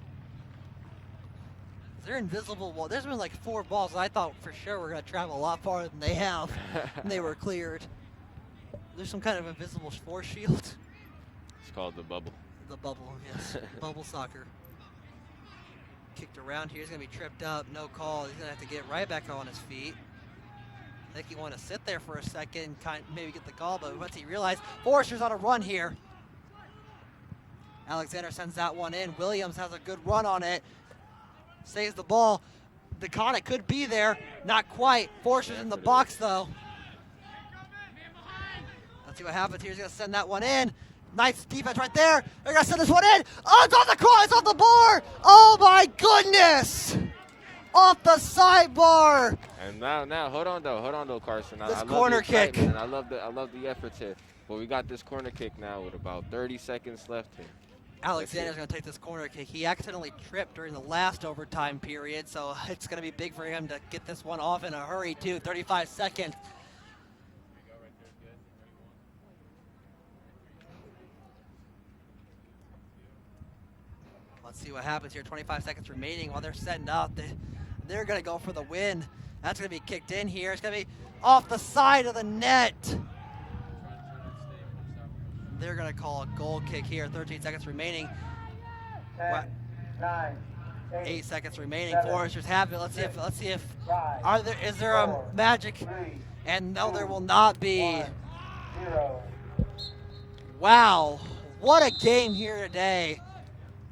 They're invisible. Well, there's been like 4 balls I thought for sure were gonna travel a lot farther than they have. And they were cleared. There's some kind of invisible force shield. It's called the bubble. The bubble, yes. Bubble soccer. Kicked around here. He's going to be tripped up. No call. He's going to have to get right back on his feet. I think he wanted to sit there for a second and maybe get the call, but once he realized Forrester's on a run here. Alexander sends that one in. Williams has a good run on it. Saves the ball. DeConnick could be there. Not quite. Forrester's in the box, though. Let's see what happens here. He's going to send that one in. Nice defense right there. They're going to send this one in. Oh, it's off the cross. It's off the board. Oh, my goodness. Off the sidebar. And now, hold on though, Carson. This I corner love the kick. And I love the efforts here. But we got this corner kick now with about 30 seconds left here. Alexander's going to take this corner kick. He accidentally tripped during the last overtime period, so it's going to be big for him to get this one off in a hurry, too. 35 seconds. Let's see what happens here. 25 seconds remaining while they're setting up. They're going to go for the win. That's going to be kicked in here. It's going to be off the side of the net. They're going to call a goal kick here. 13 seconds remaining. 10, 9, 8 seconds remaining. 7, Foresters have it. Let's see if 5, is there a magic? 3, And no, there will not be. 1, 0. Wow, what a game here today.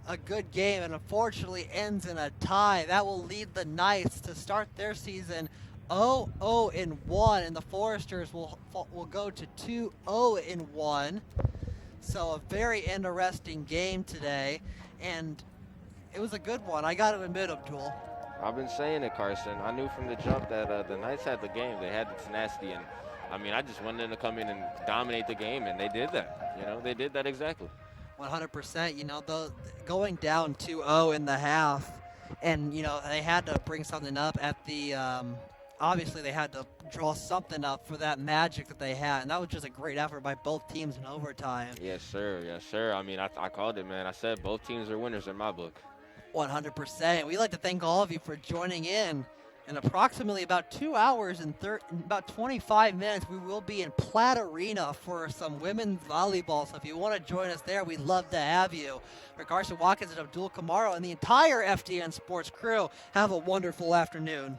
A good game, and unfortunately ends in a tie. That will lead the Knights to start their season 0-1, and the Foresters will go to 2-0-1. So a very interesting game today, and it was a good one. I got to admit, Abdul. I've been saying it, Carson. I knew from the jump that the Knights had the game. They had the tenacity, and I mean, I just wanted them to come in and dominate the game, and they did that. You know, they did that exactly. 100%. You know, going down 2-0 in the half, and you know they had to bring something up at the. Obviously, they had to draw something up for that magic that they had, and that was just a great effort by both teams in overtime. Yes, sir. Yes, sir. I mean, I called it, man. I said both teams are winners in my book. 100%. We'd like to thank all of you for joining in. In approximately about 2 hours and about 25 minutes, we will be in Platt Arena for some women's volleyball. So if you want to join us there, we'd love to have you. For Carson Watkins and Abdul Kamaro and the entire FDN Sports crew, have a wonderful afternoon.